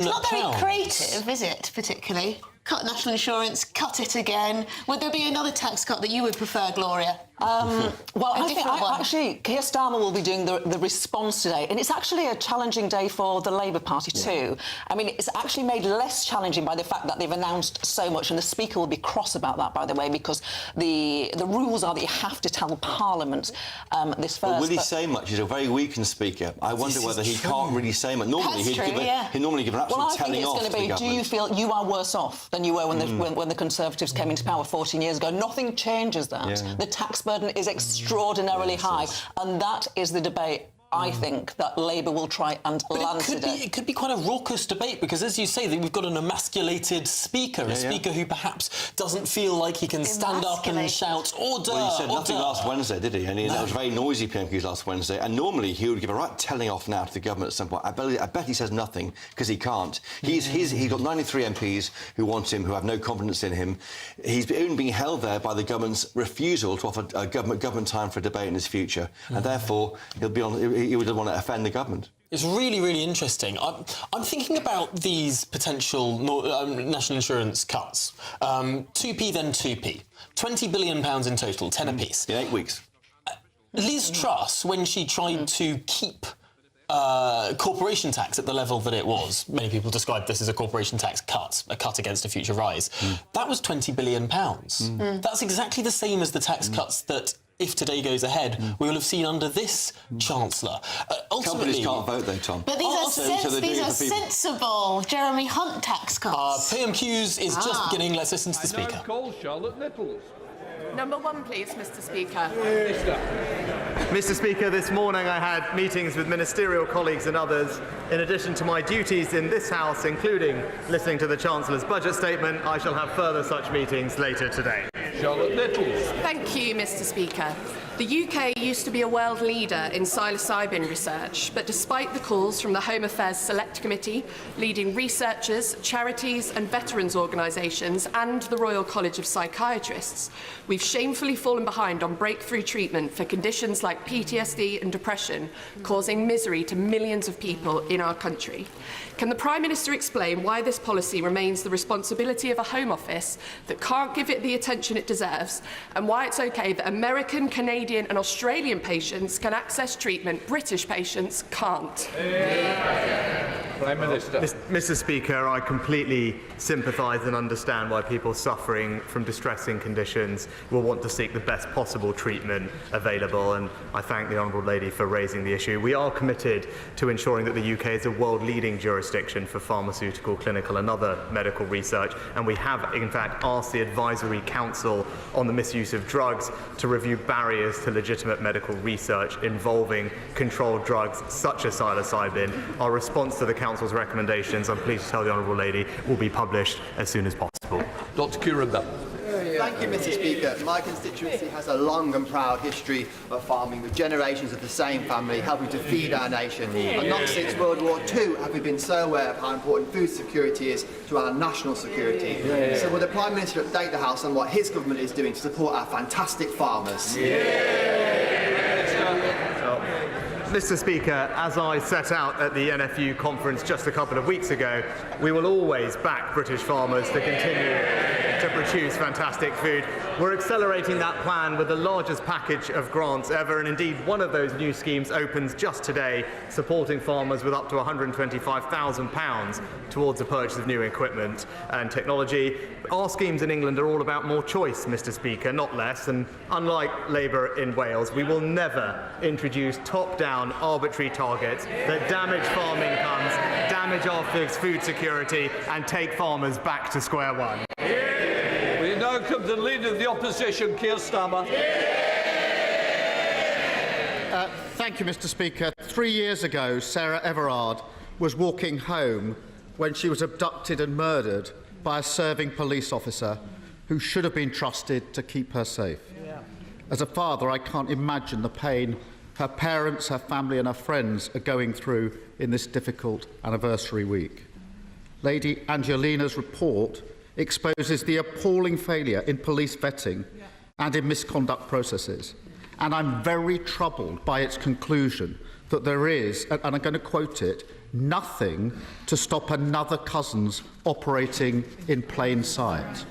Not very creative, is it, particularly? Cut national insurance, cut it again. Would there be another tax cut that you would prefer, Gloria? Well, I think actually Keir Starmer will be doing the response today, and it's actually a challenging day for the Labour Party too. I mean, it's actually made less challenging by the fact that they've announced so much, and the Speaker will be cross about that, by the way, because the rules are that you have to tell Parliament this first. Well, will he say much? He's a very weakened Speaker. I wonder whether he can't really say much. Normally, he'd normally give an absolute telling off to the government. Well, I think it's going to be, do you feel you are worse off than you were when the Conservatives came into power 14 years ago? Nothing changes that. Yeah. The tax burden is extraordinarily high, and that is the debate I think that Labour will try and land today. It could be quite a raucous debate because, as you say, we've got an emasculated Speaker, a Speaker who perhaps doesn't feel like he can stand up and shout, order, Well, he said nothing last Wednesday, did he? And that was very noisy PMQs last Wednesday, and normally he would give a right telling off now to the government at some point. I bet he says nothing, because he can't. He's got 93 MPs who want him, who have no confidence in him. He's even being held there by the government's refusal to offer government time for a debate in his future, and therefore he would want to offend the government. It's really, really interesting. I'm thinking about these potential national insurance cuts. 2p, then 2p. £20 billion in total, 10 apiece. In 8 weeks. Liz Truss, when she tried to keep corporation tax at the level that it was, many people describe this as a corporation tax cut, a cut against a future rise, that was £20 billion. That's exactly the same as the tax cuts that, if today goes ahead, we will have seen under this Chancellor. Companies can't vote, though, Tom. But these are sensible Jeremy Hunt tax cuts. PMQs is just beginning. Let's listen to the Speaker. I now call Charlotte Nichols. Number one, please, Mr. Speaker. Mr. Speaker, this morning I had meetings with ministerial colleagues and others. In addition to my duties in this House, including listening to the Chancellor's budget statement, I shall have further such meetings later today. Charlotte Nichols. Thank you, Mr. Speaker. The UK used to be a world leader in psilocybin research, but despite the calls from the Home Affairs Select Committee, leading researchers, charities and veterans organisations and the Royal College of Psychiatrists, we've shamefully fallen behind on breakthrough treatment for conditions like PTSD and depression, causing misery to millions of people in our country. Can the Prime Minister explain why this policy remains the responsibility of a Home Office that can't give it the attention it deserves, and why it's OK that American, Canadian and Australian patients can access treatment British patients can't? Prime Minister. Mr. Speaker, I completely sympathise and understand why people suffering from distressing conditions will want to seek the best possible treatment available, and I thank the Honourable Lady for raising the issue. We are committed to ensuring that the UK is a world-leading jurisdiction for pharmaceutical, clinical and other medical research, and we have, in fact, asked the Advisory Council on the Misuse of Drugs to review barriers to legitimate medical research involving controlled drugs such as psilocybin. Our response to the Council's recommendations, I'm pleased to tell the Honourable Lady, will be published as soon as possible. Dr. Kiraba. Thank you, Mr. Speaker. My constituency has a long and proud history of farming, with generations of the same family helping to feed our nation. And not since World War II have we been so aware of how important food security is to our national security. So will the Prime Minister update the House on what his government is doing to support our fantastic farmers? Mr. Speaker, as I set out at the NFU conference just a couple of weeks ago, we will always back British farmers to continue to produce fantastic food. We're accelerating that plan with the largest package of grants ever, and indeed one of those new schemes opens just today, supporting farmers with up to £125,000 towards the purchase of new equipment and technology. Our schemes in England are all about more choice, Mr. Speaker, not less, and unlike Labour in Wales, we will never introduce top-down arbitrary targets that damage farm incomes, damage our food security and take farmers back to square one. We now come to the Leader of the Opposition, Keir Starmer. Thank you, Mr. Speaker. 3 years ago, Sarah Everard was walking home when she was abducted and murdered by a serving police officer who should have been trusted to keep her safe. As a father, I can't imagine the pain her parents, her family and her friends are going through in this difficult anniversary week. Lady Angelina's report exposes the appalling failure in police vetting and in misconduct processes. And I'm very troubled by its conclusion that there is, and I'm going to quote it, nothing to stop another cousin's operating in plain sight.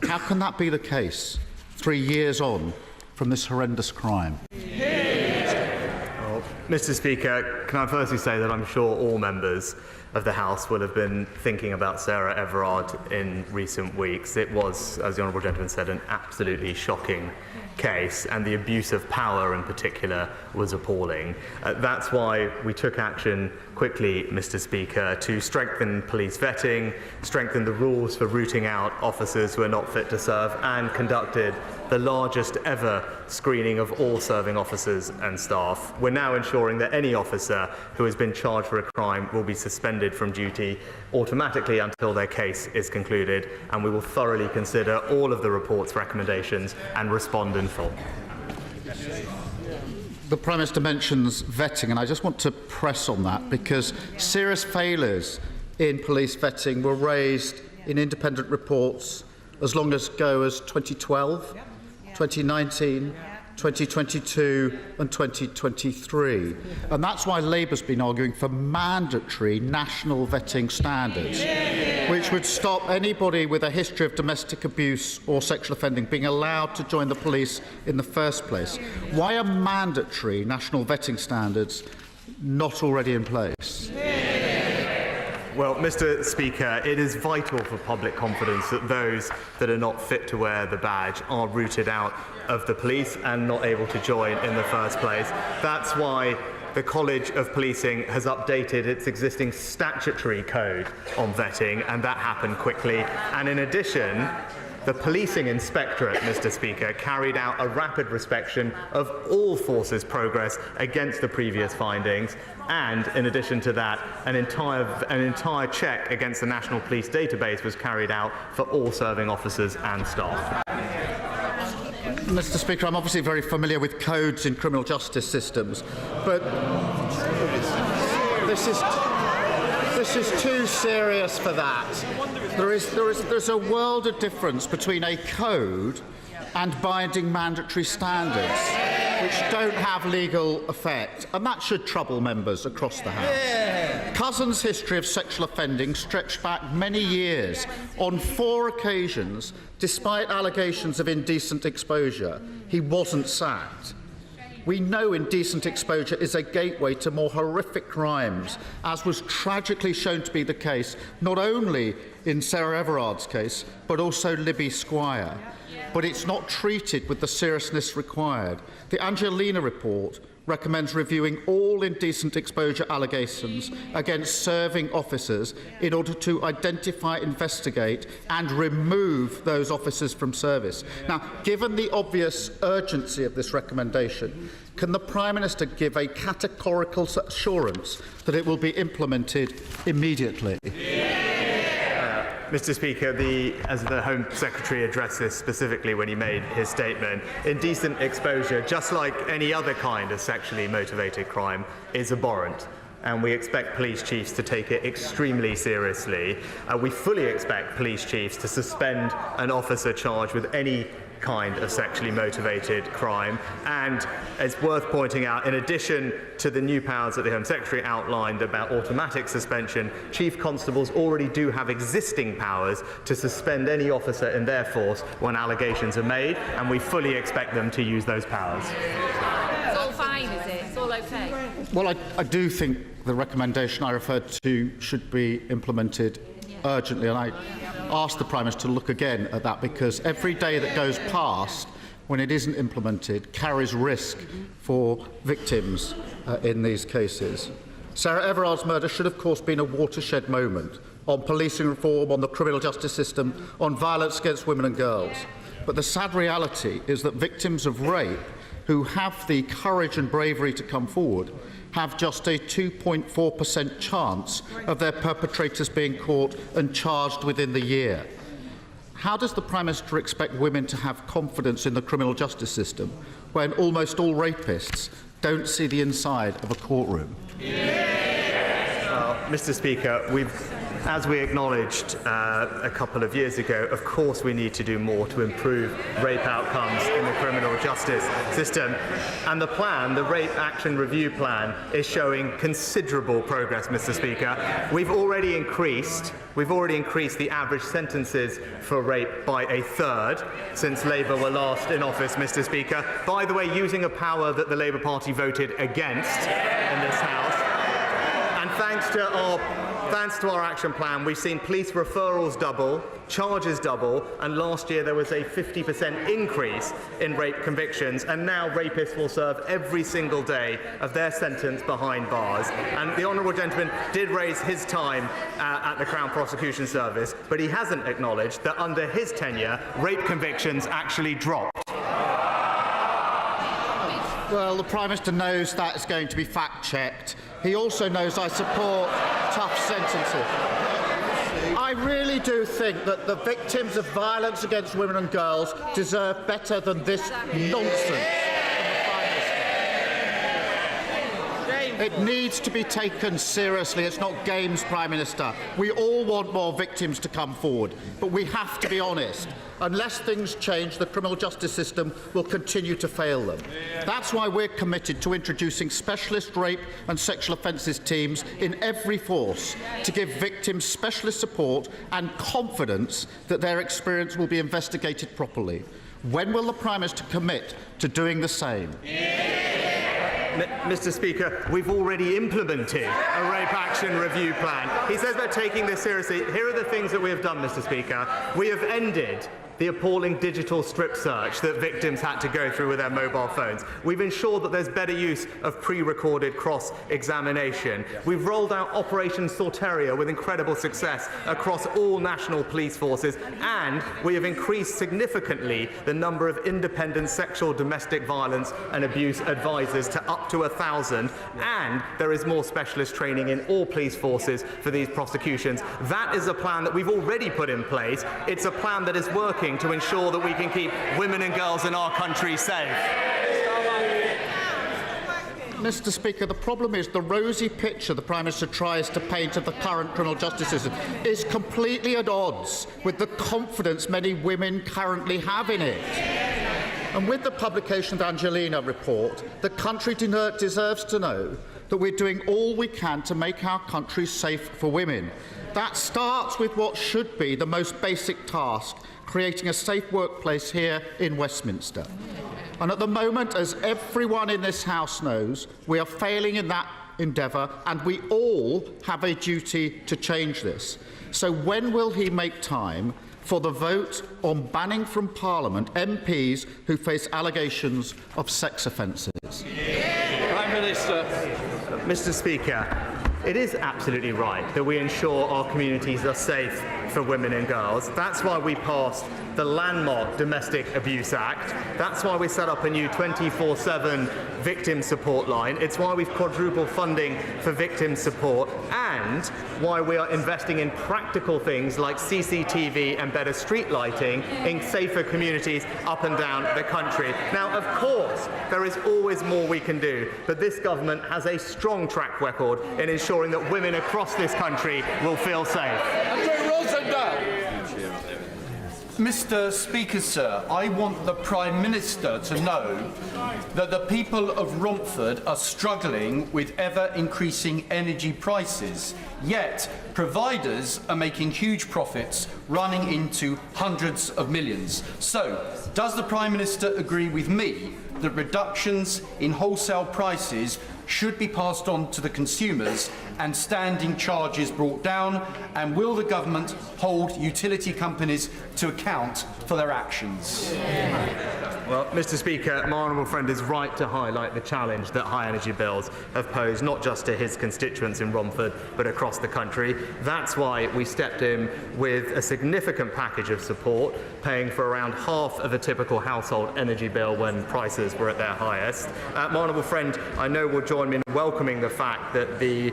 How can that be the case 3 years on from this horrendous crime? Well, Mr. Speaker, can I firstly say that I'm sure all members of the House will have been thinking about Sarah Everard in recent weeks. It was, as the Honourable Gentleman said, an absolutely shocking case, and the abuse of power in particular was appalling. That's why we took action quickly, Mr. Speaker, to strengthen police vetting, strengthen the rules for rooting out officers who are not fit to serve, and conducted the largest ever screening of all serving officers and staff. We're now ensuring that any officer who has been charged for a crime will be suspended from duty automatically until their case is concluded, and we will thoroughly consider all of the report's recommendations and respond in full. The Prime Minister mentions vetting, and I just want to press on that because serious failures in police vetting were raised in independent reports as long ago as 2012, 2019, 2022 and 2023. And that's why Labour's been arguing for mandatory national vetting standards, which would stop anybody with a history of domestic abuse or sexual offending being allowed to join the police in the first place. Why are mandatory national vetting standards not already in place? Well, Mr. Speaker, it is vital for public confidence that those that are not fit to wear the badge are rooted out of the police and not able to join in the first place. That's why the College of Policing has updated its existing statutory code on vetting, and that happened quickly. And in addition, the Policing Inspectorate, Mr. Speaker, carried out a rapid inspection of all forces' progress against the previous findings, and in addition to that, an entire check against the National Police Database was carried out for all serving officers and staff. Mr. Speaker, I'm obviously very familiar with codes in criminal justice systems, but this is too serious for that. There's a world of difference between a code and binding mandatory standards, which don't have legal effect, and that should trouble members across the House. Cousin's history of sexual offending stretched back many years. On 4 occasions, despite allegations of indecent exposure, he wasn't sacked. We know indecent exposure is a gateway to more horrific crimes, as was tragically shown to be the case not only in Sarah Everard's case, but also Libby Squire. But it's not treated with the seriousness required. The Angelina report recommends reviewing all indecent exposure allegations against serving officers in order to identify, investigate and remove those officers from service. Now, given the obvious urgency of this recommendation, can the Prime Minister give a categorical assurance that it will be implemented immediately? Mr. Speaker, as the Home Secretary addressed this specifically when he made his statement, indecent exposure, just like any other kind of sexually motivated crime, is abhorrent. And we expect police chiefs to take it extremely seriously. We fully expect police chiefs to suspend an officer charged with any kind of sexually motivated crime. And it's worth pointing out, in addition to the new powers that the Home Secretary outlined about automatic suspension, Chief Constables already do have existing powers to suspend any officer in their force when allegations are made, and we fully expect them to use those powers. It's all fine, is it? It's all okay? Well, I do think the recommendation I referred to should be implemented urgently, and I ask the Prime Minister to look again at that, because every day that goes past when it isn't implemented carries risk for victims in these cases. Sarah Everard's murder should, of course, been a watershed moment on policing reform, on the criminal justice system, on violence against women and girls. But the sad reality is that victims of rape who have the courage and bravery to come forward have just a 2.4% chance of their perpetrators being caught and charged within the year. How does the Prime Minister expect women to have confidence in the criminal justice system when almost all rapists don't see the inside of a courtroom? Mr. Speaker, we've as we acknowledged a couple of years ago, of course we need to do more to improve rape outcomes in the criminal justice system. And the plan, the Rape Action Review Plan, is showing considerable progress, Mr. Speaker. We've already increased the average sentences for rape by a third since Labour were last in office, Mr. Speaker. By the way, using a power that the Labour Party voted against in this House. And thanks to our action plan, we've seen police referrals double, charges double, and last year there was a 50% increase in rape convictions, and now rapists will serve every single day of their sentence behind bars. And the honourable gentleman did raise his time at the Crown Prosecution Service, but he hasn't acknowledged that under his tenure, rape convictions actually dropped. Well, the Prime Minister knows that is going to be fact-checked. He also knows I support tough sentences. I really do think that the victims of violence against women and girls deserve better than this nonsense. It needs to be taken seriously. It's not games, Prime Minister. We all want more victims to come forward, but we have to be honest. Unless things change, the criminal justice system will continue to fail them. That's why we're committed to introducing specialist rape and sexual offences teams in every force to give victims specialist support and confidence that their experience will be investigated properly. When will the Prime Minister commit to doing the same? Mr. Speaker, we've already implemented a Rape Action Review Plan. He says we're taking this seriously. Here are the things that we have done, Mr. Speaker. We have ended the appalling digital strip search that victims had to go through with their mobile phones. We've ensured that there's better use of pre-recorded cross-examination. We've rolled out Operation Sorteria with incredible success across all national police forces, and we have increased significantly the number of independent sexual domestic violence and abuse advisors to up to 1,000, and there is more specialist training in all police forces for these prosecutions. That is a plan that we've already put in place. It's a plan that is working to ensure that we can keep women and girls in our country safe. Mr. Speaker, the problem is the rosy picture the Prime Minister tries to paint of the current criminal justice system is completely at odds with the confidence many women currently have in it. And with the publication of the Angelina report, the country deserves to know that we're doing all we can to make our country safe for women. That starts with what should be the most basic task, creating a safe workplace here in Westminster. And at the moment, as everyone in this House knows, we are failing in that endeavour, and we all have a duty to change this. So when will he make time for the vote on banning from Parliament MPs who face allegations of sex offences? Prime Minister. Mr. Speaker, it is absolutely right that we ensure our communities are safe for women and girls. That's why we passed the landmark Domestic Abuse Act. That's why we set up a new 24/7 victim support line. It's why we've quadrupled funding for victim support, and why we are investing in practical things like CCTV and better street lighting in safer communities up and down the country. Now, of course, there is always more we can do, but this government has a strong track record in ensuring that women across this country will feel safe. Mr. Speaker, sir, I want the Prime Minister to know that the people of Romford are struggling with ever-increasing energy prices, yet providers are making huge profits, running into hundreds of millions. So, does the Prime Minister agree with me that reductions in wholesale prices should be passed on to the consumers and standing charges brought down, and will the government hold utility companies to account for their actions? Well, Mr. Speaker, my honourable friend is right to highlight the challenge that high energy bills have posed not just to his constituents in Romford but across the country. That's why we stepped in with a significant package of support, paying for around half of a typical household energy bill when prices were at their highest. My honourable friend, I know, will join join me in welcoming the fact that the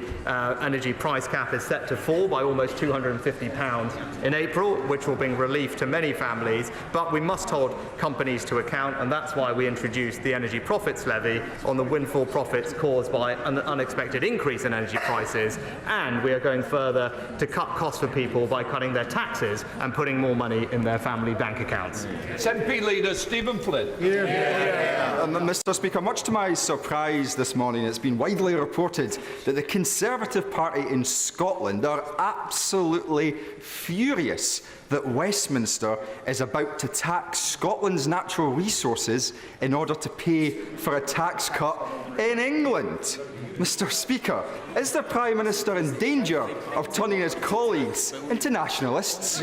energy price cap is set to fall by almost £250 in April, which will bring relief to many families. But we must hold companies to account, and that's why we introduced the energy profits levy on the windfall profits caused by an unexpected increase in energy prices. And we are going further to cut costs for people by cutting their taxes and putting more money in their family bank accounts. SNP leader Stephen Flynn. Mr. Speaker, much to my surprise this morning, it's been widely reported that the Conservative Party in Scotland are absolutely furious that Westminster is about to tax Scotland's natural resources in order to pay for a tax cut in England. Mr. Speaker, is the Prime Minister in danger of turning his colleagues into nationalists?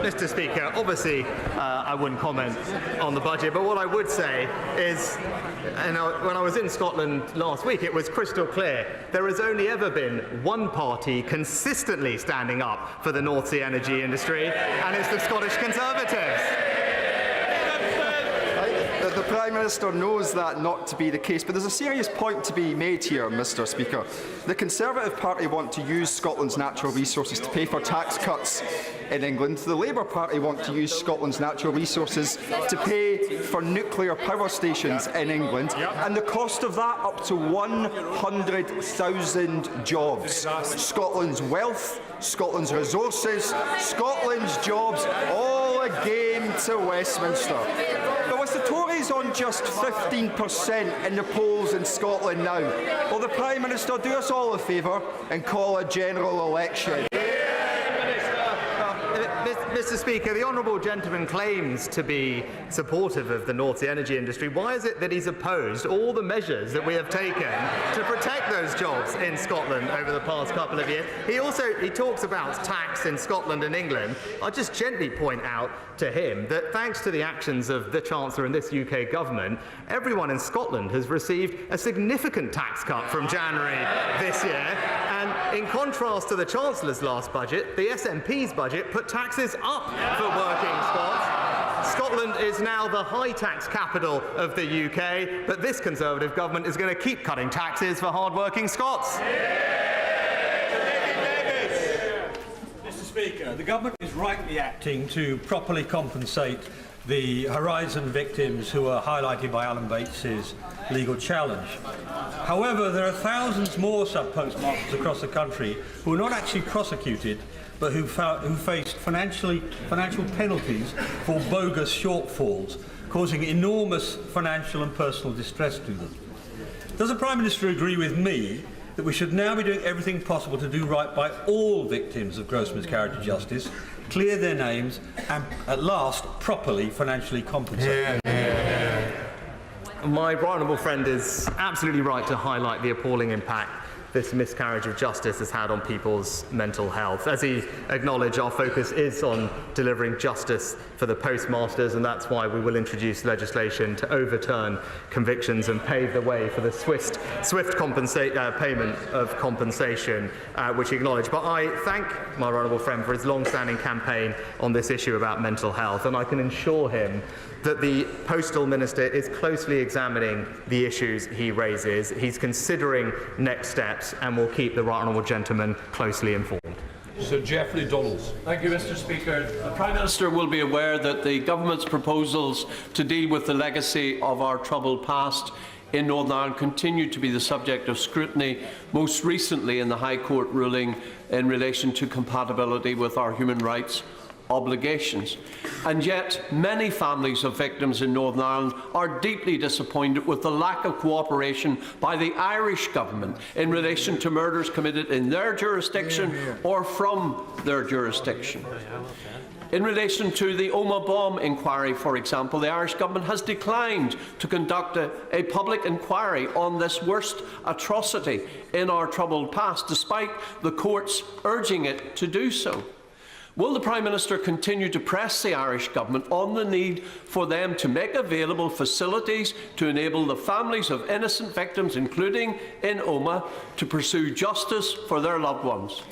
Mr. Speaker, obviously I wouldn't comment on the budget, but what I would say is, when I was in Scotland last week, it was crystal clear. There has only ever been one party consistently standing up for the North Sea energy industry, and it's the Scottish Conservatives. The Prime Minister knows that not to be the case, but there's a serious point to be made here, Mr. Speaker. The Conservative Party want to use Scotland's natural resources to pay for tax cuts in England. The Labour Party want to use Scotland's natural resources to pay for nuclear power stations in England, and the cost of that up to 100,000 jobs. Scotland's wealth, Scotland's resources, Scotland's jobs, all again to Westminster. But with the Tories on just 15% in the polls in Scotland now, will the Prime Minister do us all a favour and call a general election? Mr. Speaker, the honourable gentleman claims to be supportive of the North Sea energy industry. Why is it that he's opposed all the measures that we have taken to protect those jobs in Scotland over the past couple of years? He talks about tax in Scotland and England. I'll just gently point out to him that thanks to the actions of the Chancellor and this UK government, everyone in Scotland has received a significant tax cut from January this year. And in contrast to the Chancellor's last budget, the SNP's budget put taxes up for working Scots. Scotland is now the high tax capital of the UK, but this Conservative government is going to keep cutting taxes for hard-working Scots. Mr. Speaker, the government is rightly acting to properly compensate the Horizon victims who are highlighted by Alan Bates's legal challenge. However, there are thousands more sub-postmasters across the country who are not actually prosecuted, but who faced financial penalties for bogus shortfalls, causing enormous financial and personal distress to them. Does the Prime Minister agree with me that we should now be doing everything possible to do right by all victims of gross miscarriage of justice, clear their names, and at last properly financially compensate? My right honourable friend is absolutely right to highlight the appalling impact this miscarriage of justice has had on people's mental health. As he acknowledged, our focus is on delivering justice for the postmasters, and that's why we will introduce legislation to overturn convictions and pave the way for the swift payment of compensation, which he acknowledged. But I thank my honourable friend for his long-standing campaign on this issue about mental health, and I can assure him that the Postal Minister is closely examining the issues he raises. He's considering next steps and will keep the right honourable gentleman closely informed. Sir Geoffrey Donalds. Thank you, Mr. Speaker. The Prime Minister will be aware that the Government's proposals to deal with the legacy of our troubled past in Northern Ireland continue to be the subject of scrutiny, most recently in the High Court ruling in relation to compatibility with our human rights obligations. And yet, many families of victims in Northern Ireland are deeply disappointed with the lack of cooperation by the Irish government in relation to murders committed in their jurisdiction or from their jurisdiction. In relation to the Omagh bomb inquiry, for example, the Irish government has declined to conduct a public inquiry on this worst atrocity in our troubled past, despite the courts urging it to do so. Will the Prime Minister continue to press the Irish Government on the need for them to make available facilities to enable the families of innocent victims, including in Omagh, to pursue justice for their loved ones?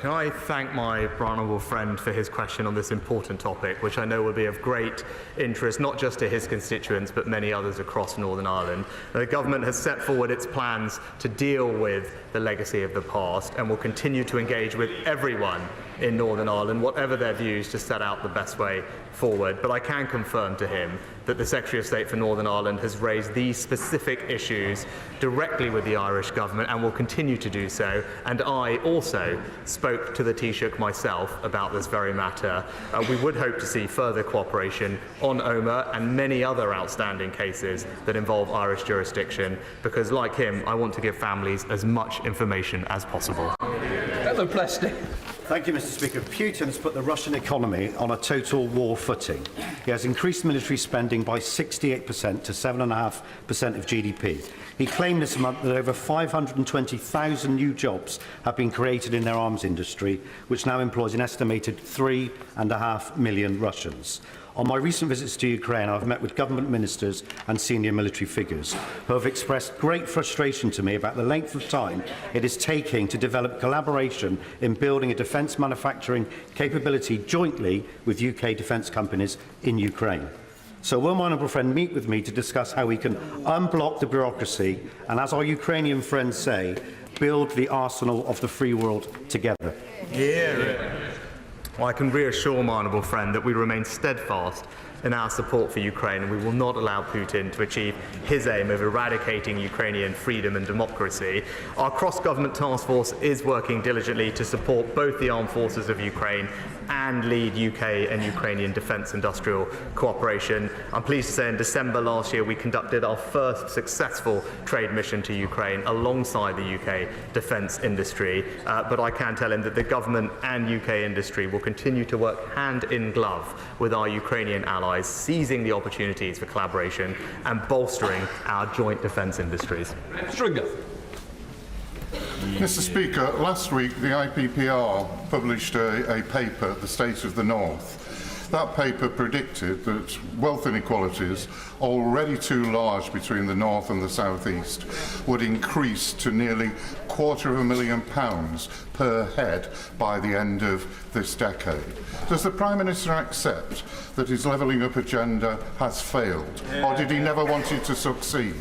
Can I thank my honourable friend for his question on this important topic, which I know will be of great interest not just to his constituents but many others across Northern Ireland. The government has set forward its plans to deal with the legacy of the past and will continue to engage with everyone in Northern Ireland, whatever their views, to set out the best way forward. But I can confirm to him that the Secretary of State for Northern Ireland has raised these specific issues directly with the Irish government and will continue to do so. And I also spoke to the Taoiseach myself about this very matter. We would hope to see further cooperation on Omagh and many other outstanding cases that involve Irish jurisdiction, because like him, I want to give families as much information as possible. Hello, Plesty. Thank you, Mr. Speaker. Putin's put the Russian economy on a total war footing. He has increased military spending by 68% to 7.5% of GDP. He claimed this month that over 520,000 new jobs have been created in their arms industry, which now employs an estimated 3.5 million Russians. On my recent visits to Ukraine, I've met with government ministers and senior military figures who have expressed great frustration to me about the length of time it is taking to develop collaboration in building a defence manufacturing capability jointly with UK defence companies in Ukraine. So will my honourable friend meet with me to discuss how we can unblock the bureaucracy and, as our Ukrainian friends say, build the arsenal of the free world together? Well, I can reassure my honourable friend that we remain steadfast in our support for Ukraine, and we will not allow Putin to achieve his aim of eradicating Ukrainian freedom and democracy. Our cross-government task force is working diligently to support both the armed forces of Ukraine and lead UK and Ukrainian defence industrial cooperation. I'm pleased to say in December last year we conducted our first successful trade mission to Ukraine alongside the UK defence industry, but I can tell him that the government and UK industry will continue to work hand in glove with our Ukrainian allies, seizing the opportunities for collaboration and bolstering our joint defence industries. Stringer. Mr. Speaker, last week the IPPR published a paper, The State of the North. That paper predicted that wealth inequalities, already too large between the North and the South East, would increase to nearly £250,000 per head by the end of this decade. Does the Prime Minister accept that his levelling up agenda has failed, or did he never want it to succeed?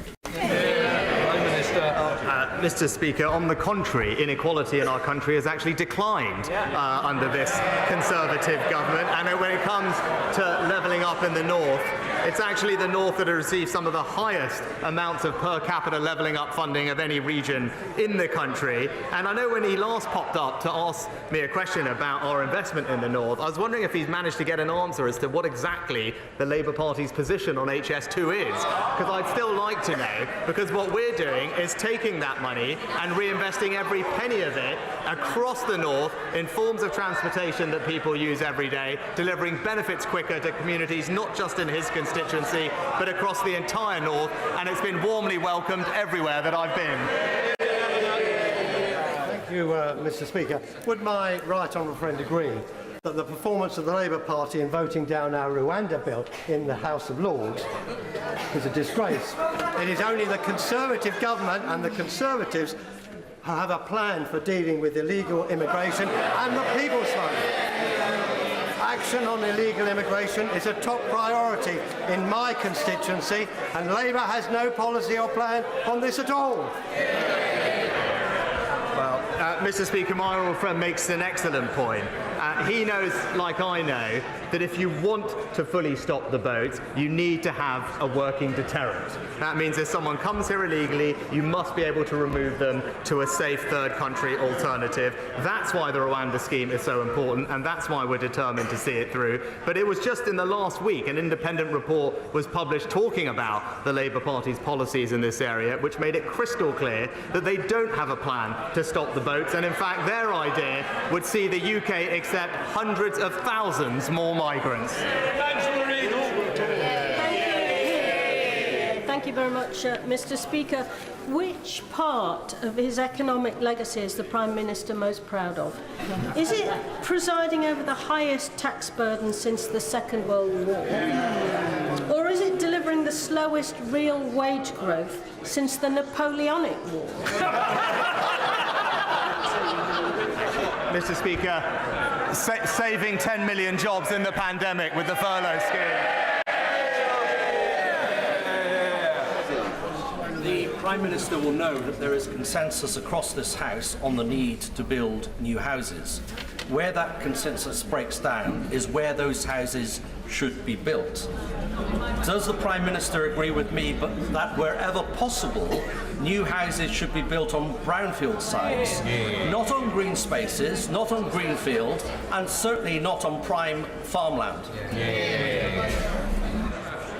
Mr. Speaker, on the contrary, inequality in our country has actually declined under this Conservative government. And when it comes to levelling up in the North, it's actually the North that has received some of the highest amounts of per capita levelling up funding of any region in the country. And I know when he last popped up to ask me a question about our investment in the North, I was wondering if he's managed to get an answer as to what exactly the Labour Party's position on HS2 is. Because I'd still like to know, because what we're doing is taking that money and reinvesting every penny of it across the North in forms of transportation that people use every day, delivering benefits quicker to communities not just in his constituency but across the entire North, and it's been warmly welcomed everywhere that I've been. Thank you, Mr. Speaker. Would my right honourable friend agree that the performance of the Labour Party in voting down our Rwanda bill in the House of Lords is a disgrace? It is only the Conservative government and the Conservatives who have a plan for dealing with illegal immigration and the People's Fund. Action on illegal immigration is a top priority in my constituency, and Labour has no policy or plan on this at all. Mr. Speaker, my honourable friend makes an excellent point. He knows, like I know, that if you want to fully stop the boats, you need to have a working deterrent. That means if someone comes here illegally, you must be able to remove them to a safe third country alternative. That's why the Rwanda scheme is so important, and that's why we're determined to see it through. But it was just in the last week an independent report was published talking about the Labour Party's policies in this area, which made it crystal clear that they don't have a plan to stop the boats, and in fact their idea would see the UK accept hundreds of thousands more migrants. Thank you very much, Mr. Speaker. Which part of his economic legacy is the Prime Minister most proud of? Is it presiding over the highest tax burden since the Second World War? Or is it delivering the slowest real wage growth since the Napoleonic War? Mr. Speaker, saving 10 million jobs in the pandemic with the furlough scheme. The Prime Minister will know that there is consensus across this House on the need to build new houses. Where that consensus breaks down is where those houses should be built. Does the Prime Minister agree with me that wherever possible, new houses should be built on brownfield sites, not on green spaces, not on greenfield, and certainly not on prime farmland?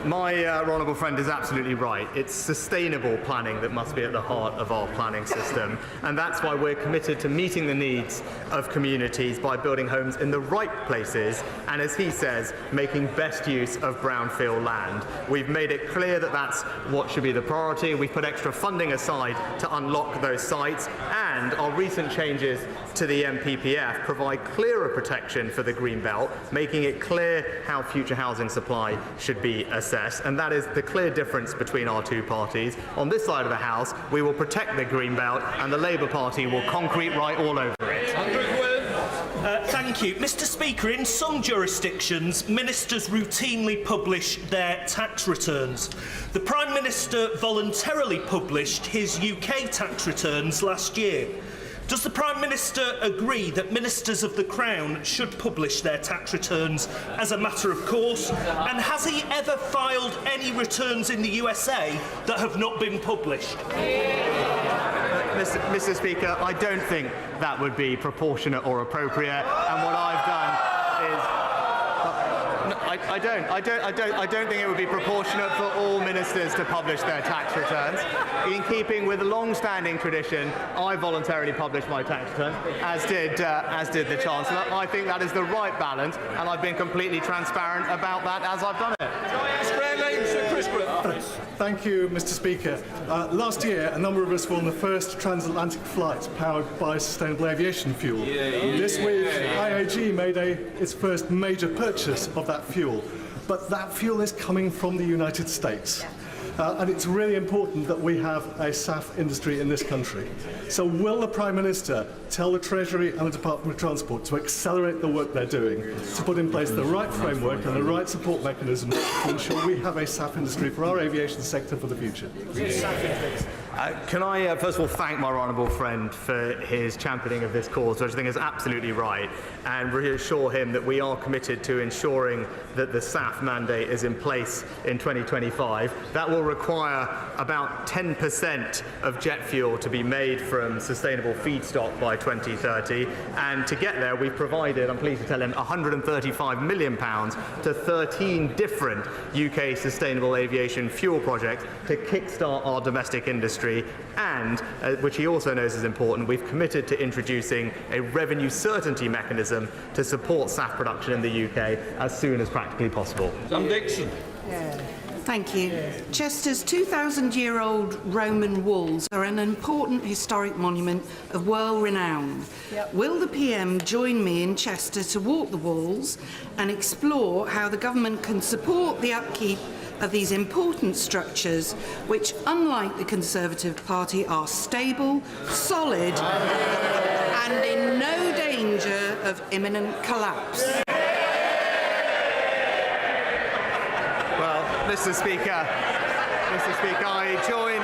My honourable friend is absolutely right. It's sustainable planning that must be at the heart of our planning system, and that's why we're committed to meeting the needs of communities by building homes in the right places and, as he says, making best use of brownfield land. We've made it clear that that's what should be the priority. We've put extra funding aside to unlock those sites, and our recent changes to the MPPF provide clearer protection for the Greenbelt, making it clear how future housing supply should be assessed. And that is the clear difference between our two parties. On this side of the House, we will protect the Greenbelt, and the Labour Party will concrete right all over it. Thank you. Mr. Speaker, in some jurisdictions, ministers routinely publish their tax returns. The Prime Minister voluntarily published his UK tax returns last year. Does the Prime Minister agree that ministers of the Crown should publish their tax returns as a matter of course? And has he ever filed any returns in the USA that have not been published? Mr. Speaker, I don't think that would be proportionate or appropriate, and what I've done is... I don't think it would be proportionate for all ministers to publish their tax returns. In keeping with the long-standing tradition, I voluntarily published my tax return, as did the Chancellor. I think that is the right balance, and I've been completely transparent about that as I've done it. Thank you, Mr. Speaker. Last year, a number of us were on the first transatlantic flight powered by sustainable aviation fuel. This week, IAG made its first major purchase of that fuel. But that fuel is coming from the United States. And it's really important that we have a SAF industry in this country. So will the Prime Minister tell the Treasury and the Department of Transport to accelerate the work they're doing, to put in place the right framework and the right support mechanisms to ensure we have a SAF industry for our aviation sector for the future? Can I first of all thank my honourable friend for his championing of this cause, which I think is absolutely right, and reassure him that we are committed to ensuring that the SAF mandate is in place in 2025. That will require about 10% of jet fuel to be made from sustainable feedstock by 2030, and to get there we've provided, I'm pleased to tell him, £135 million to 13 different UK sustainable aviation fuel projects to kickstart our domestic industry. And, which he also knows is important, we've committed to introducing a revenue certainty mechanism to support SAF production in the UK as soon as practically possible. Sam Dixon. Thank you. Chester's 2,000-year-old Roman walls are an important historic monument of world renown. Will the PM join me in Chester to walk the walls and explore how the government can support the upkeep of these important structures, which, unlike the Conservative Party, are stable, solid, and in no danger of imminent collapse? Well, Mr. Speaker, I join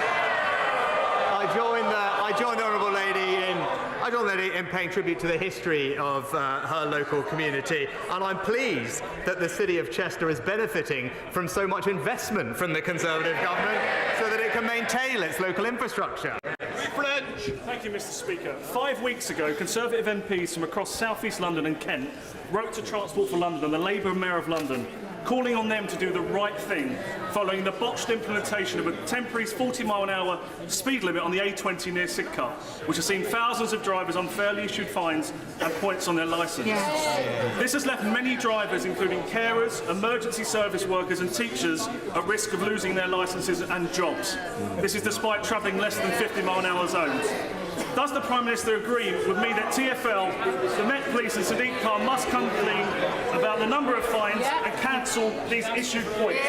the honourable lady in paying tribute to the history of her local community, and I'm pleased that the City of Chester is benefiting from so much investment from the Conservative government so that it can maintain its local infrastructure. Thank you, Mr. Speaker. 5 weeks ago, Conservative MPs from across South East London and Kent wrote to Transport for London and the Labour Mayor of London, calling on them to do the right thing following the botched implementation of a temporary 40-mile-an-hour speed limit on the A20 near Sidcup, which has seen thousands of drivers unfairly issued fines and points on their licence. This has left many drivers, including carers, emergency service workers and teachers, at risk of losing their licences and jobs. This is despite travelling less than 50-mile-an-hour zones. Does the Prime Minister agree with me that TfL, the Met Police and Sadiq Khan must come clean about the number of fines and cancel these issued points?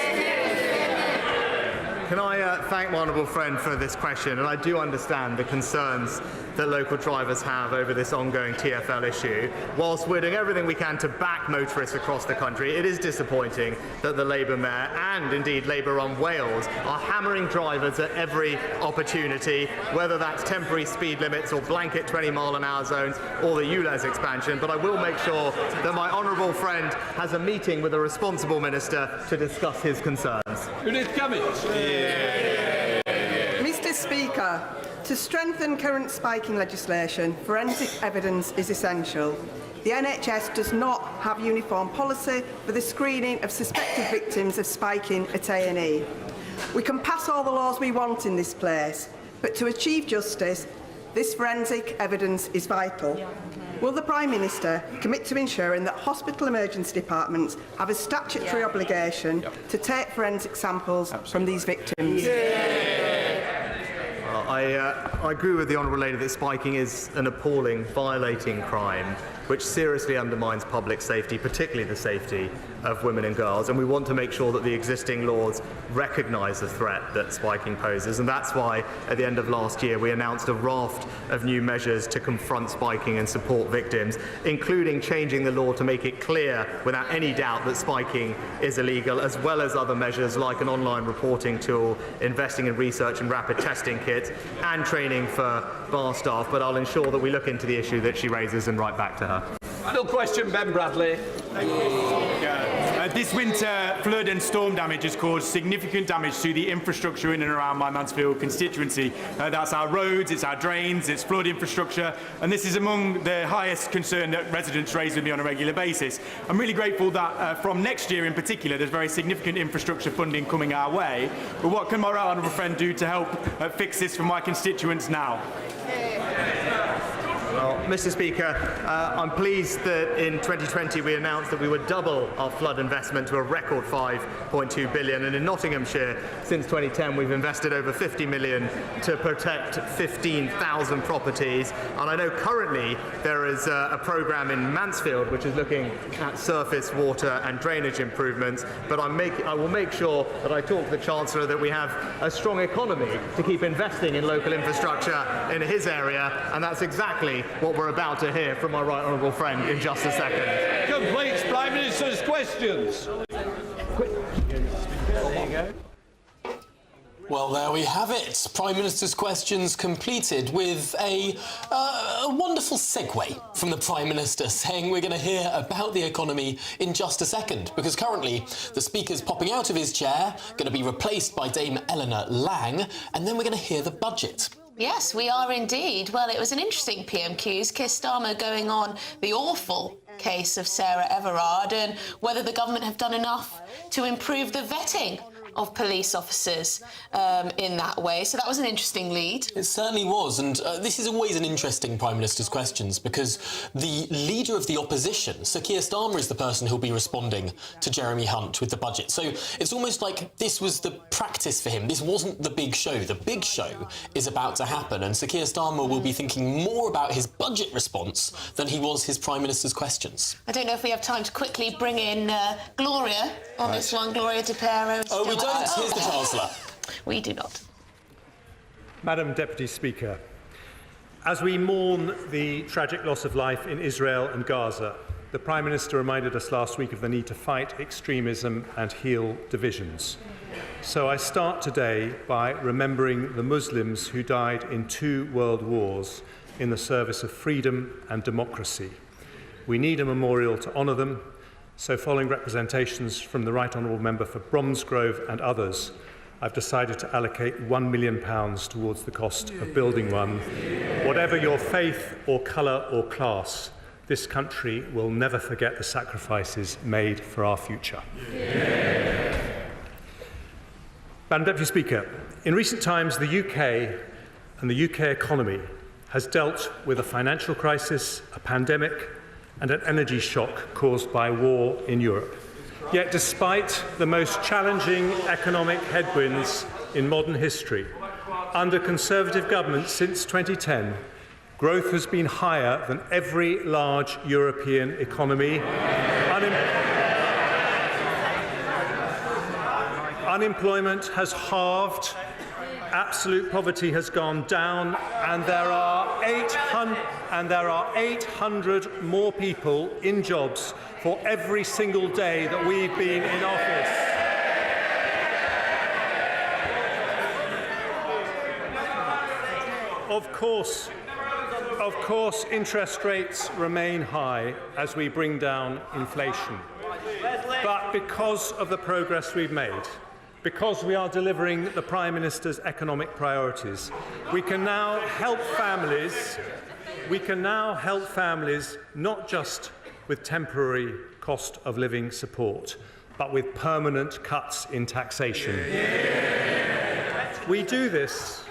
Can I thank my honourable friend for this question, and I do understand the concerns that local drivers have over this ongoing TfL issue. Whilst we're doing everything we can to back motorists across the country, it is disappointing that the Labour Mayor and indeed Labour-run Wales are hammering drivers at every opportunity, whether that's temporary speed limits or blanket 20-mile-an-hour zones or the ULEZ expansion. But I will make sure that my honourable friend has a meeting with a responsible minister to discuss his concerns. Judith Cummins. Mr. Speaker, to strengthen current spiking legislation, forensic evidence is essential. The NHS does not have uniform policy for the screening of suspected victims of spiking at A&E. We can pass all the laws we want in this place, but to achieve justice, this forensic evidence is vital. Will the Prime Minister commit to ensuring that hospital emergency departments have a statutory obligation to take forensic samples from these victims? I agree with the Honourable Lady that spiking is an appalling, violating crime which seriously undermines public safety, particularly the safety of women and girls, and we want to make sure that the existing laws recognise the threat that spiking poses, and that's why at the end of last year we announced a raft of new measures to confront spiking and support victims, including changing the law to make it clear without any doubt that spiking is illegal, as well as other measures like an online reporting tool, investing in research and rapid testing kits, and training for bar staff. But I'll ensure that we look into the issue that she raises and write back to her. Final question, Ben Bradley. This winter, flood and storm damage has caused significant damage to the infrastructure in and around my Mansfield constituency. That's our roads, it's our drains, it's flood infrastructure, and this is among the highest concern that residents raise with me on a regular basis. I'm really grateful that from next year in particular, there's very significant infrastructure funding coming our way. But what can my right honourable friend do to help fix this for my constituents now? Well, Mr. Speaker, I'm pleased that in 2020 we announced that we would double our flood investment to a record £5.2 billion, and in Nottinghamshire since 2010 we've invested over £50 million to protect 15,000 properties, and I know currently there is a programme in Mansfield which is looking at surface water and drainage improvements, but I will make sure that I talk to the Chancellor that we have a strong economy to keep investing in local infrastructure in his area, and that's exactly what we're about to hear from my right honourable friend in just a second. Completes Prime Minister's questions. There you go. Well, there we have it. Prime Minister's questions completed with a wonderful segue from the Prime Minister saying we're going to hear about the economy in just a second, because currently the Speaker's popping out of his chair, going to be replaced by Dame Eleanor Lang, and then we're going to hear the budget. Yes, we are indeed. Well, it was an interesting PMQs. Keir Starmer going on the awful case of Sarah Everard and whether the government have done enough to improve the vetting of police officers in that way. So that was an interesting lead. It certainly was, and this is always an interesting Prime Minister's questions because the leader of the opposition, Sir Keir Starmer, is the person who'll be responding to Jeremy Hunt with the budget. So it's almost like this was the practice for him. This wasn't the big show. The big show is about to happen, and Sir Keir Starmer will be thinking more about his budget response than he was his Prime Minister's questions. I don't know if we have time to quickly bring in Gloria on this one. Gloria De Pero. Oh, we don't. Here's the Chancellor. We do not. Madam Deputy Speaker, as we mourn the tragic loss of life in Israel and Gaza, the Prime Minister reminded us last week of the need to fight extremism and heal divisions. So I start today by remembering the Muslims who died in 2 world wars in the service of freedom and democracy. We need a memorial to honour them. So following representations from the Right Honourable Member for Bromsgrove and others, I've decided to allocate £1 million towards the cost of building one. Whatever your faith or colour or class, this country will never forget the sacrifices made for our future. Madam Deputy Speaker, in recent times the UK and the UK economy has dealt with a financial crisis, a pandemic, and an energy shock caused by war in Europe. Yet despite the most challenging economic headwinds in modern history, under Conservative governments since 2010, growth has been higher than every large European economy. Unemployment has halved, absolute poverty has gone down, and there are 800 more people in jobs for every single day that we've been in office. Of course, interest rates remain high as we bring down inflation. But because of the progress we've made, because we are delivering the Prime Minister's economic priorities, we can now help families. We can now help families not just with temporary cost of living support, but with permanent cuts in taxation. We do this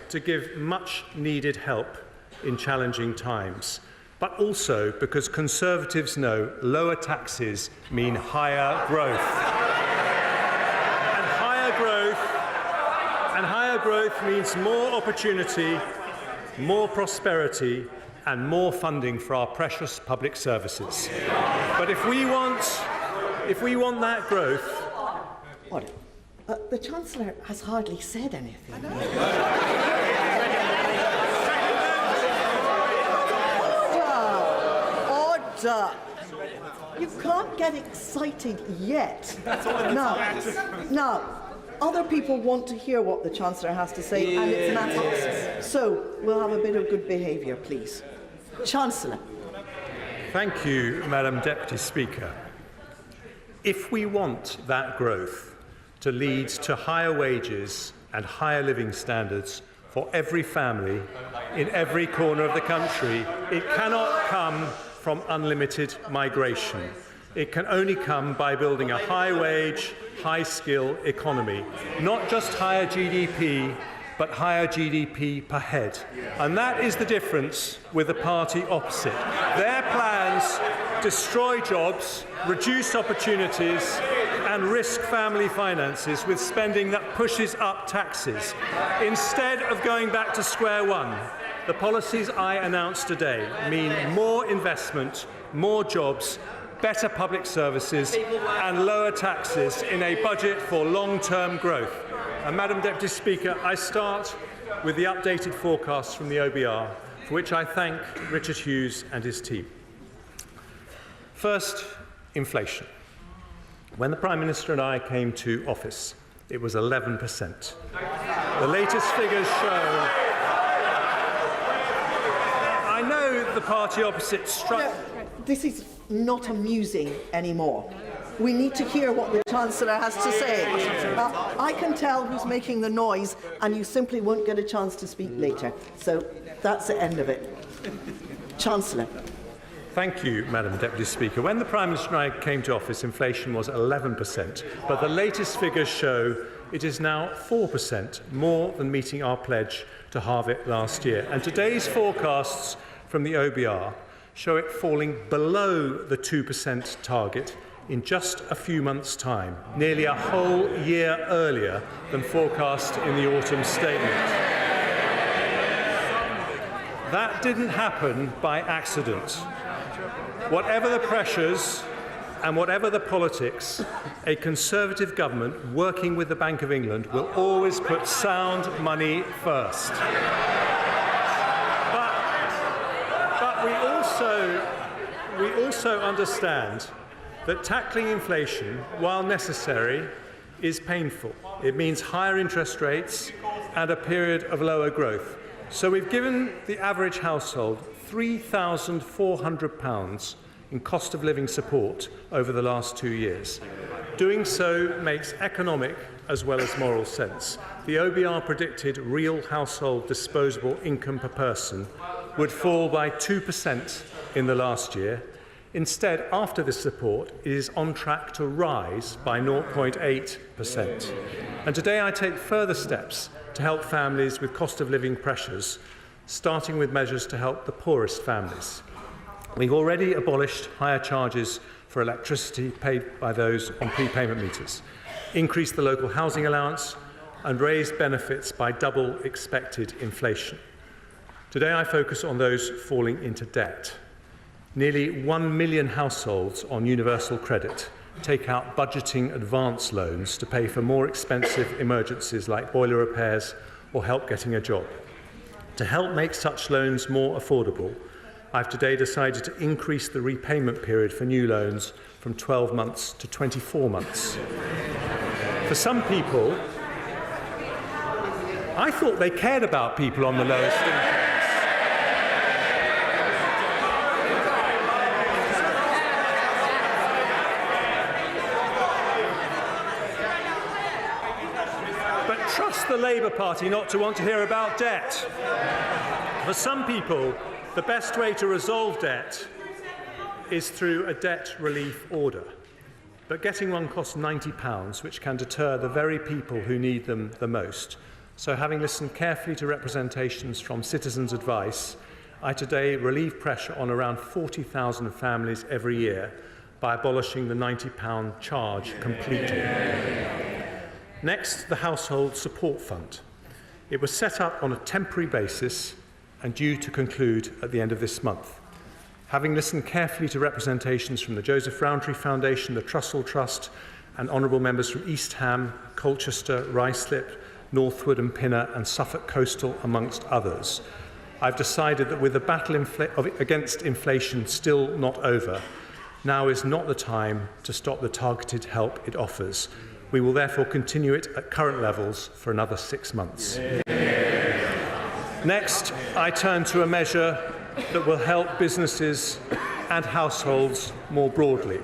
to give much needed help in challenging times, but also because Conservatives know lower taxes mean higher growth. And higher growth means more opportunity, more prosperity, and more funding for our precious public services. But if we want that growth, Order. The Chancellor has hardly said anything. Order! You can't get excited yet. Now, other people want to hear what the Chancellor has to say, and it's matters. So we'll have a bit of good behaviour, please. Chancellor. Thank you, Madam Deputy Speaker. If we want that growth to lead to higher wages and higher living standards for every family in every corner of the country, it cannot come from unlimited migration. It can only come by building a high-wage, high-skill economy, not just higher GDP, but higher GDP per head. And that is the difference with the party opposite. Their plans destroy jobs, reduce opportunities, and risk family finances with spending that pushes up taxes. Instead of going back to square one, the policies I announced today mean more investment, more jobs, better public services and lower taxes in a budget for long-term growth. And Madam Deputy Speaker, I start with the updated forecasts from the OBR, for which I thank Richard Hughes and his team. First, inflation. When the Prime Minister and I came to office, it was 11%. The latest figures show... I know the party opposite struck... This is not amusing anymore. We need to hear what the Chancellor has to say. I can tell who's making the noise, and you simply won't get a chance to speak later. So that's the end of it. Chancellor. Thank you, Madam Deputy Speaker. When the Prime Minister and I came to office, inflation was 11%, but the latest figures show it is now 4%, more than meeting our pledge to halve it last year. And today's forecasts from the OBR show it falling below the 2% target in just a few months' time, nearly a whole year earlier than forecast in the autumn statement. That didn't happen by accident. Whatever the pressures and whatever the politics, a Conservative government working with the Bank of England will always put sound money first. But we also understand that tackling inflation, while necessary, is painful. It means higher interest rates and a period of lower growth. So we've given the average household £3,400 in cost of living support over the last 2 years. Doing so makes economic as well as moral sense. The OBR predicted real household disposable income per person would fall by 2% in the last year. Instead, after this support, it is on track to rise by 0.8%. And today I take further steps to help families with cost of living pressures, starting with measures to help the poorest families. We've already abolished higher charges for electricity paid by those on prepayment meters, increased the local housing allowance, and raised benefits by double expected inflation. Today I focus on those falling into debt. Nearly 1 million households on universal credit take out budgeting advance loans to pay for more expensive emergencies like boiler repairs or help getting a job. To help make such loans more affordable, I've today decided to increase the repayment period for new loans from 12 months to 24 months. For some people, I thought they cared about people on the lowest incomes. But trust the Labour Party not to want to hear about debt. For some people, the best way to resolve debt is through a debt relief order. But getting one costs £90, which can deter the very people who need them the most. So having listened carefully to representations from citizens' advice, I today relieve pressure on around 40,000 families every year by abolishing the £90 charge completely. Next, the Household Support Fund. It was set up on a temporary basis and due to conclude at the end of this month. Having listened carefully to representations from the Joseph Rowntree Foundation, the Trussell Trust, and honourable members from East Ham, Colchester, Ruislip, Northwood and Pinner, and Suffolk Coastal, amongst others, I've decided that with the battle against inflation still not over, now is not the time to stop the targeted help it offers. We will therefore continue it at current levels for another 6 months. Next, I turn to a measure that will help businesses and households more broadly.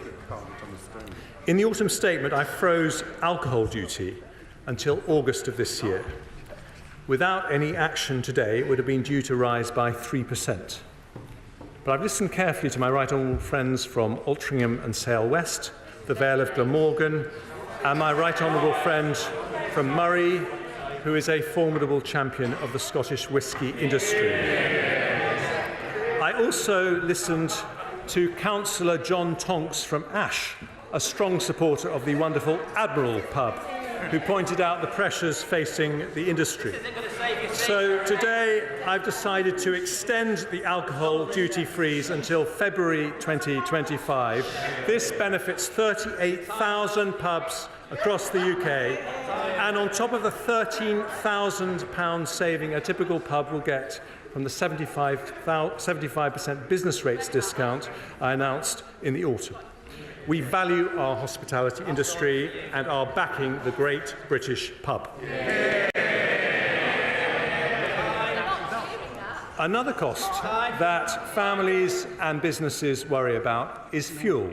In the autumn statement, I froze alcohol duty until August of this year. Without any action today, it would have been due to rise by 3%. But I've listened carefully to my right honourable friends from Altrincham and Sale West, the Vale of Glamorgan, and my right honourable friend from Murray, who is a formidable champion of the Scottish whisky industry. I also listened to Councillor John Tonks from Ash, a strong supporter of the wonderful Admiral pub, who pointed out the pressures facing the industry. So today I've decided to extend the alcohol duty freeze until February 2025. This benefits 38,000 pubs across the UK, and on top of the £13,000 saving a typical pub will get from the 75% business rates discount I announced in the autumn. We value our hospitality industry and are backing the great British pub. Another cost that families and businesses worry about is fuel.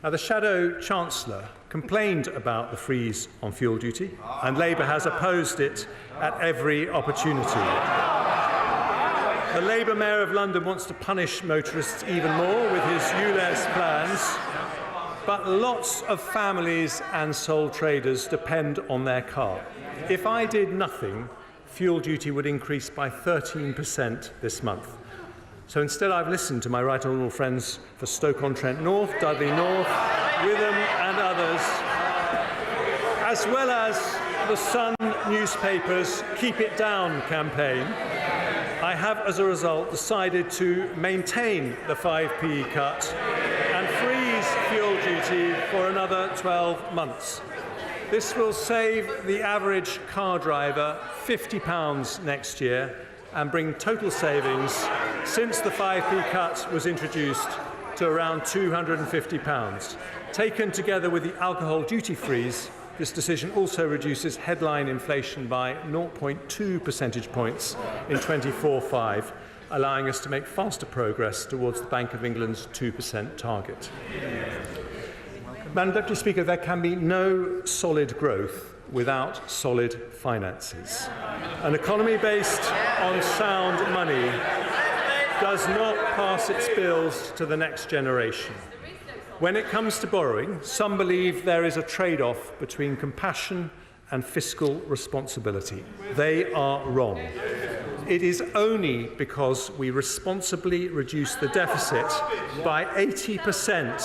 Now, the Shadow Chancellor complained about the freeze on fuel duty, and Labour has opposed it at every opportunity. The Labour Mayor of London wants to punish motorists even more with his ULEZ plans, but lots of families and sole traders depend on their car. If I did nothing, fuel duty would increase by 13% this month. So instead, I've listened to my right honourable friends for Stoke-on-Trent North, Dudley North, Witham and others, as well as the Sun newspaper's Keep It Down campaign. I have, as a result, decided to maintain the 5p cut and freeze fuel duty for another 12 months. This will save the average car driver £50 next year and bring total savings since the 5p cut was introduced to around £250. Taken together with the alcohol duty freeze, this decision also reduces headline inflation by 0.2 percentage points in 24/5, allowing us to make faster progress towards the Bank of England's 2% target. Madam Deputy Speaker, there can be no solid growth without solid finances. An economy based on sound money does not pass its bills to the next generation. When it comes to borrowing, some believe there is a trade-off between compassion and fiscal responsibility. They are wrong. It is only because we responsibly reduce the deficit by 80%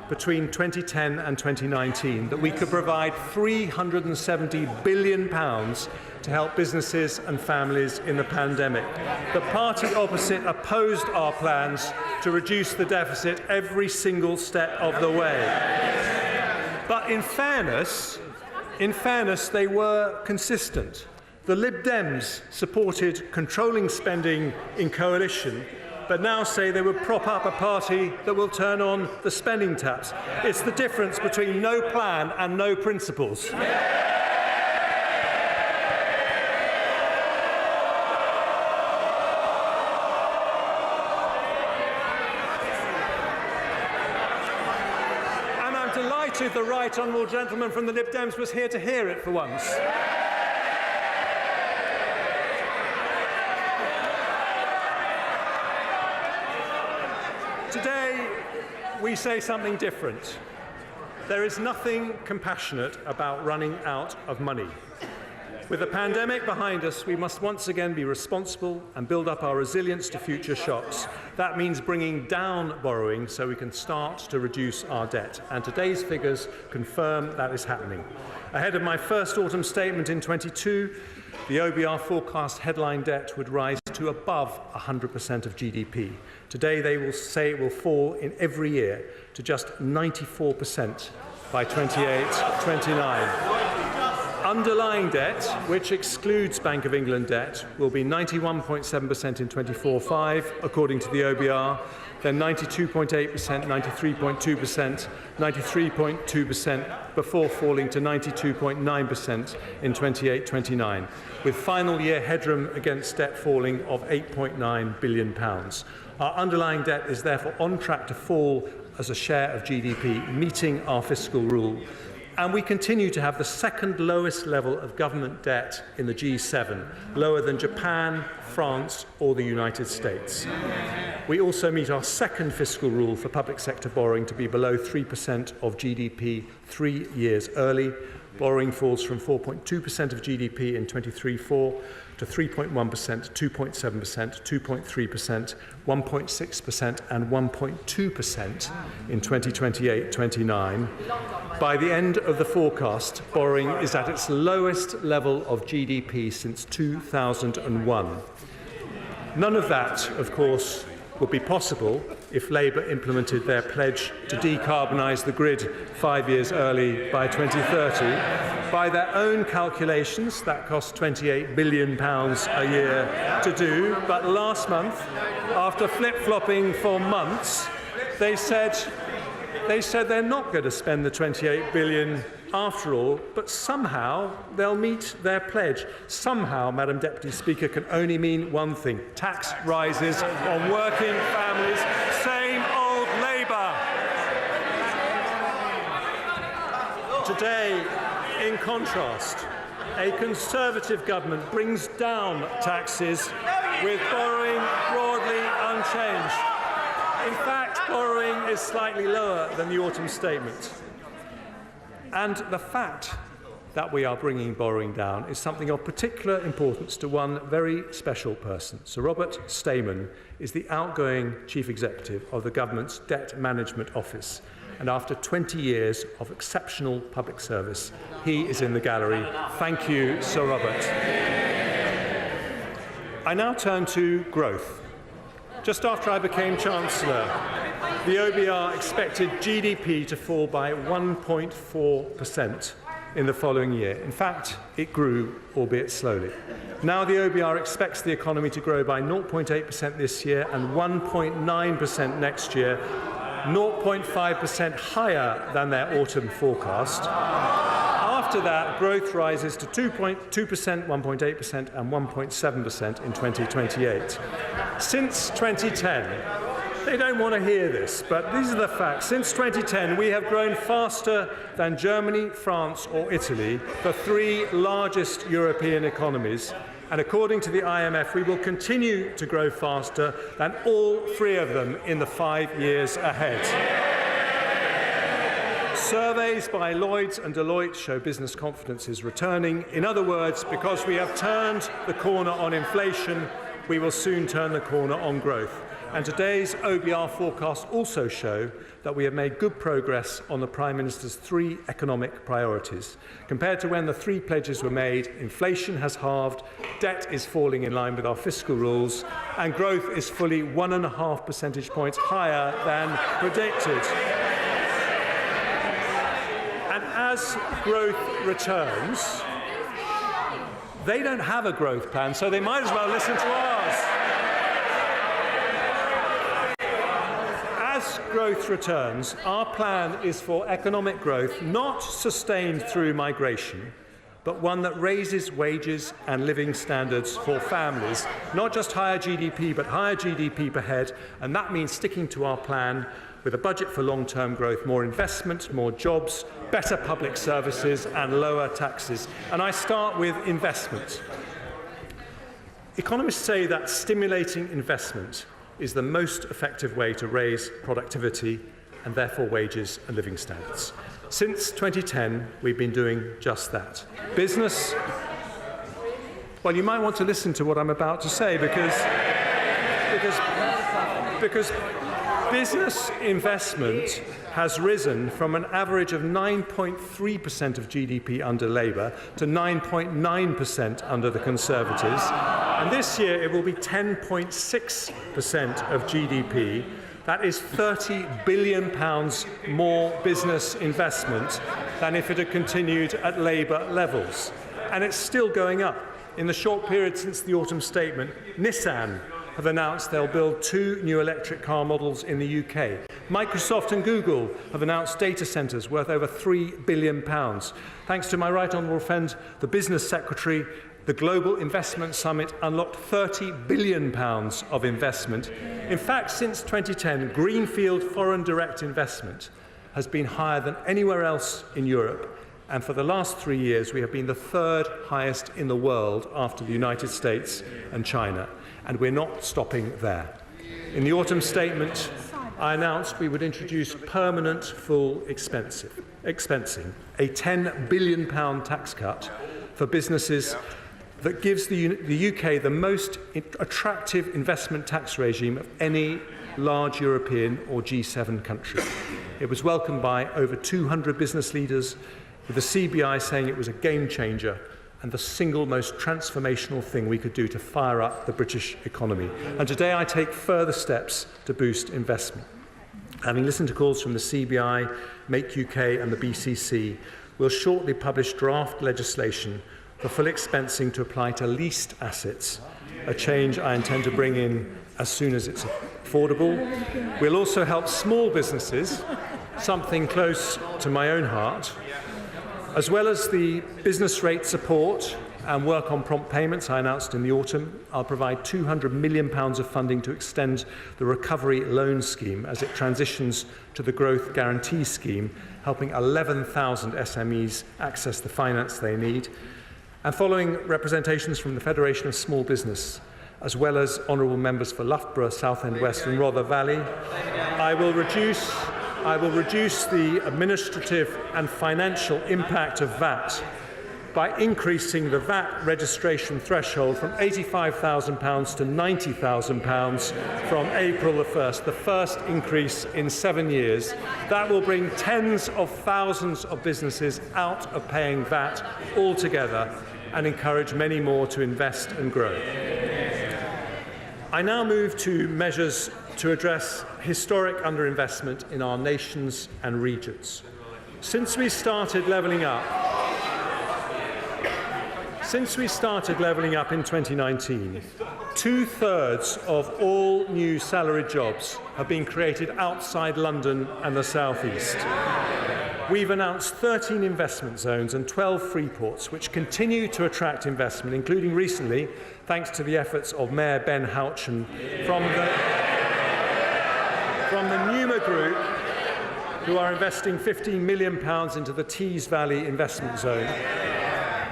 between 2010 and 2019 that we could provide £370 billion to help businesses and families in the pandemic. The party opposite opposed our plans to reduce the deficit every single step of the way. But in fairness, they were consistent. The Lib Dems supported controlling spending in coalition, but now say they would prop up a party that will turn on the spending taps. It's the difference between no plan and no principles. And I'm delighted the right honourable gentleman from the Lib Dems was here to hear it for once. Today, we say something different. There is nothing compassionate about running out of money. With the pandemic behind us, we must once again be responsible and build up our resilience to future shocks. That means bringing down borrowing so we can start to reduce our debt. And today's figures confirm that is happening. Ahead of my first autumn statement in 22, the OBR forecast headline debt would rise to above 100% of GDP. Today, they will say it will fall in every year to just 94% by 28-29. Underlying debt, which excludes Bank of England debt, will be 91.7% in 24-5, according to the OBR, then 92.8%, 93.2%, 93.2% before falling to 92.9% in 28-29, with final year headroom against debt falling of £8.9 billion. Our underlying debt is therefore on track to fall as a share of GDP, meeting our fiscal rule. And we continue to have the second lowest level of government debt in the G7, lower than Japan, France or the United States. We also meet our second fiscal rule for public sector borrowing to be below 3% of GDP 3 years early. Borrowing falls from 4.2% of GDP in 23-4 to 3.1%, 2.7%, 2.3%, 1.6% and 1.2% in 2028-29. By the end of the forecast, borrowing is at its lowest level of GDP since 2001. None of that, of course, would be possible if Labour implemented their pledge to decarbonise the grid 5 years early by 2030. By their own calculations, that costs £28 billion a year to do. But last month, after flip-flopping for months, they said they're not going to spend the £28 billion after all, but somehow they'll meet their pledge. Somehow, Madam Deputy Speaker, can only mean one thing: tax rises on working families. Same old Labour. Today, in contrast, a Conservative government brings down taxes with borrowing broadly unchanged. In fact, borrowing is slightly lower than the autumn statement. And the fact that we are bringing borrowing down is something of particular importance to one very special person. Sir Robert Stamen is the outgoing Chief Executive of the Government's Debt Management Office. And after 20 years of exceptional public service, he is in the gallery. Thank you, Sir Robert. I now turn to growth. Just after I became Chancellor, the OBR expected GDP to fall by 1.4% in the following year. In fact, it grew, albeit slowly. Now the OBR expects the economy to grow by 0.8% this year and 1.9% next year, 0.5% higher than their autumn forecast. After that, growth rises to 2.2%, 1.8% and 1.7% in 2028. Since 2010, they don't want to hear this, but these are the facts. Since 2010, we have grown faster than Germany, France or Italy, the three largest European economies. And according to the IMF, we will continue to grow faster than all three of them in the 5 years ahead. Surveys by Lloyds and Deloitte show business confidence is returning. In other words, because we have turned the corner on inflation, we will soon turn the corner on growth. And today's OBR forecasts also show that we have made good progress on the Prime Minister's three economic priorities. Compared to when the three pledges were made, inflation has halved, debt is falling in line with our fiscal rules, and growth is fully 1.5 percentage points higher than predicted. And as growth returns, They don't have a growth plan, so they might as well listen to ours. As growth returns, our plan is for economic growth not sustained through migration, but one that raises wages and living standards for families. Not just higher GDP, but higher GDP per head, and that means sticking to our plan with a budget for long-term growth, more investment, more jobs, better public services and lower taxes. And I start with investment. Economists say that stimulating investment is the most effective way to raise productivity and therefore wages and living standards. Since 2010, we've been doing just that. Business, well, you might want to listen to what I'm about to say because business investment has risen from an average of 9.3% of GDP under Labour to 9.9% under the Conservatives. And this year it will be 10.6% of GDP. That is £30 billion more business investment than if it had continued at Labour levels. And it's still going up. In the short period since the autumn statement, Nissan have announced they'll build 2 new electric car models in the UK. Microsoft and Google have announced data centres worth over £3 billion. Thanks to my right honourable friend, the Business Secretary, the Global Investment Summit unlocked £30 billion of investment. In fact, since 2010, greenfield foreign direct investment has been higher than anywhere else in Europe. And for the last 3 years, we have been the 3rd highest in the world after the United States and China. And we're not stopping there. In the autumn statement, I announced we would introduce permanent full expensing, a £10 billion tax cut for businesses that gives the UK the most attractive investment tax regime of any large European or G7 country. It was welcomed by over 200 business leaders, with the CBI saying it was a game changer and the single most transformational thing we could do to fire up the British economy. And today I take further steps to boost investment. Having listened to calls from the CBI, Make UK and the BCC, we'll shortly publish draft legislation for full expensing to apply to leased assets, a change I intend to bring in as soon as it's affordable. We'll also help small businesses, something close to my own heart, as well as the business rate support and work on prompt payments I announced in the autumn. I'll provide £200 million of funding to extend the recovery loan scheme as it transitions to the growth guarantee scheme, helping 11,000 SMEs access the finance they need. And following representations from the Federation of Small Business, as well as honourable members for Loughborough, Southend West and Rother Valley, I will reduce the administrative and financial impact of VAT by increasing the VAT registration threshold from £85,000 to £90,000 from April the 1st, the first increase in 7 years. That will bring tens of thousands of businesses out of paying VAT altogether and encourage many more to invest and grow. I now move to measures to address historic underinvestment in our nations and regions. Since we started levelling up in 2019, 2/3 of all new salaried jobs have been created outside London and the South East. We've announced 13 investment zones and 12 free ports, which continue to attract investment, including recently, thanks to the efforts of Mayor Ben Houchen from the Numa Group, who are investing £15 million into the Tees Valley investment zone.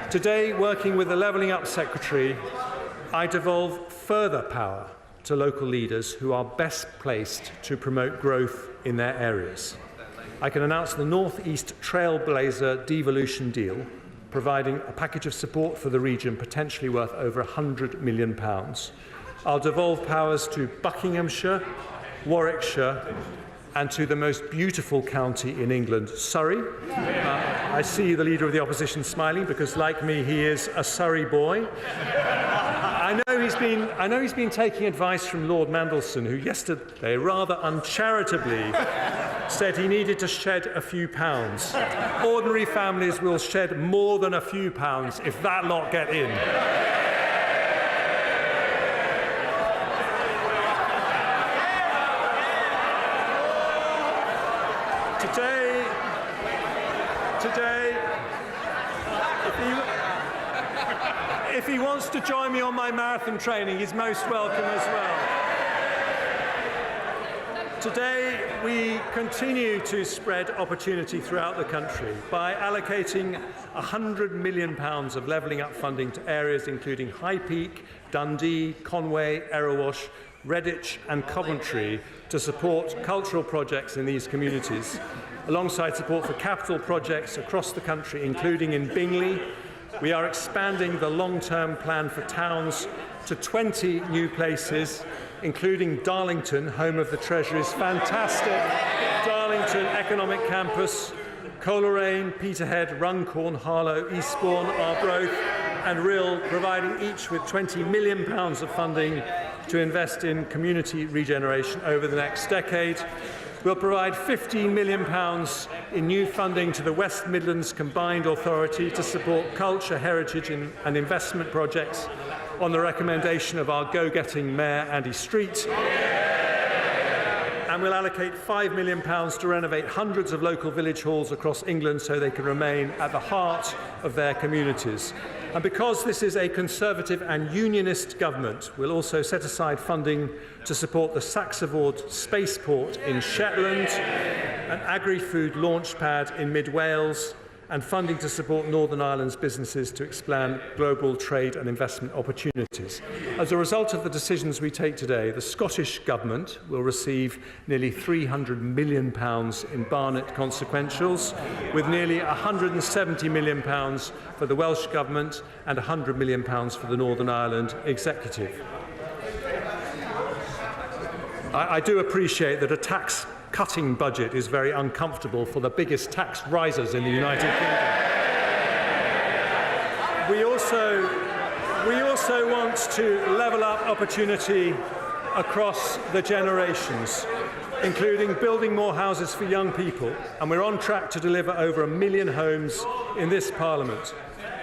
Today, working with the Levelling Up Secretary, I devolve further power to local leaders who are best placed to promote growth in their areas. I can announce the North East Trailblazer devolution deal, providing a package of support for the region potentially worth over £100 million. I'll devolve powers to Buckinghamshire, Warwickshire and to the most beautiful county in England, Surrey. I see the Leader of the Opposition smiling because, like me, he is a Surrey boy. I know he's been taking advice from Lord Mandelson, who yesterday rather uncharitably said he needed to shed a few pounds. Ordinary families will shed more than a few pounds if that lot get in. Today, if he wants to join me on my marathon training, he's most welcome as well. Today, we continue to spread opportunity throughout the country by allocating £100 million of levelling up funding to areas including High Peak, Dundee, Conway, Erewash, Redditch and Coventry to support cultural projects in these communities, alongside support for capital projects across the country, including in Bingley. We are expanding the long-term plan for towns to 20 new places, including Darlington, home of the Treasury's fantastic Darlington Economic Campus, Coleraine, Peterhead, Runcorn, Harlow, Eastbourne, Arbroath and Rhyl, providing each with £20 million of funding to invest in community regeneration over the next decade. We'll provide £15 million in new funding to the West Midlands Combined Authority to support culture, heritage and investment projects on the recommendation of our go-getting Mayor Andy Street. And we'll allocate £5 million to renovate hundreds of local village halls across England so they can remain at the heart of their communities. And because this is a Conservative and Unionist government, we'll also set aside funding to support the Saxavord Spaceport in Shetland, an agri-food launchpad in mid-Wales, and funding to support Northern Ireland's businesses to expand global trade and investment opportunities. As a result of the decisions we take today, the Scottish Government will receive nearly £300 million in Barnet consequentials, with nearly £170 million for the Welsh Government and £100 million for the Northern Ireland Executive. I do appreciate that a tax-cutting budget is very uncomfortable for the biggest tax risers in the United Kingdom. We also want to level up opportunity across the generations, including building more houses for young people, and we're on track to deliver over 1 million homes in this Parliament.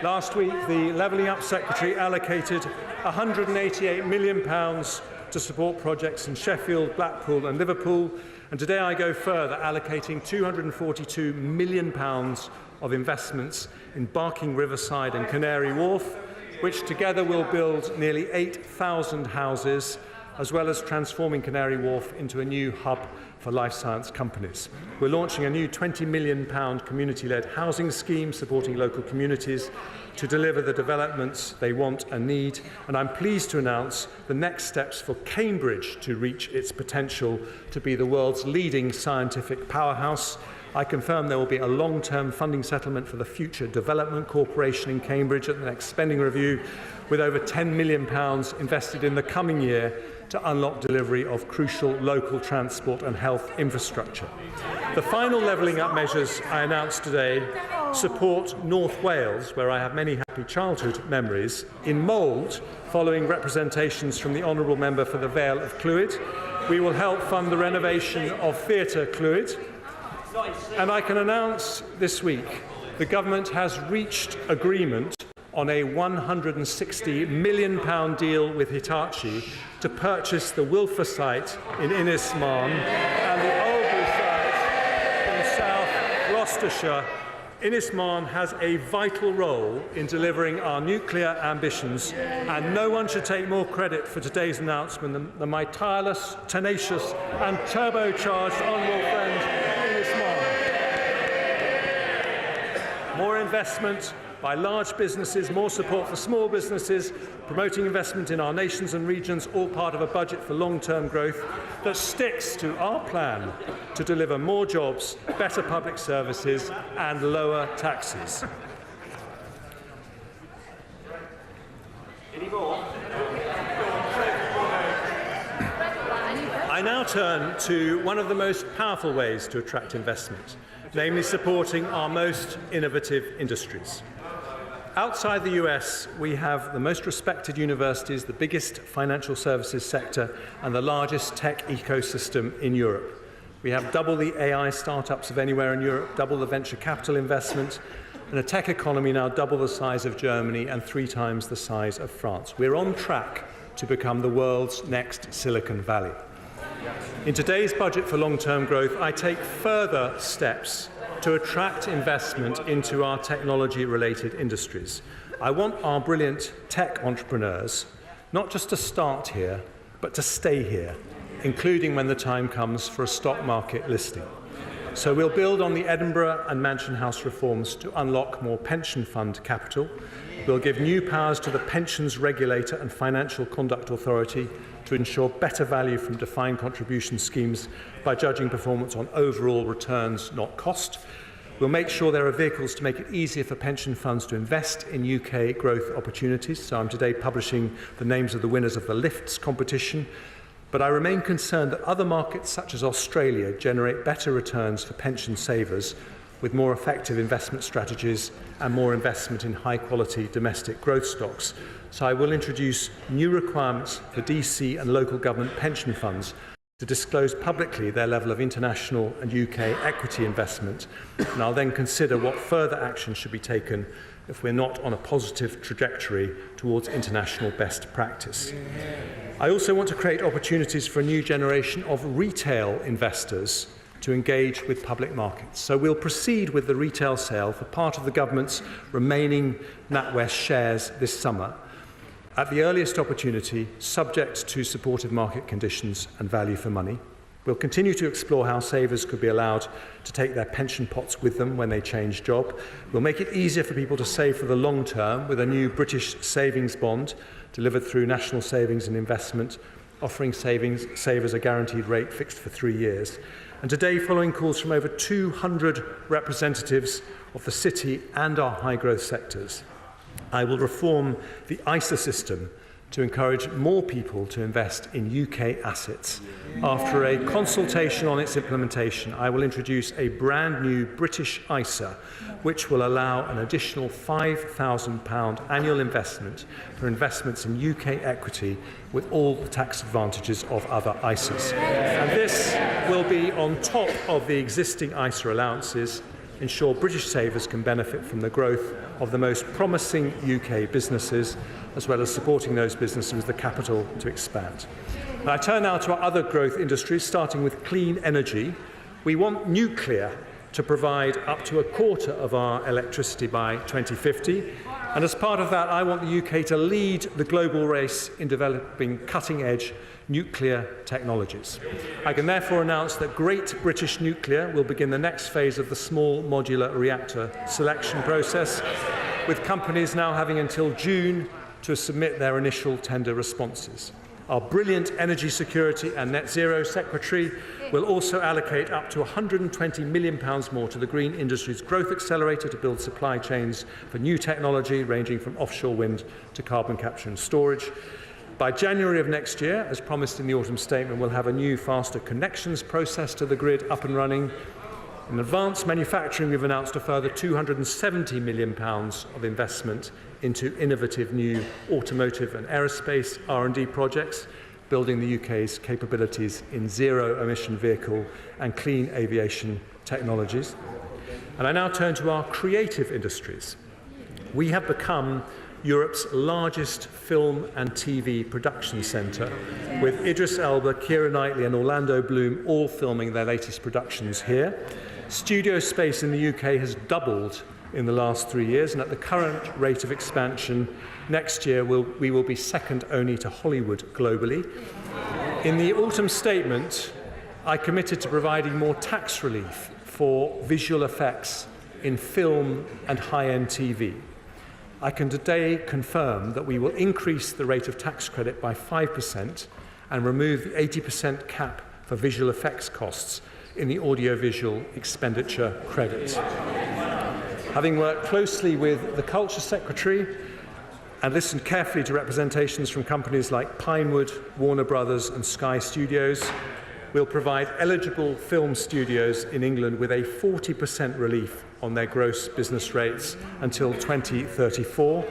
Last week, the Levelling Up Secretary allocated £188 million to support projects in Sheffield, Blackpool and Liverpool, and today I go further, allocating £242 million of investments in Barking Riverside and Canary Wharf, which together will build nearly 8,000 houses, as well as transforming Canary Wharf into a new hub for life science companies. We're launching a new £20 million community-led housing scheme supporting local communities to deliver the developments they want and need, and I'm pleased to announce the next steps for Cambridge to reach its potential to be the world's leading scientific powerhouse. I confirm there will be a long-term funding settlement for the Future Development Corporation in Cambridge at the next spending review, with over £10 million invested in the coming year to unlock delivery of crucial local transport and health infrastructure. The final levelling up measures I announced today support North Wales, where I have many happy childhood memories, in mould, following representations from the Honourable Member for the Vale of Clwyd. We will help fund the renovation of Theatre Clwyd. And I can announce this week the Government has reached agreement on a £160 million deal with Hitachi to purchase the Wilfer site in Innismarn and the Oldbury site in South Gloucestershire. Innismarn has a vital role in delivering our nuclear ambitions, and no one should take more credit for today's announcement than my tireless, tenacious and turbocharged honourable friend Innismarn. More investment by large businesses, more support for small businesses, promoting investment in our nations and regions, all part of a budget for long-term growth that sticks to our plan to deliver more jobs, better public services and lower taxes. I now turn to one of the most powerful ways to attract investment, namely supporting our most innovative industries. Outside the US, we have the most respected universities, the biggest financial services sector, and the largest tech ecosystem in Europe. We have double the AI startups of anywhere in Europe, double the venture capital investment, and a tech economy now double the size of Germany and 3 times the size of France. We're on track to become the world's next Silicon Valley. In today's budget for long-term growth, I take further steps to attract investment into our technology-related industries. I want our brilliant tech entrepreneurs not just to start here, but to stay here, including when the time comes for a stock market listing. So we'll build on the Edinburgh and Mansion House reforms to unlock more pension fund capital. We'll give new powers to the Pensions Regulator and Financial Conduct Authority to ensure better value from defined contribution schemes by judging performance on overall returns, not cost. We'll make sure there are vehicles to make it easier for pension funds to invest in UK growth opportunities. So I'm today publishing the names of the winners of the LIFTS competition. But I remain concerned that other markets, such as Australia, generate better returns for pension savers with more effective investment strategies and more investment in high-quality domestic growth stocks. So I will introduce new requirements for DC and local government pension funds to disclose publicly their level of international and UK equity investment, and I'll then consider what further action should be taken if we're not on a positive trajectory towards international best practice. I also want to create opportunities for a new generation of retail investors to engage with public markets. So we'll proceed with the retail sale for part of the government's remaining NatWest shares this summer, at the earliest opportunity, subject to supportive market conditions and value for money. We'll continue to explore how savers could be allowed to take their pension pots with them when they change job. We'll make it easier for people to save for the long term with a new British savings bond delivered through National Savings and Investment, offering savers a guaranteed rate fixed for 3 years. And today, following calls from over 200 representatives of the city and our high-growth sectors, I will reform the ISA system to encourage more people to invest in UK assets. After a consultation on its implementation, I will introduce a brand new British ISA, which will allow an additional £5,000 annual investment for investments in UK equity with all the tax advantages of other ISAs. And this will be on top of the existing ISA allowances, ensure British savers can benefit from the growth of the most promising UK businesses, as well as supporting those businesses with the capital to expand. And I turn now to our other growth industries, starting with clean energy. We want nuclear to provide up to a quarter of our electricity by 2050. And as part of that, I want the UK to lead the global race in developing cutting-edge nuclear technologies. I can therefore announce that Great British Nuclear will begin the next phase of the small modular reactor selection process, with companies now having until June to submit their initial tender responses. Our brilliant Energy Security and Net Zero Secretary will also allocate up to £120 million more to the Green Industries Growth Accelerator to build supply chains for new technology ranging from offshore wind to carbon capture and storage. By January of next year, as promised in the autumn statement, we'll have a new faster connections process to the grid up and running. In advanced manufacturing, we've announced a further £270 million of investment into innovative new automotive and aerospace R&D projects, building the UK's capabilities in zero-emission vehicle and clean aviation technologies. And I now turn to our creative industries. We have become Europe's largest film and TV production centre, with Idris Elba, Keira Knightley and Orlando Bloom all filming their latest productions here. Studio space in the UK has doubled in the last 3 years, and at the current rate of expansion, next year we will be second only to Hollywood globally. In the autumn statement, I committed to providing more tax relief for visual effects in film and high-end TV. I can today confirm that we will increase the rate of tax credit by 5% and remove the 80% cap for visual effects costs in the audiovisual expenditure credit. Having worked closely with the Culture Secretary and listened carefully to representations from companies like Pinewood, Warner Brothers and Sky Studios, we'll provide eligible film studios in England with a 40% relief on their gross business rates until 2034.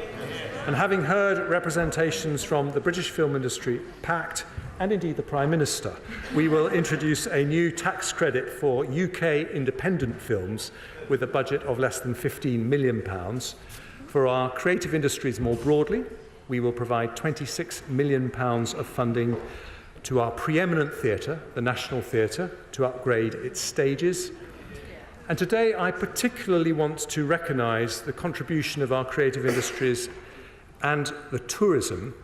And having heard representations from the British film industry, PACT, and indeed the Prime Minister, we will introduce a new tax credit for UK independent films with a budget of less than £15 million. For our creative industries more broadly, we will provide £26 million of funding to our preeminent theatre, the National Theatre, to upgrade its stages. And today I particularly want to recognise the contribution of our creative industries and the tourism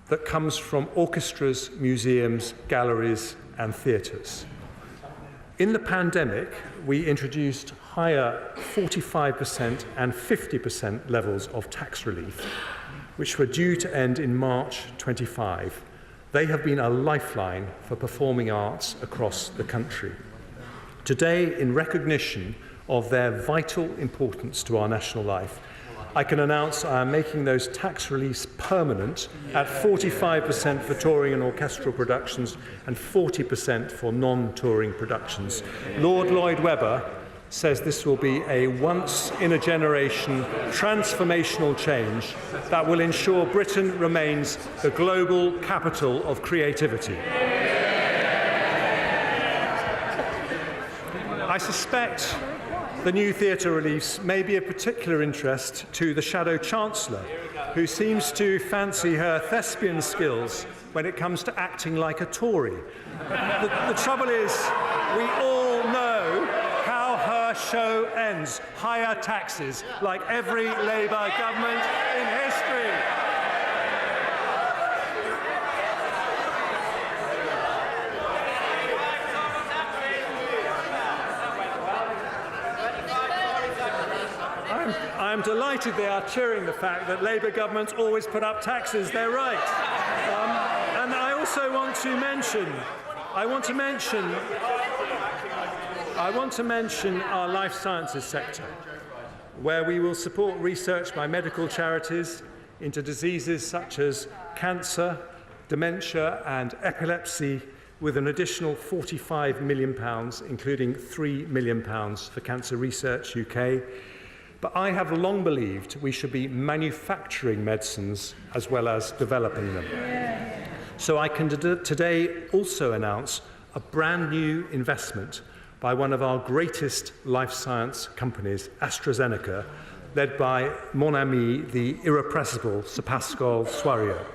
that comes from orchestras, museums, galleries and theatres. In the pandemic, we introduced higher 45% and 50% levels of tax relief, which were due to end in March 25. They have been a lifeline for performing arts across the country. Today, in recognition of their vital importance to our national life, I can announce I am making those tax reliefs permanent at 45% for touring and orchestral productions and 40% for non-touring productions. Lord Lloyd Webber says this will be a once-in-a-generation transformational change that will ensure Britain remains the global capital of creativity. I suspect the new theatre reliefs may be of particular interest to the Shadow Chancellor, who seems to fancy her thespian skills when it comes to acting like a Tory. The trouble is, we all know how her show ends. Higher taxes, like every Labour government in history. I'm delighted they are cheering the fact that Labour governments always put up taxes. They're right. And I also want to mention our life sciences sector, where we will support research by medical charities into diseases such as cancer, dementia and epilepsy, with an additional £45 million, including £3 million for Cancer Research UK. But I have long believed we should be manufacturing medicines as well as developing them. So I can today also announce a brand new investment by one of our greatest life science companies, AstraZeneca, led by mon ami, the irrepressible Sir Pascal Soriot.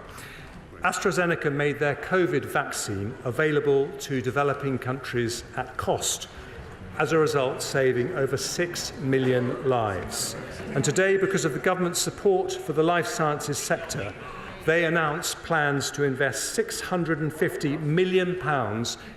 AstraZeneca made their COVID vaccine available to developing countries at cost, as a result saving over 6 million lives. And today, because of the government's support for the life sciences sector, they announced plans to invest £650 million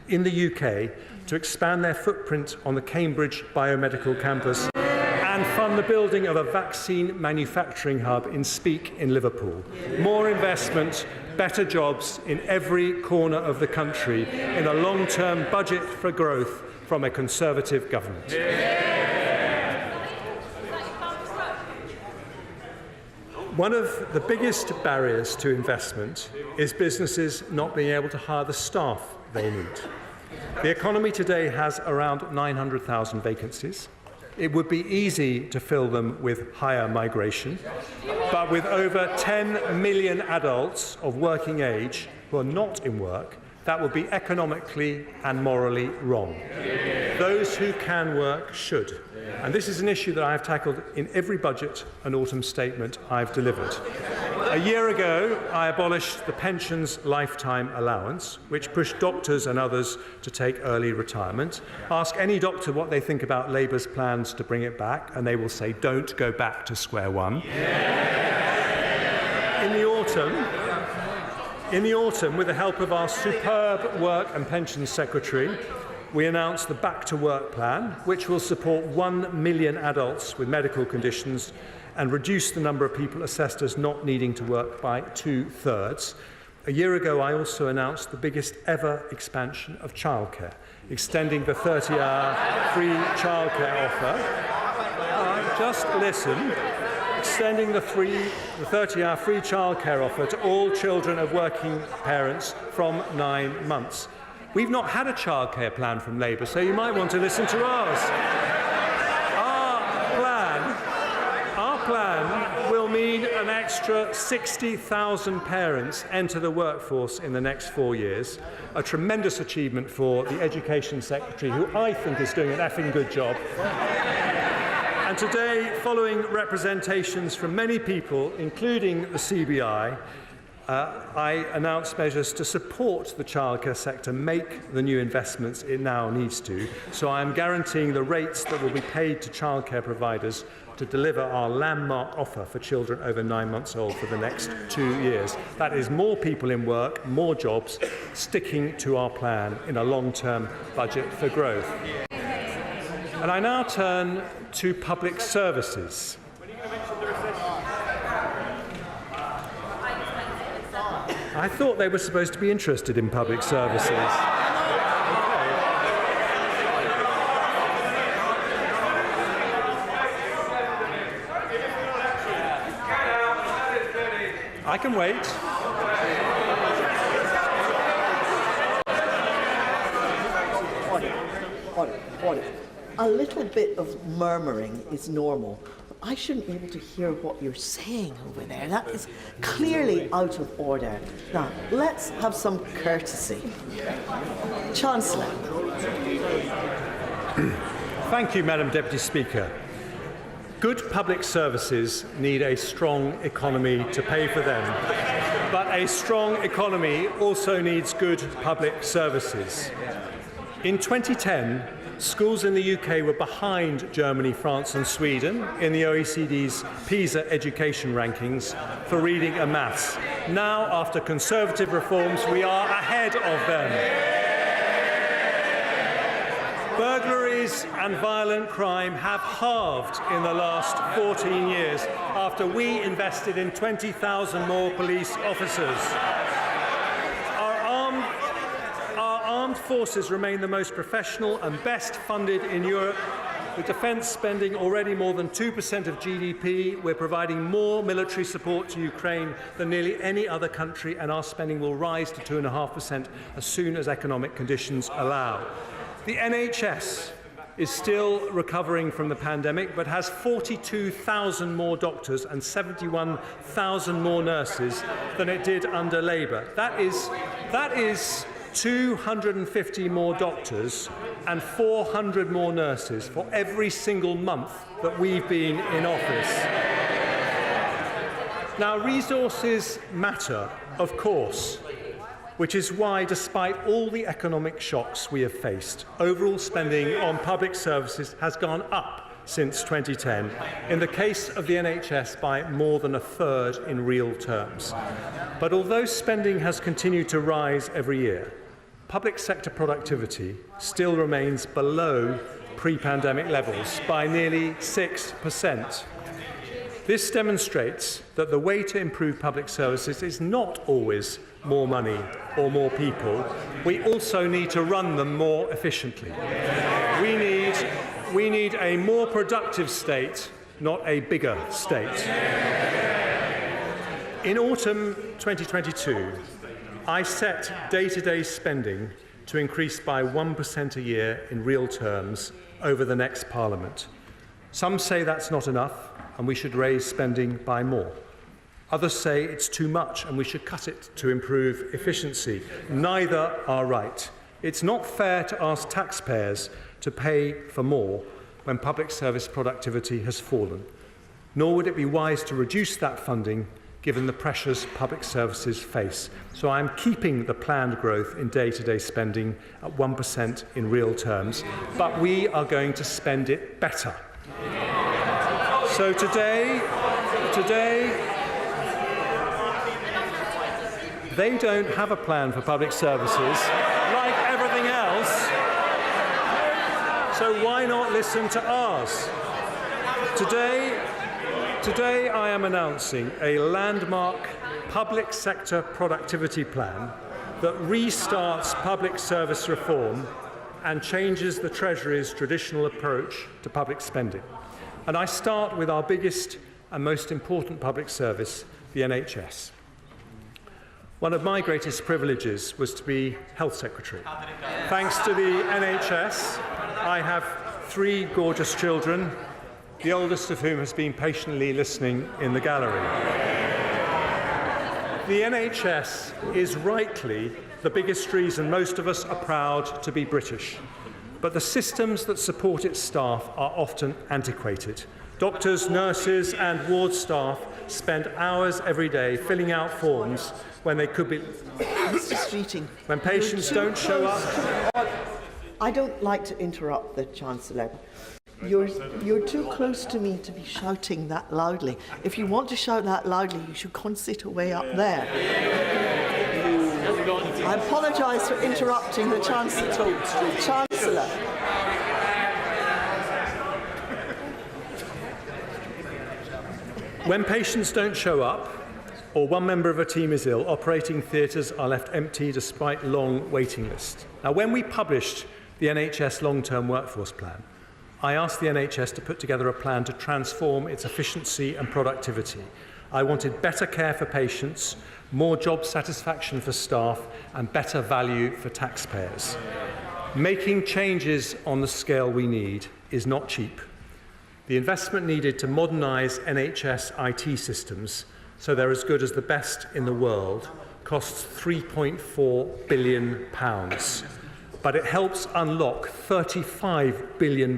in the UK to expand their footprint on the Cambridge Biomedical Campus and fund the building of a vaccine manufacturing hub in Speke in Liverpool. More investment, better jobs in every corner of the country in a long-term budget for growth from a Conservative government. One of the biggest barriers to investment is businesses not being able to hire the staff they need. The economy today has around 900,000 vacancies. It would be easy to fill them with higher migration, but with over 10 million adults of working age who are not in work, that would be economically and morally wrong. Those who can work should. And this is an issue that I have tackled in every budget and autumn statement I've delivered. A year ago, I abolished the pensions lifetime allowance, which pushed doctors and others to take early retirement. Ask any doctor what they think about Labour's plans to bring it back, and they will say, don't go back to square one. In the autumn, with the help of our superb Work and Pensions Secretary, we announced the Back to Work plan, which will support 1 million adults with medical conditions and reduce the number of people assessed as not needing to work by 2/3. A year ago, I also announced the biggest ever expansion of childcare, extending the 30-hour free childcare offer. Just listen. Extending the 30-hour free childcare offer to all children of working parents from 9 months. We've not had a childcare plan from Labour, so you might want to listen to ours. Our plan will mean an extra 60,000 parents enter the workforce in the next 4 years, a tremendous achievement for the Education Secretary, who I think is doing an effing good job. And today, following representations from many people, including the CBI, I announced measures to support the childcare sector make the new investments it now needs to. So I am guaranteeing the rates that will be paid to childcare providers to deliver our landmark offer for children over 9 months old for the next 2 years. That is more people in work, more jobs, sticking to our plan in a long-term budget for growth. And I now turn to public services. I thought they were supposed to be interested in public services. I can wait. Order. A little bit of murmuring is normal. I shouldn't be able to hear what you're saying over there. That is clearly out of order. Now, let's have some courtesy. Chancellor. Thank you, Madam Deputy Speaker. Good public services need a strong economy to pay for them. But a strong economy also needs good public services. In 2010, schools in the UK were behind Germany, France and Sweden in the OECD's PISA education rankings for reading and maths. Now, after Conservative reforms, we are ahead of them. Burglaries and violent crime have halved in the last 14 years after we invested in 20,000 more police officers. Our armed forces remain the most professional and best funded in Europe. With defence spending already more than 2% of GDP, we're providing more military support to Ukraine than nearly any other country, and our spending will rise to 2.5% as soon as economic conditions allow. The NHS is still recovering from the pandemic, but has 42,000 more doctors and 71,000 more nurses than it did under Labour. That is 250 more doctors and 400 more nurses for every single month that we've been in office. Now, resources matter, of course, which is why, despite all the economic shocks we have faced, overall spending on public services has gone up since 2010, in the case of the NHS by more than a third in real terms. But although spending has continued to rise every year, public sector productivity still remains below pre-pandemic levels by nearly 6%. This demonstrates that the way to improve public services is not always more money or more people. We also need to run them more efficiently. We need a more productive state, not a bigger state. In autumn 2022, I set day-to-day spending to increase by 1% a year in real terms over the next Parliament. Some say that's not enough and we should raise spending by more. Others say it's too much and we should cut it to improve efficiency. Neither are right. It's not fair to ask taxpayers to pay for more when public service productivity has fallen. Nor would it be wise to reduce that funding given the pressures public services face. So I'm keeping the planned growth in day-to-day spending at 1% in real terms, but we are going to spend it better. So today, they don't have a plan for public services, like everything else. So why not listen to ours? Today I am announcing a landmark public sector productivity plan that restarts public service reform and changes the Treasury's traditional approach to public spending. And I start with our biggest and most important public service, the NHS. One of my greatest privileges was to be Health Secretary. Thanks to the NHS, I have 3 gorgeous children, the oldest of whom has been patiently listening in the gallery. The NHS is rightly the biggest reason most of us are proud to be British, but the systems that support its staff are often antiquated. Doctors, nurses and ward staff spend hours every day filling out forms when they could be... Mr. Streeting, when patients don't show up... I don't like to interrupt the Chancellor. You're too close to me to be shouting that loudly. If you want to shout that loudly, you should sit away up there. I apologise for interrupting the Chancellor. When patients don't show up, or one member of a team is ill, operating theatres are left empty despite long waiting lists. Now, when we published the NHS long-term workforce plan, I asked the NHS to put together a plan to transform its efficiency and productivity. I wanted better care for patients, more job satisfaction for staff, and better value for taxpayers. Making changes on the scale we need is not cheap. The investment needed to modernise NHS IT systems so they're as good as the best in the world costs £3.4 billion. But it helps unlock £35 billion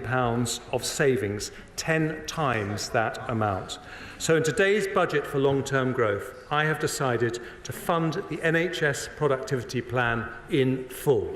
of savings, 10 times that amount. So in today's budget for long-term growth, I have decided to fund the NHS productivity plan in full.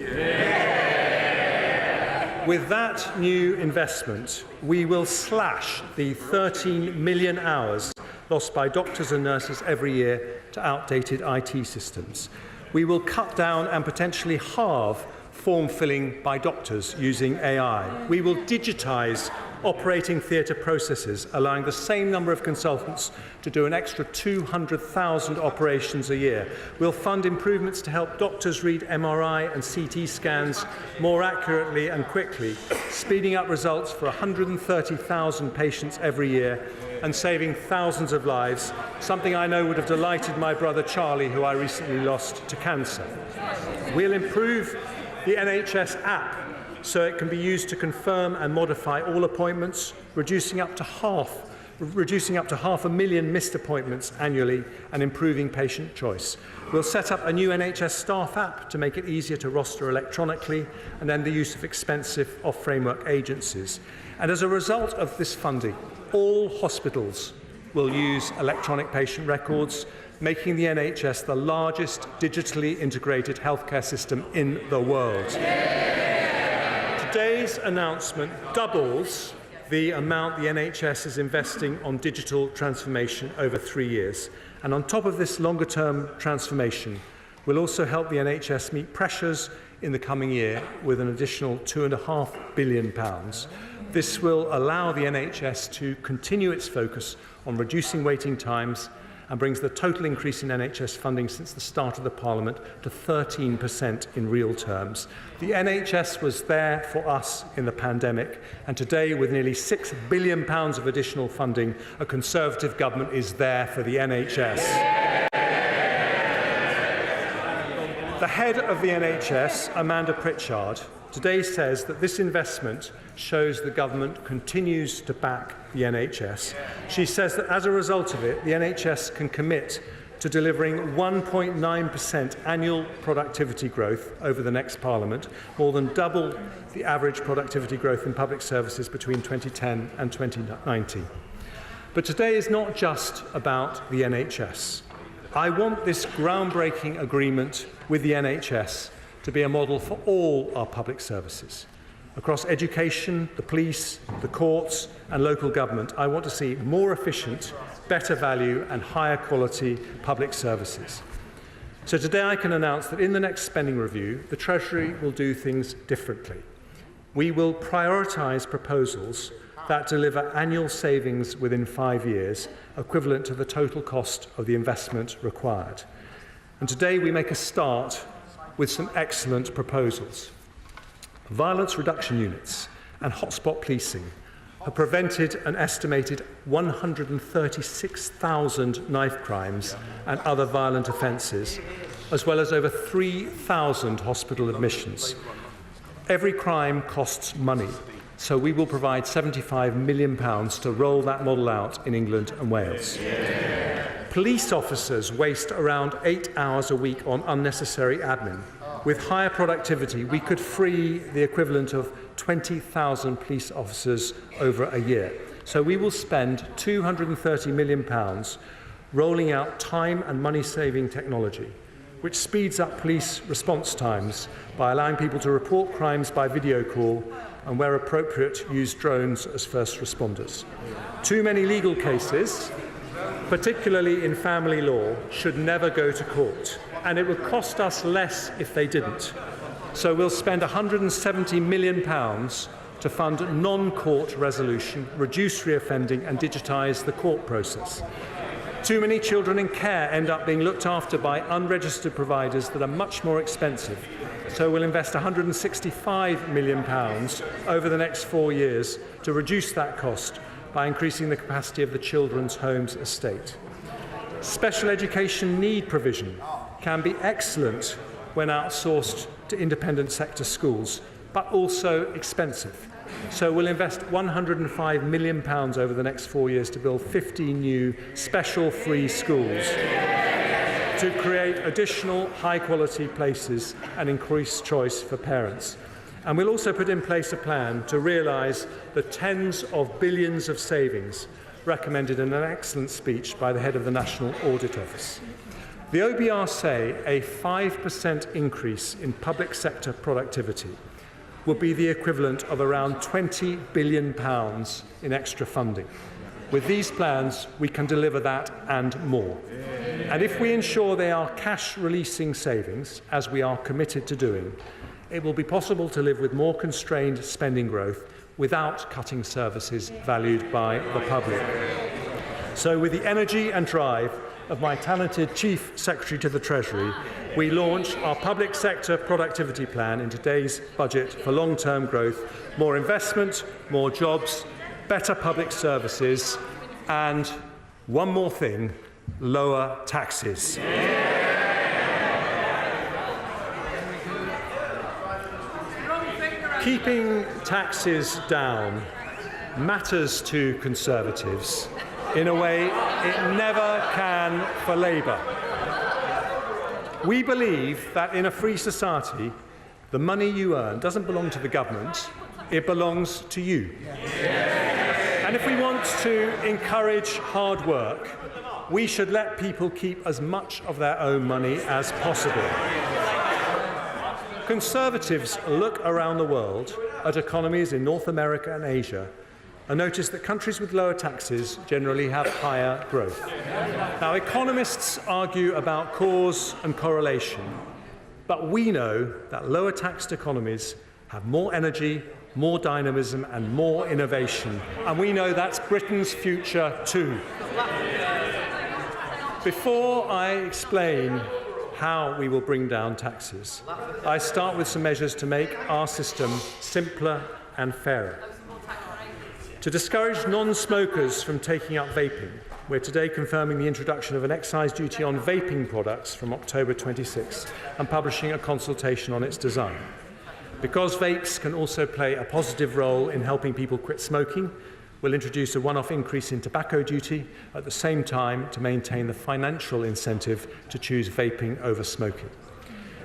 With that new investment, we will slash the 13 million hours lost by doctors and nurses every year to outdated IT systems. We will cut down and potentially halve form filling by doctors using AI. We will digitise operating theatre processes, allowing the same number of consultants to do an extra 200,000 operations a year. We'll fund improvements to help doctors read MRI and CT scans more accurately and quickly, speeding up results for 130,000 patients every year and saving thousands of lives, something I know would have delighted my brother Charlie, who I recently lost to cancer. We'll improve the NHS app so it can be used to confirm and modify all appointments, reducing up to half 500,000 missed appointments annually and improving patient choice. We'll set up a new NHS staff app to make it easier to roster electronically and end the use of expensive off-framework agencies. And as a result of this funding, all hospitals will use electronic patient records, making the NHS the largest digitally integrated healthcare system in the world. Today's announcement doubles the amount the NHS is investing on digital transformation over 3 years. And on top of this longer-term transformation, we'll also help the NHS meet pressures in the coming year with an additional £2.5 billion. This will allow the NHS to continue its focus on reducing waiting times and brings the total increase in NHS funding since the start of the Parliament to 13% in real terms. The NHS was there for us in the pandemic, and today, with nearly £6 billion of additional funding, a Conservative government is there for the NHS. The head of the NHS, Amanda Pritchard, today says that this investment shows the government continues to back the NHS. She says that as a result of it, the NHS can commit to delivering 1.9% annual productivity growth over the next Parliament, more than double the average productivity growth in public services between 2010 and 2019. But today is not just about the NHS. I want this groundbreaking agreement with the NHS to be a model for all our public services. Across education, the police, the courts and local government, I want to see more efficient, better value and higher quality public services. So today I can announce that in the next spending review, the Treasury will do things differently. We will prioritise proposals that deliver annual savings within 5 years, equivalent to the total cost of the investment required. And today we make a start with some excellent proposals. Violence reduction units and hotspot policing have prevented an estimated 136,000 knife crimes and other violent offences, as well as over 3,000 hospital admissions. Every crime costs money, so we will provide £75 million to roll that model out in England and Wales. Police officers waste around 8 hours a week on unnecessary admin. With higher productivity, we could free the equivalent of 20,000 police officers over a year. So we will spend £230 million rolling out time and money-saving technology, which speeds up police response times by allowing people to report crimes by video call and, where appropriate, use drones as first responders. Too many legal cases, particularly in family law, should never go to court, and it would cost us less if they didn't. So we'll spend £170 million to fund non-court resolution, reduce reoffending and digitise the court process. Too many children in care end up being looked after by unregistered providers that are much more expensive. So we'll invest £165 million over the next 4 years to reduce that cost by increasing the capacity of the Children's Homes estate. Special education need provision can be excellent when outsourced to independent sector schools, but also expensive. So we'll invest £105 million over the next 4 years to build 50 new special free schools to create additional high-quality places and increase choice for parents. And we'll also put in place a plan to realise the tens of billions of savings recommended in an excellent speech by the head of the National Audit Office. The OBR say a 5% increase in public sector productivity will be the equivalent of around £20 billion in extra funding. With these plans, we can deliver that and more. And if we ensure they are cash-releasing savings, as we are committed to doing, it will be possible to live with more constrained spending growth without cutting services valued by the public. So with the energy and drive of my talented Chief Secretary to the Treasury, we launch our public sector productivity plan in today's budget for long-term growth, more investment, more jobs, better public services, and one more thing, lower taxes. Keeping taxes down matters to Conservatives in a way it never can for Labour. We believe that in a free society, the money you earn doesn't belong to the government, it belongs to you. And if we want to encourage hard work, we should let people keep as much of their own money as possible. Conservatives look around the world at economies in North America and Asia and notice that countries with lower taxes generally have higher growth. Now, economists argue about cause and correlation, but we know that lower taxed economies have more energy, more dynamism and more innovation, and we know that's Britain's future too. Before I explain how we will bring down taxes, I start with some measures to make our system simpler and fairer. To discourage non-smokers from taking up vaping, we're today confirming the introduction of an excise duty on vaping products from October 26 and publishing a consultation on its design. Because vapes can also play a positive role in helping people quit smoking, we'll introduce a one-off increase in tobacco duty at the same time to maintain the financial incentive to choose vaping over smoking.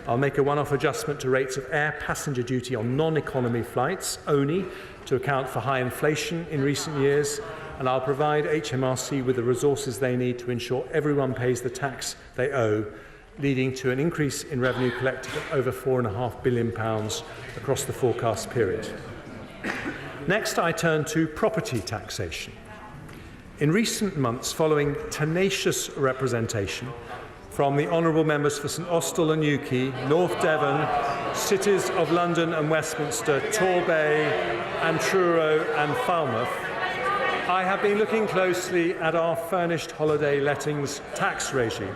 I'll make a one-off adjustment to rates of air passenger duty on non-economy flights only to account for high inflation in recent years, and I'll provide HMRC with the resources they need to ensure everyone pays the tax they owe, leading to an increase in revenue collected of over £4.5 billion across the forecast period. Next, I turn to property taxation. In recent months, following tenacious representation from the honourable members for St Austell and Newquay, North Devon, cities of London and Westminster, Torbay and Truro and Falmouth, I have been looking closely at our furnished holiday lettings tax regime.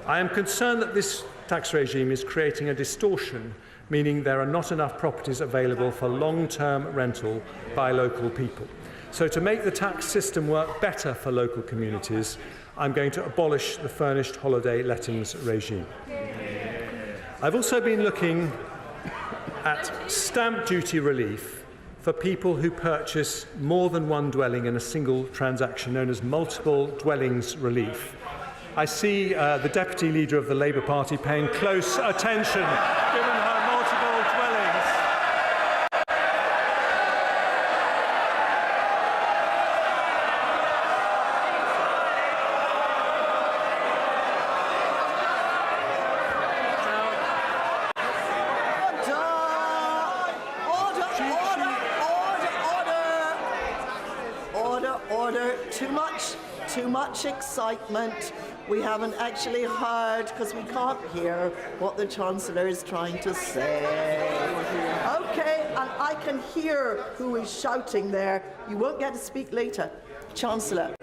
I am concerned that this tax regime is creating a distortion, meaning there are not enough properties available for long-term rental by local people. So to make the tax system work better for local communities, I'm going to abolish the furnished holiday lettings regime. I've also been looking at stamp duty relief for people who purchase more than one dwelling in a single transaction, known as multiple dwellings relief. I see the Deputy Leader of the Labour Party paying close attention, given her multiple dwellings. Order. Too much excitement. We haven't actually heard, because we can't hear what the Chancellor is trying to say. Okay, and I can hear who is shouting there. You won't get to speak later. Chancellor.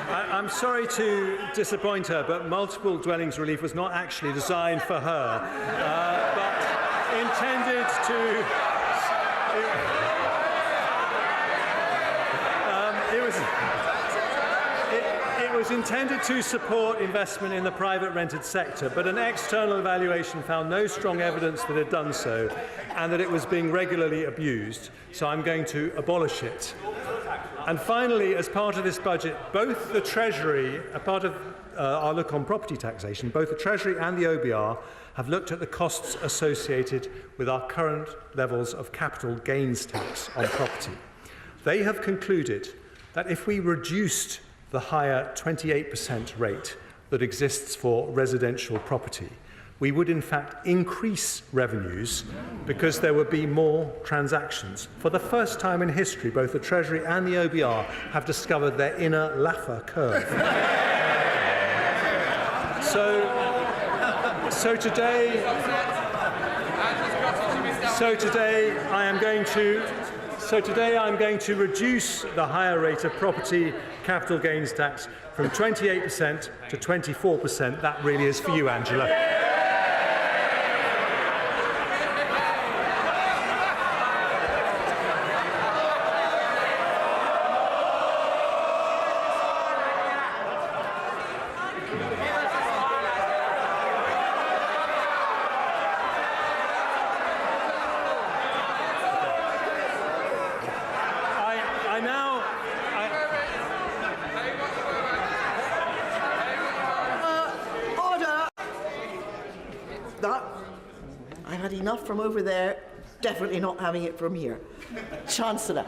I'm sorry to disappoint her, but multiple dwellings relief was not actually designed for her, but intended to... It was intended to support investment in the private rented sector, but an external evaluation found no strong evidence that it had done so and that it was being regularly abused, so I'm going to abolish it. And finally, as part of this budget, both the Treasury, a part of our look on property taxation, both the Treasury and the OBR have looked at the costs associated with our current levels of capital gains tax on property. They have concluded that if we reduced the higher 28% rate that exists for residential property, we would in fact increase revenues because there would be more transactions. For the first time in history, both the Treasury and the OBR have discovered their inner Laffer curve. So today I am going to reduce the higher rate of property capital gains tax from 28% to 24%. That really is for you, Angela. I had enough from over there, definitely not having it from here. Chancellor.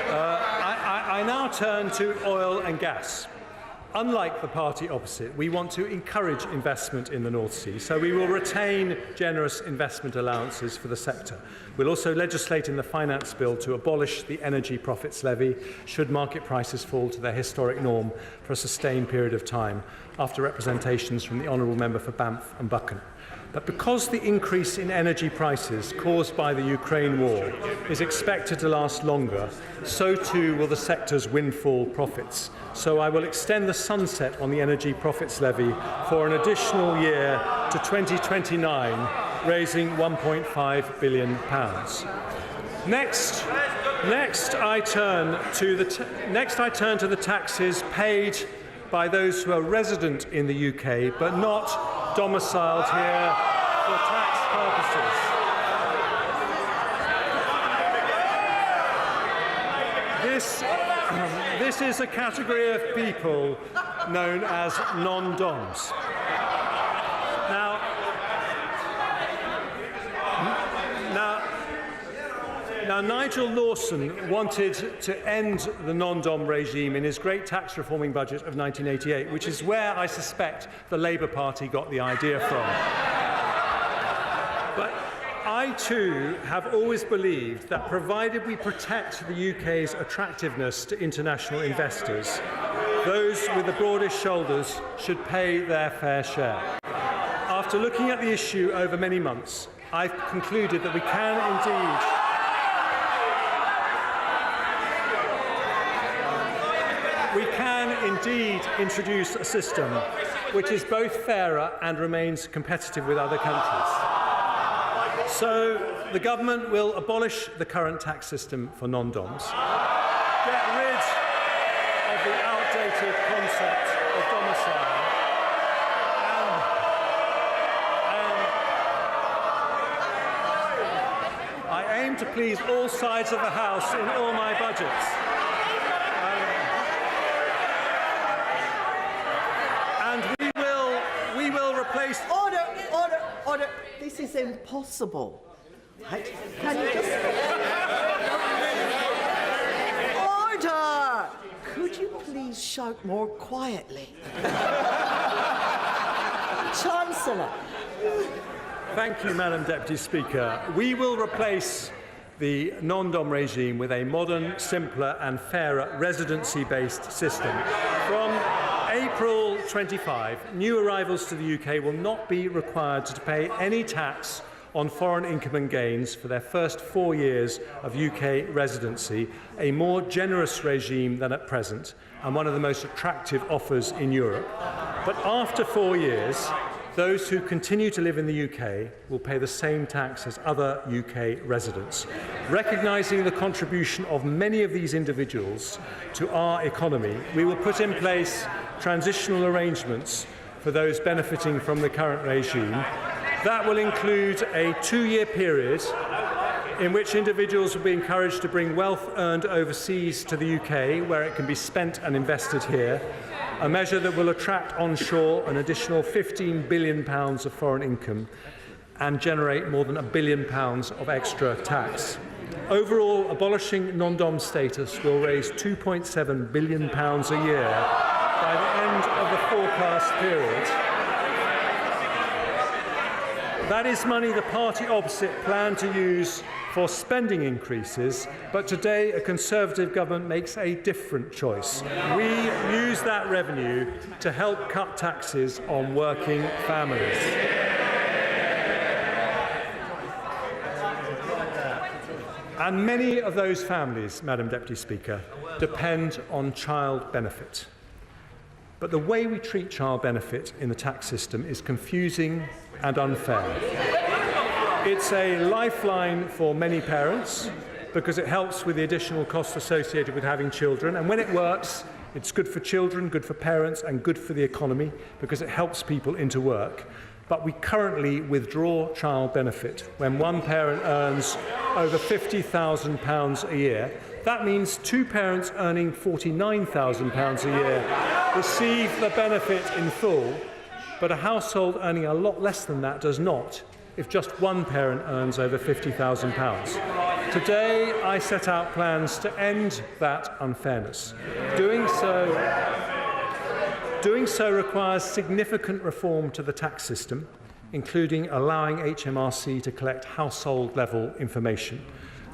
I now turn to oil and gas. Unlike the party opposite, we want to encourage investment in the North Sea, so we will retain generous investment allowances for the sector. We'll also legislate in the finance bill to abolish the energy profits levy should market prices fall to their historic norm for a sustained period of time, after representations from the Honourable Member for Banff and Buchan. But because the increase in energy prices caused by the Ukraine war is expected to last longer, so too will the sector's windfall profits. So I will extend the sunset on the energy profits levy for an additional year to 2029, raising £1.5 billion. Next I turn to the taxes paid by those who are resident in the UK but not domiciled here for tax purposes. This is a category of people known as non-doms. Now, Nigel Lawson wanted to end the non-dom regime in his great tax reforming budget of 1988, which is where I suspect the Labour Party got the idea from. But I too have always believed that provided we protect the UK's attractiveness to international investors, those with the broadest shoulders should pay their fair share. After looking at the issue over many months, I've concluded that we can indeed introduce a system which is both fairer and remains competitive with other countries. So the government will abolish the current tax system for non-doms, get rid of the outdated concept of domicile, aim to please all sides of the House in all my budgets. And we will replace... Order. This is impossible. Right? Can you just... Order! Could you please shout more quietly? Chancellor. Thank you, Madam Deputy Speaker. We will replace the non-dom regime with a modern, simpler and fairer residency-based system. From April 25, new arrivals to the UK will not be required to pay any tax on foreign income and gains for their first 4 years of UK residency, a more generous regime than at present and one of the most attractive offers in Europe. But after 4 years, those who continue to live in the UK will pay the same tax as other UK residents. Recognising the contribution of many of these individuals to our economy, we will put in place transitional arrangements for those benefiting from the current regime. That will include a 2-year period in which individuals will be encouraged to bring wealth earned overseas to the UK, where it can be spent and invested here, a measure that will attract onshore an additional £15 billion of foreign income and generate more than £1 billion of extra tax. Overall, abolishing non-dom status will raise £2.7 billion a year by the end of the forecast period. That is money the party opposite planned to use for spending increases, but today a Conservative government makes a different choice. We use that revenue to help cut taxes on working families. And many of those families, Madam Deputy Speaker, depend on child benefit. But the way we treat child benefit in the tax system is confusing and unfair. It's a lifeline for many parents because it helps with the additional costs associated with having children, and when it works, it's good for children, good for parents and good for the economy because it helps people into work. But we currently withdraw child benefit when one parent earns over £50,000 a year. That means two parents earning £49,000 a year receive the benefit in full, but a household earning a lot less than that does not, if just one parent earns over £50,000. Today, I set out plans to end that unfairness. Doing so requires significant reform to the tax system, including allowing HMRC to collect household-level information.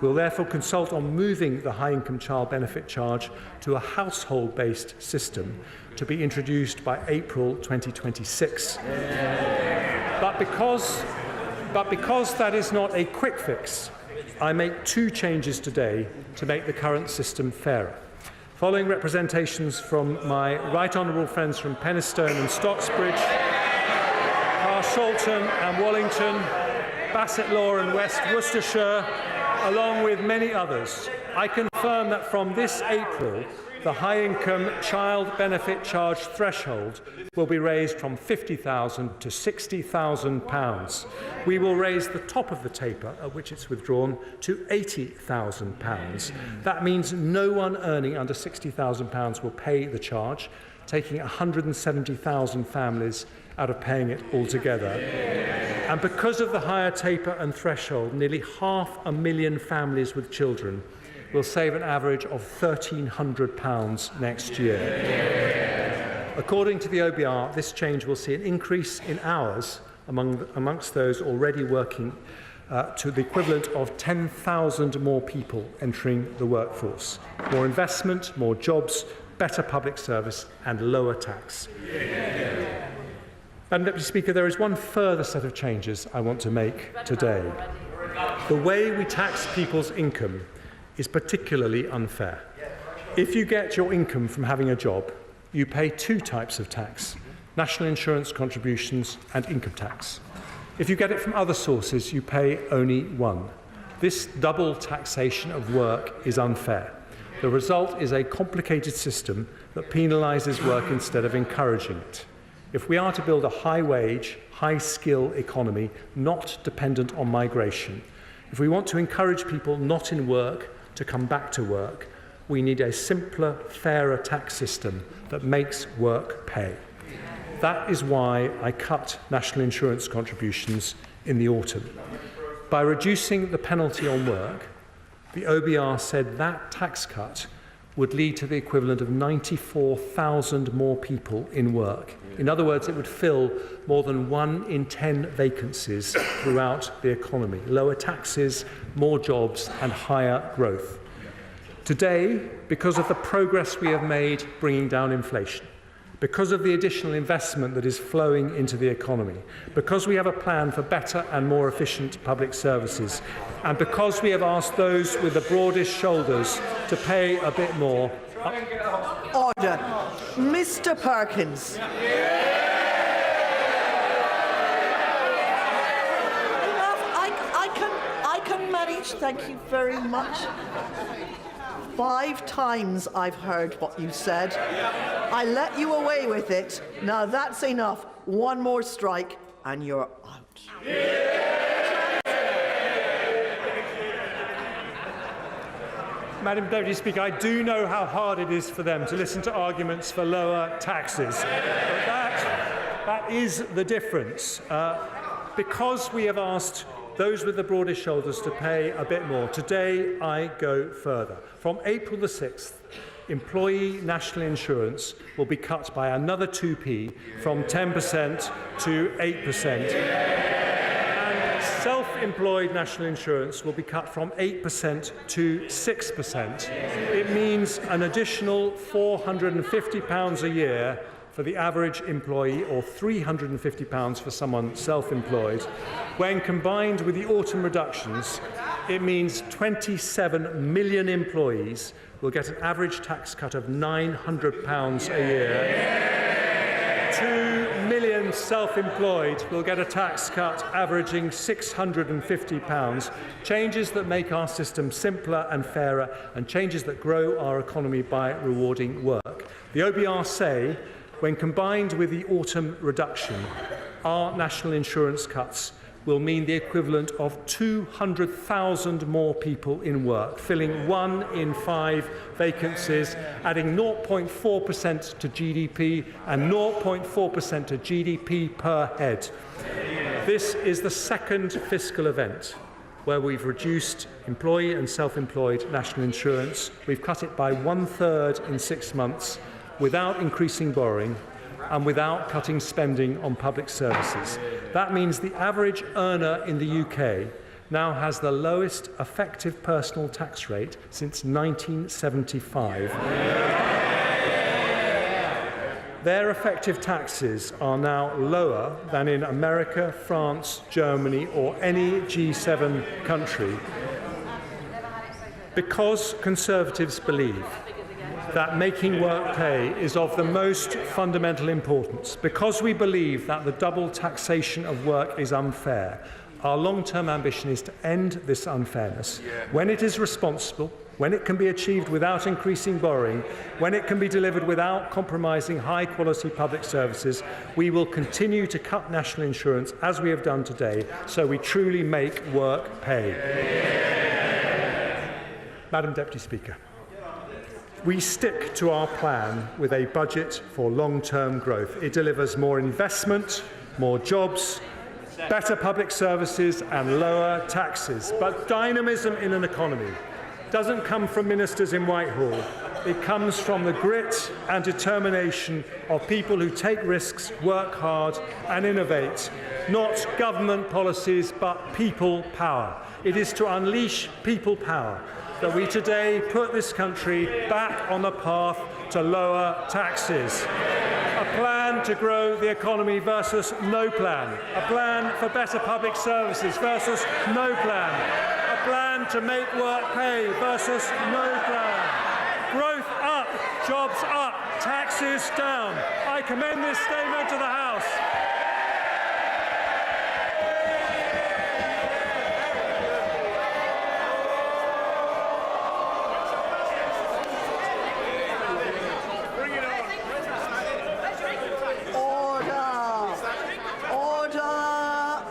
We'll therefore consult on moving the high-income child benefit charge to a household-based system to be introduced by April 2026. But because that is not a quick fix, I make two changes today to make the current system fairer. Following representations from my right honourable friends from Penistone and Stocksbridge, Carshalton and Wallington, Basset Law and West Worcestershire, along with many others, I confirm that from this April, the high-income child benefit charge threshold will be raised from £50,000 to £60,000. We will raise the top of the taper at which it's withdrawn to £80,000. That means no one earning under £60,000 will pay the charge, taking 170,000 families out of paying it altogether. And because of the higher taper and threshold, nearly 500,000 families with children will save an average of £1,300 next year. According to the OBR, this change will see an increase in hours amongst those already working to the equivalent of 10,000 more people entering the workforce. More investment, more jobs, better public service and lower tax. Madam Deputy Speaker, there is one further set of changes I want to make today. The way we tax people's income is particularly unfair. If you get your income from having a job, you pay two types of tax: national insurance contributions and income tax. If you get it from other sources, you pay only one. This double taxation of work is unfair. The result is a complicated system that penalises work instead of encouraging it. If we are to build a high-wage, high-skill economy not dependent on migration, If we want to encourage people not in work to come back to work, we need a simpler, fairer tax system that makes work pay. That is why I cut national insurance contributions in the autumn. By reducing the penalty on work, the OBR said that tax cut would lead to the equivalent of 94,000 more people in work. In other words, it would fill more than 1 in 10 vacancies throughout the economy. Lower taxes, more jobs and higher growth. Today, because of the progress we have made bringing down inflation, because of the additional investment that is flowing into the economy, because we have a plan for better and more efficient public services, and because we have asked those with the broadest shoulders to pay a bit more. Order. Mr. Perkins. I can manage, thank you very much. 5 times I've heard what you said. I let you away with it. Now that's enough. One more strike and you're out. Madam Deputy Speaker, I do know how hard it is for them to listen to arguments for lower taxes. But that is the difference. Because we have asked those with the broadest shoulders to pay a bit more, today I go further. From April the 6th, employee national insurance will be cut by another 2p from 10% to 8%. And self-employed national insurance will be cut from 8% to 6%. It means an additional £450 a year for the average employee, or £350 for someone self-employed. When combined with the autumn reductions, it means 27 million employees will get an average tax cut of £900 a year. 2 million self-employed will get a tax cut averaging £650. Changes that make our system simpler and fairer, and changes that grow our economy by rewarding work. The OBR say, when combined with the autumn reduction, our national insurance cuts will mean the equivalent of 200,000 more people in work, filling 1 in 5 vacancies, adding 0.4% to GDP and 0.4% to GDP per head. This is the second fiscal event where we've reduced employee and self-employed national insurance. We've cut it by 1/3 in 6 months, without increasing borrowing and without cutting spending on public services. That means the average earner in the UK now has the lowest effective personal tax rate since 1975. Their effective taxes are now lower than in America, France, Germany or any G7 country, because Conservatives believe that making work pay is of the most fundamental importance. Because we believe that the double taxation of work is unfair, our long-term ambition is to end this unfairness when it is responsible, when it can be achieved without increasing borrowing, when it can be delivered without compromising high-quality public services. We will continue to cut national insurance as we have done today, so we truly make work pay. Madam Deputy Speaker, we stick to our plan with a budget for long-term growth. It delivers more investment, more jobs, better public services and lower taxes. But dynamism in an economy doesn't come from ministers in Whitehall. It comes from the grit and determination of people who take risks, work hard and innovate. Not government policies, but people power. It is to unleash people power that we today put this country back on the path to lower taxes. A plan to grow the economy versus no plan. A plan for better public services versus no plan. A plan to make work pay versus no plan. Growth up, jobs up, taxes down. I commend this statement to the House. Order. Order.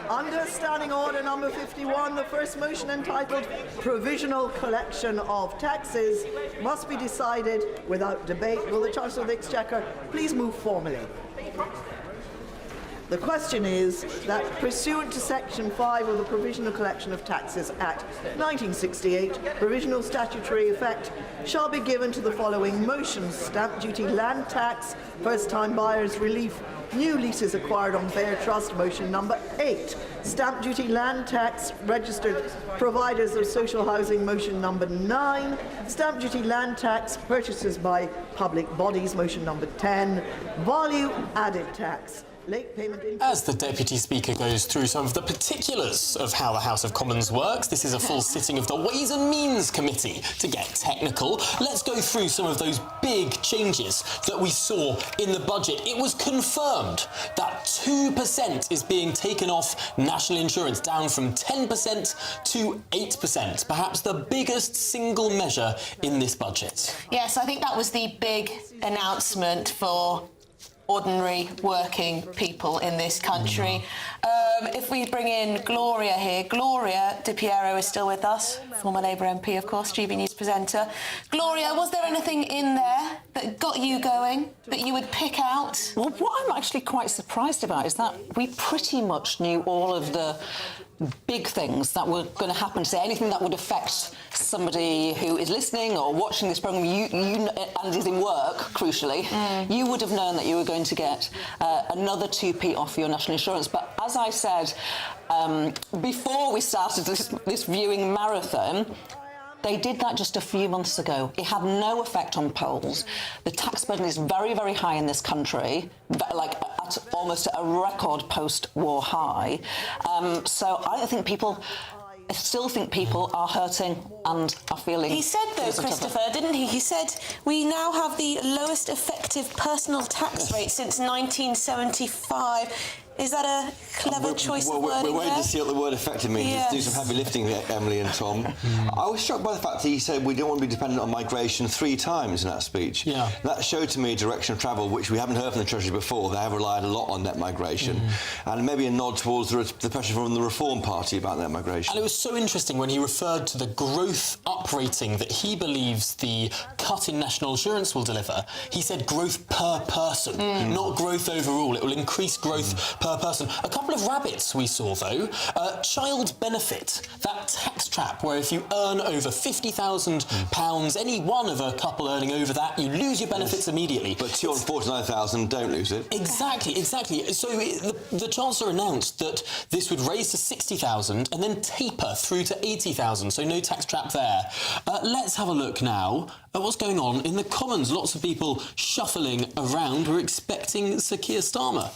Understanding order number 15. 51, the first motion entitled Provisional Collection of Taxes must be decided without debate. Will the Chancellor of the Exchequer please move formally? The question is that pursuant to Section 5 of the Provisional Collection of Taxes Act 1968, provisional statutory effect shall be given to the following motions: stamp duty, land tax, first-time buyers relief, new leases acquired on bare trust, motion number 8. Stamp duty, land tax, registered providers of social housing, motion number 9. Stamp duty, land tax, purchases by public bodies, motion number 10. Value added tax. Late payment As the Deputy Speaker goes through some of the particulars of how the House of Commons works, this is a full sitting of the Ways and Means Committee. To get technical, let's go through some of those big changes that we saw in the budget. It was confirmed that 2% is being taken off national insurance, down from 10% to 8%, perhaps the biggest single measure in this budget. Yes, I think that was the big announcement for ordinary working people in this country. If we bring in Gloria here, Gloria Di Piero is still with us, former Labour MP, of course, GBNews presenter. Gloria, was there anything in there that got you going, that you would pick out? Well, what I'm actually quite surprised about is that we pretty much knew all of the big things that were going to happen today, anything that would affect somebody who is listening or watching this programme, and is in work, crucially, you would have known that you were going to get another 2p off your national insurance. But as I said, before we started this viewing marathon, they did that just a few months ago. It had no effect on polls. The tax burden is very, very high in this country, like at almost a record post-war high. So I still think people are hurting and are feeling... He said, though, Christopher, didn't he? He said, we now have the lowest effective personal tax rate since 1975. Is that a clever choice of wording? We're waiting to see what the word effective means. Yes. Do some heavy lifting there, Emily and Tom. I was struck by the fact that he said we don't want to be dependent on migration 3 times in that speech. Yeah. That showed to me a direction of travel which we haven't heard from the Treasury before. They have relied a lot on net migration. And maybe a nod towards the pressure from the Reform Party about net migration. And it was so interesting when he referred to the growth uprating that he believes the cut in national insurance will deliver. He said growth per person, not growth overall. It will increase growth per person. A couple of rabbits we saw, though. Child benefit, that tax trap where if you earn over £50,000, any one of a couple earning over that, you lose your benefits immediately. But 249,000 don't lose it. Exactly. So the Chancellor announced that this would raise to 60,000 and then taper through to 80,000, so no tax trap there. Let's have a look now at what's going on in the Commons. Lots of people shuffling around. We're expecting Sir Keir Starmer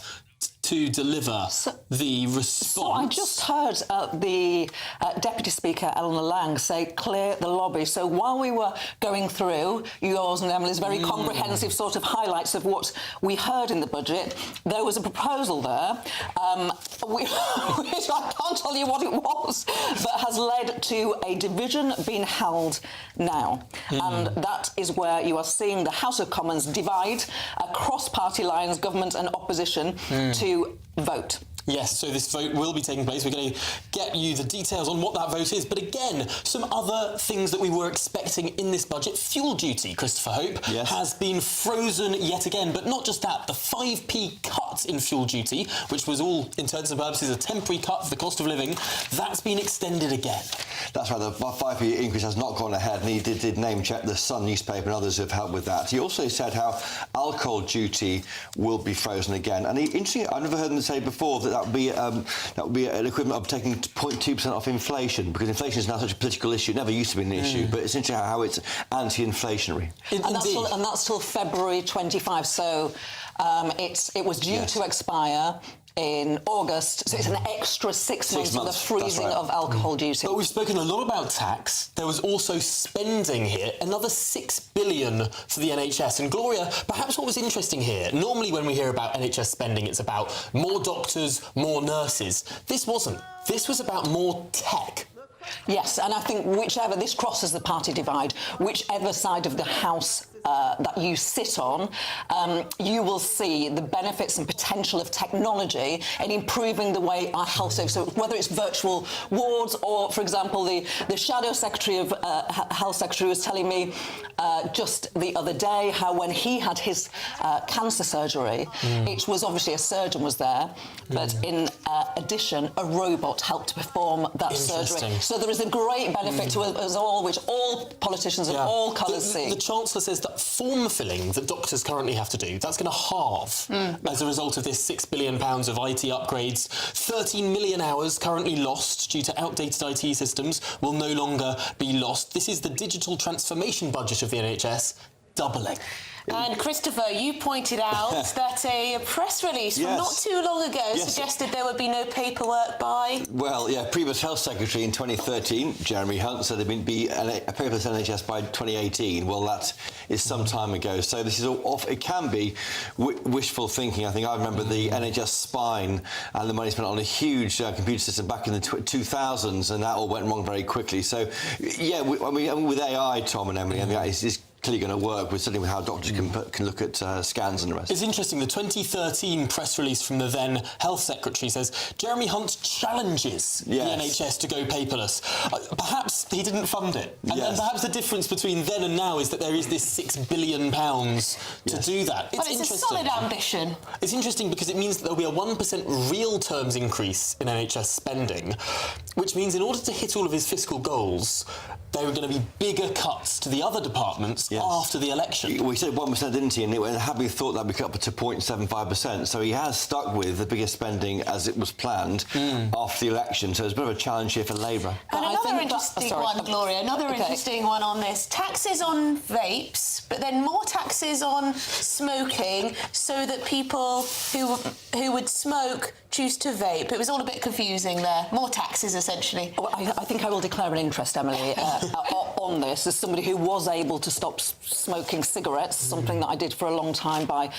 to deliver the response. So I just heard the Deputy Speaker, Eleanor Lang, say clear the lobby. So while we were going through yours and Emily's very comprehensive sort of highlights of what we heard in the budget, there was a proposal there, which I can't tell you what it was, but has led to a division being held now. And that is where you are seeing the House of Commons divide across party lines, government and opposition, to vote. Yes, so this vote will be taking place. We're going to get you the details on what that vote is. But again, some other things that we were expecting in this budget. Fuel duty, Christopher Hope, has been frozen yet again. But not just that, the 5p cut in fuel duty, which was all, intents and purposes, a temporary cut for the cost of living, that's been extended again. That's right, the 5p increase has not gone ahead, and he did name-check the Sun newspaper and others have helped with that. He also said how alcohol duty will be frozen again. And interesting, I've never heard them say before that would be an equivalent of taking 0.2% off inflation, because inflation is now such a political issue. It never used to be an issue, but it's interesting how it's anti-inflationary. And that's till February 25, so it was due to expire in August, so it's an extra 6 months for the freezing of alcohol duty. But we've spoken a lot about tax. There was also spending here, another $6 billion for the NHS. And Gloria, perhaps what was interesting here, normally when we hear about NHS spending, it's about more doctors, more nurses. This wasn't. This was about more tech. Yes, and I think this crosses the party divide, whichever side of the House that you sit on, you will see the benefits and potential of technology in improving the way our health service, so whether it's virtual wards or, for example, the Shadow Secretary of Health Secretary was telling me just the other day how when he had his cancer surgery, it was obviously a surgeon was there, but in addition, a robot helped perform that surgery. So there is a great benefit to us all, which all politicians of all colours see. The Chancellor says that form filling that doctors currently have to do, that's going to halve as a result of this £6 billion of IT upgrades. 13 million hours currently lost due to outdated IT systems will no longer be lost. This is the digital transformation budget of the NHS doubling. And Christopher, you pointed out that a press release from not too long ago suggested there would be no paperwork by... Well, yeah, previous Health Secretary in 2013, Jeremy Hunt, said there would be a paperless NHS by 2018. Well, that is some time ago. So this is off. It can be wishful thinking. I think I remember the NHS spine and the money spent on a huge computer system back in the 2000s, and that all went wrong very quickly. So, yeah, with AI, Tom and Emily, I mean, it's clearly going to work, with certainly with how doctors can look at scans and the rest. It's interesting, the 2013 press release from the then Health Secretary says Jeremy Hunt challenges the NHS to go paperless. Perhaps he didn't fund it. And perhaps the difference between then and now is that there is this £6 billion to do that. But it's a solid ambition. It's interesting because it means that there'll be a 1% real terms increase in NHS spending, which means in order to hit all of his fiscal goals, there are going to be bigger cuts to the other departments after the election. We said 1%, didn't he? And had we thought that would be up to 0.75%. So he has stuck with the biggest spending as it was planned after the election. So it's a bit of a challenge here for Labour. And another interesting one, Gloria, another interesting one on this. Taxes on vapes, but then more taxes on smoking so that people who would smoke choose to vape. It was all a bit confusing there. More taxes, essentially. Well, I think I will declare an interest, Emily, on this, as somebody who was able to stop smoking cigarettes, something that I did for a long time by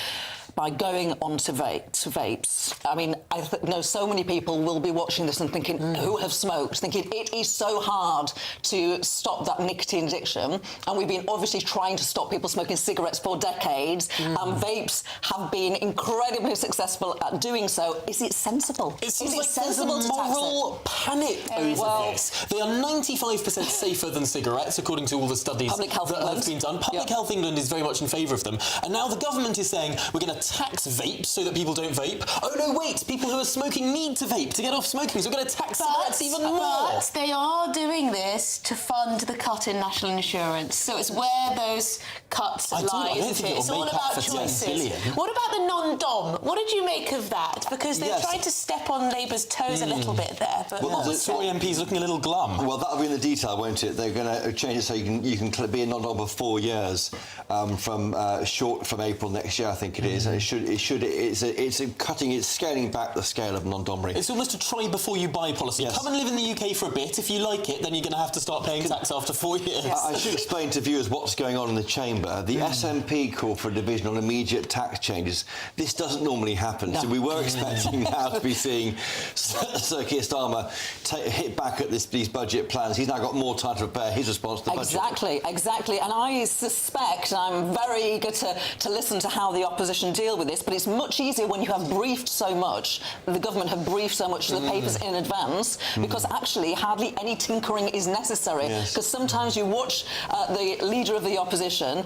going on to vapes. I mean, I know so many people will be watching this and thinking, who have smoked, thinking it is so hard to stop that nicotine addiction. And we've been obviously trying to stop people smoking cigarettes for decades, and vapes have been incredibly successful at doing so. Is it sensible? It seems like there's a moral panic over this. They are 95% safer than cigarettes, according to all the studies that have been done. Public Health England is very much in favour of them. And now the government is saying, we're going to tax vapes so that people don't vape. Oh no, wait, people who are smoking need to vape to get off smoking, so we're going to tax cigarettes even more. But they are doing this to fund the cut in national insurance, so it's where those cuts lie, isn't it? It's all about choices. What about the non-dom? What did you make of that? Because they're trying to step on Labour's toes a little bit there. But the Tory MP's looking a little glum. Well, that'll be in the detail, won't it? They're going to change it so you can be a non-dom for 4 years from April next year, I think it is. And it's scaling back the scale of non-domry. It's almost a try before you buy policy. Come and live in the UK for a bit. If you like it, then you're going to have to start paying tax after 4 years. I should explain to viewers what's going on in the chamber. The SNP call for a division on immediate tax changes. This doesn't normally happen. So we were expecting now to be seeing Sir Keir Starmer hit back at these budget plans. He's now got more time to prepare his response to the budget. Exactly. And I suspect, and I'm very eager to listen to how the opposition deal with this, but it's much easier when you have briefed so much, the government have briefed so much to the papers in advance, because actually hardly any tinkering is necessary. Because sometimes you watch the leader of the opposition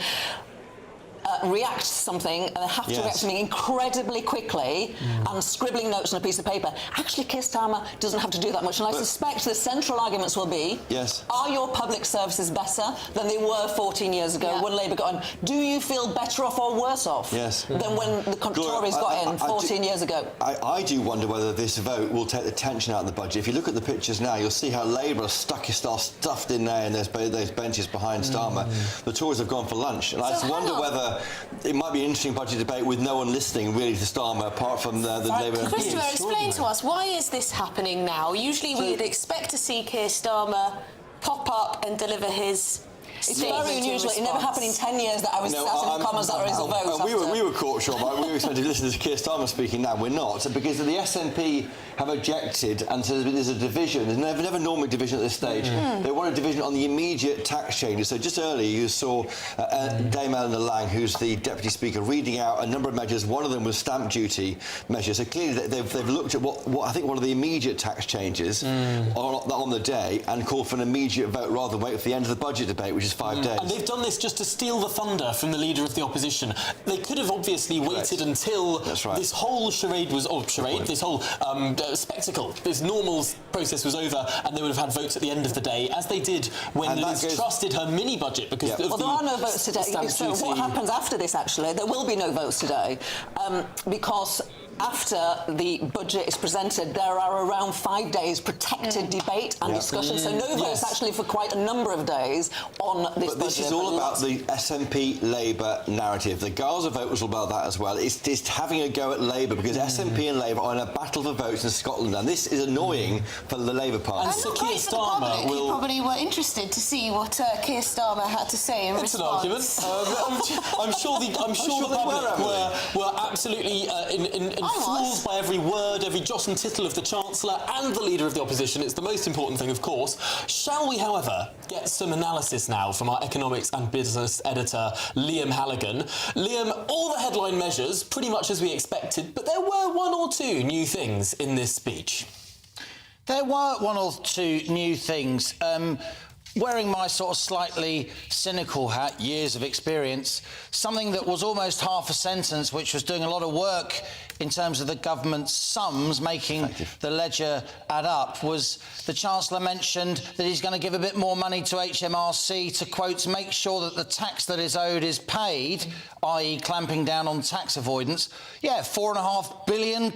react to something and they have to react to something incredibly quickly and scribbling notes on a piece of paper. Actually, Keir Starmer doesn't have to do that much, and I suspect the central arguments will be, are your public services better than they were 14 years ago when Labour got in? Do you feel better off or worse off than when the Tories got in 14 years ago? I do wonder whether this vote will take the tension out of the budget. If you look at the pictures now, you'll see how Labour are stuffed in there in those benches behind Starmer. The Tories have gone for lunch, and I just wonder whether it might be an interesting budget debate with no one listening really to Starmer apart from the Labour. Christopher, explain to us, why is this happening now? Usually we'd expect to see Keir Starmer pop up and deliver his It's very unusual. It never happened in 10 years that I was sat in the Commons that raised a vote. We were caught short. We were expected to listen to Keir Starmer speaking now. We're not, because the SNP have objected and said there's a division. There's never normally division at this stage. They want a division on the immediate tax changes. So just earlier you saw Dame Eleanor Lang, who's the Deputy Speaker, reading out a number of measures. One of them was stamp duty measures. So clearly they've looked at what I think one of the immediate tax changes on the day and called for an immediate vote rather than wait for the end of the budget debate, which is 5 days. And they've done this just to steal the thunder from the Leader of the Opposition. They could have obviously waited until this whole charade was... this whole spectacle, this normal process was over, and they would have had votes at the end of the day, as they did when Liz Truss did her mini-budget, because of well, there are no votes today. So what happens after this, actually? There will be no votes today, because after the budget is presented, there are around 5 days protected debate and discussion, so no votes actually for quite a number of days on this budget. But this is all about the SNP Labour narrative. The Gaza vote was all about that as well. It's having a go at Labour, because SNP and Labour are in a battle for votes in Scotland, and this is annoying for the Labour Party. And not great for the public, who probably were interested to see what Keir Starmer had to say in response. It's an argument. I'm sure the public were absolutely enthralled by every word, every jot and tittle of the Chancellor and the Leader of the Opposition. It's the most important thing, of course. Shall we, however, get some analysis now from our economics and business editor, Liam Halligan? Liam, all the headline measures, pretty much as we expected, but there were one or two new things in this speech. There were one or two new things. Wearing my sort of slightly cynical hat, years of experience, something that was almost half a sentence, which was doing a lot of work in terms of the government's sums, making the ledger add up, was the Chancellor mentioned that he's going to give a bit more money to HMRC to, quote, make sure that the tax that is owed is paid, i.e. clamping down on tax avoidance. Yeah, £4.5 billion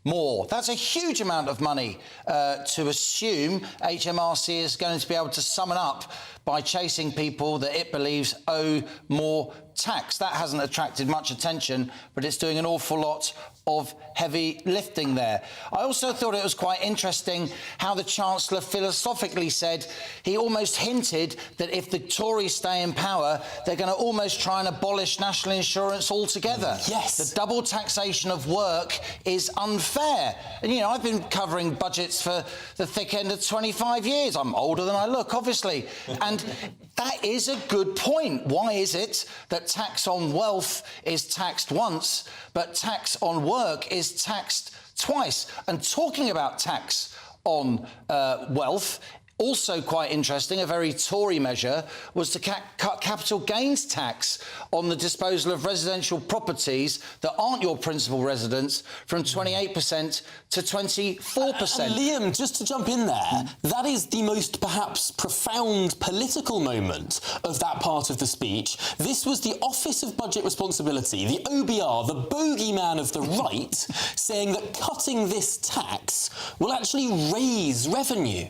more. That's a huge amount of money to assume HMRC is going to be able to summon up by chasing people that it believes owe more tax. That hasn't attracted much attention, but it's doing an awful lot of heavy lifting there. I also thought it was quite interesting how the Chancellor philosophically said, he almost hinted that if the Tories stay in power, they're going to almost try and abolish national insurance altogether. Yes. The double taxation of work is unfair. And, you know, I've been covering budgets for the thick end of 25 years. I'm older than I look, obviously. And that is a good point. Why is it that tax on wealth is taxed once, but tax on work is taxed twice? And talking about tax on wealth, also quite interesting, a very Tory measure, was to cut capital gains tax on the disposal of residential properties that aren't your principal residence from 28% to 24%. And Liam, just to jump in there, that is the most perhaps profound political moment of that part of the speech. This was the Office of Budget Responsibility, the OBR, the bogeyman of the right, saying that cutting this tax will actually raise revenue.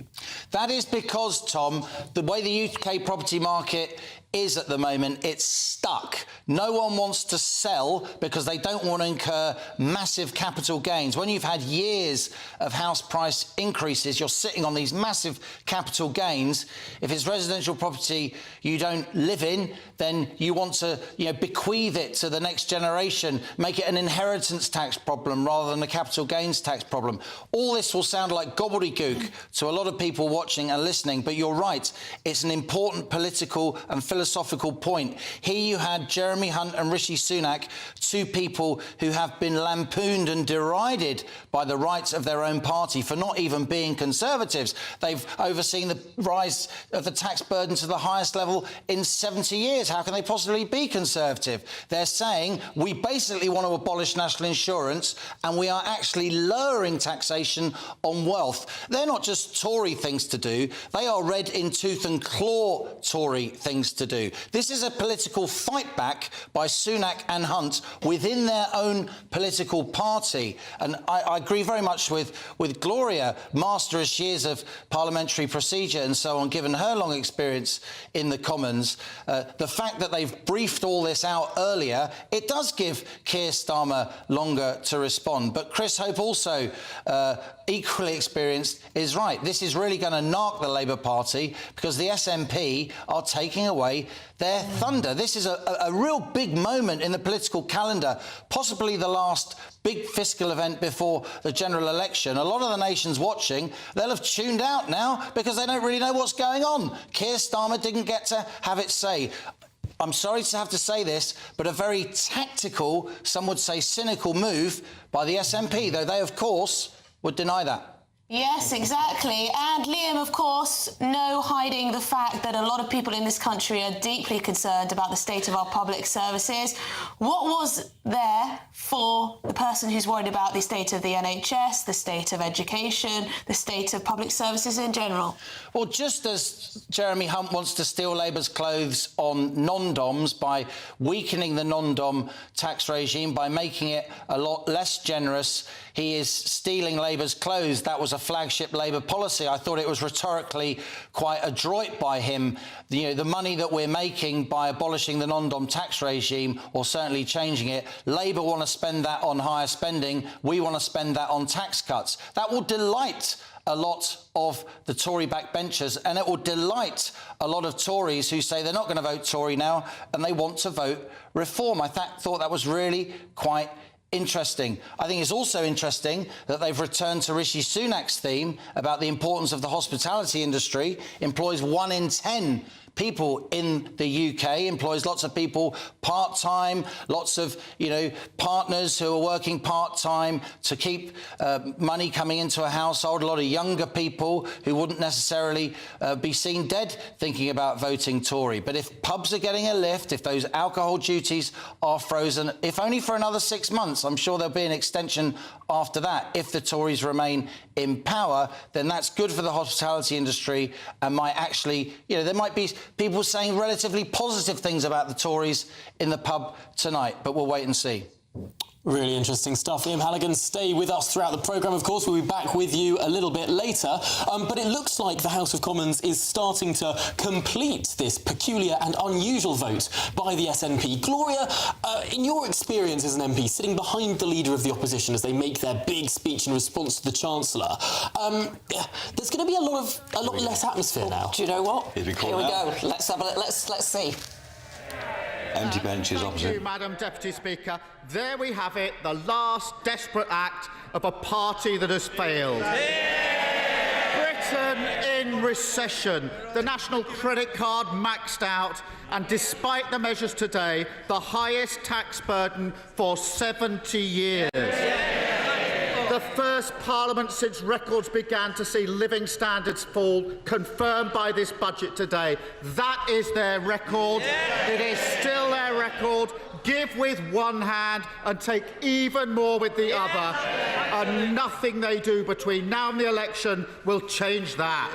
That is because, Tom, the way the UK property market is at the moment, it's stuck. No one wants to sell because they don't want to incur massive capital gains. When you've had years of house price increases, you're sitting on these massive capital gains. If it's residential property you don't live in, then you want to, bequeath it to the next generation, make it an inheritance tax problem rather than a capital gains tax problem. All this will sound like gobbledygook to a lot of people watching and listening, but you're right. It's an important political and philosophical point. Here you had Jeremy Hunt and Rishi Sunak, two people who have been lampooned and derided by the right of their own party for not even being Conservatives. They've overseen the rise of the tax burden to the highest level in 70 years. How can they possibly be Conservative? They're saying we basically want to abolish national insurance and we are actually lowering taxation on wealth. They're not just Tory things to do, they are red in tooth and claw Tory things to do. This is a political fight back by Sunak and Hunt within their own political party. And I agree very much with Gloria, master as she is of parliamentary procedure and so on, given her long experience in the Commons. The fact that they've briefed all this out earlier, it does give Keir Starmer longer to respond. But Chris Hope also equally experienced, is right. This is really going to knock the Labour Party because the SNP are taking away their thunder. This is a real big moment in the political calendar, possibly the last big fiscal event before the general election. A lot of the nation's watching. They'll have tuned out now because they don't really know what's going on. Keir Starmer didn't get to have its say. I'm sorry to have to say this, but a very tactical, some would say cynical move by the SNP, though they, of course, would deny that. Yes, exactly. And Liam, of course, no hiding the fact that a lot of people in this country are deeply concerned about the state of our public services. What was there for the person who's worried about the state of the NHS, the state of education, the state of public services in general? Well, just as Jeremy Hunt wants to steal Labour's clothes on non-doms by weakening the non-dom tax regime, by making it a lot less generous, he is stealing Labour's clothes. That was a flagship Labour policy. I thought it was rhetorically quite adroit by him. The money that we're making by abolishing the non-dom tax regime, or certainly changing it, Labour want to spend that on higher spending. We want to spend that on tax cuts. That will delight a lot of the Tory backbenchers, and it will delight a lot of Tories who say they're not going to vote Tory now and they want to vote Reform. I thought that was really quite interesting. I think it's also interesting that they've returned to Rishi Sunak's theme about the importance of the hospitality industry. Employs 1 in 10 people in the UK, employs lots of people part-time, lots of, partners who are working part-time to keep money coming into a household, a lot of younger people who wouldn't necessarily be seen dead thinking about voting Tory. But if pubs are getting a lift, if those alcohol duties are frozen, if only for another 6 months, I'm sure there'll be an extension after that. If the Tories remain in power, then that's good for the hospitality industry and might actually, there might be people saying relatively positive things about the Tories in the pub tonight, but we'll wait and see. Really interesting stuff. Liam Halligan, stay with us throughout the programme. Of course, we'll be back with you a little bit later. But it looks like the House of Commons is starting to complete this peculiar and unusual vote by the SNP. Gloria, in your experience as an MP, sitting behind the Leader of the Opposition as they make their big speech in response to the Chancellor, there's going to be a lot less atmosphere now. Do you know what? Here we go. Let's have a look. Let's see. Empty benches opposite. Thank you, Madam Deputy Speaker. There we have it, the last desperate act of a party that has failed. Britain in recession, the national credit card maxed out, and despite the measures today, the highest tax burden for 70 years. The first Parliament since records began to see living standards fall, confirmed by this budget today. That is their record. It is still their record. Give with one hand and take even more with the other. And nothing they do between now and the election will change that.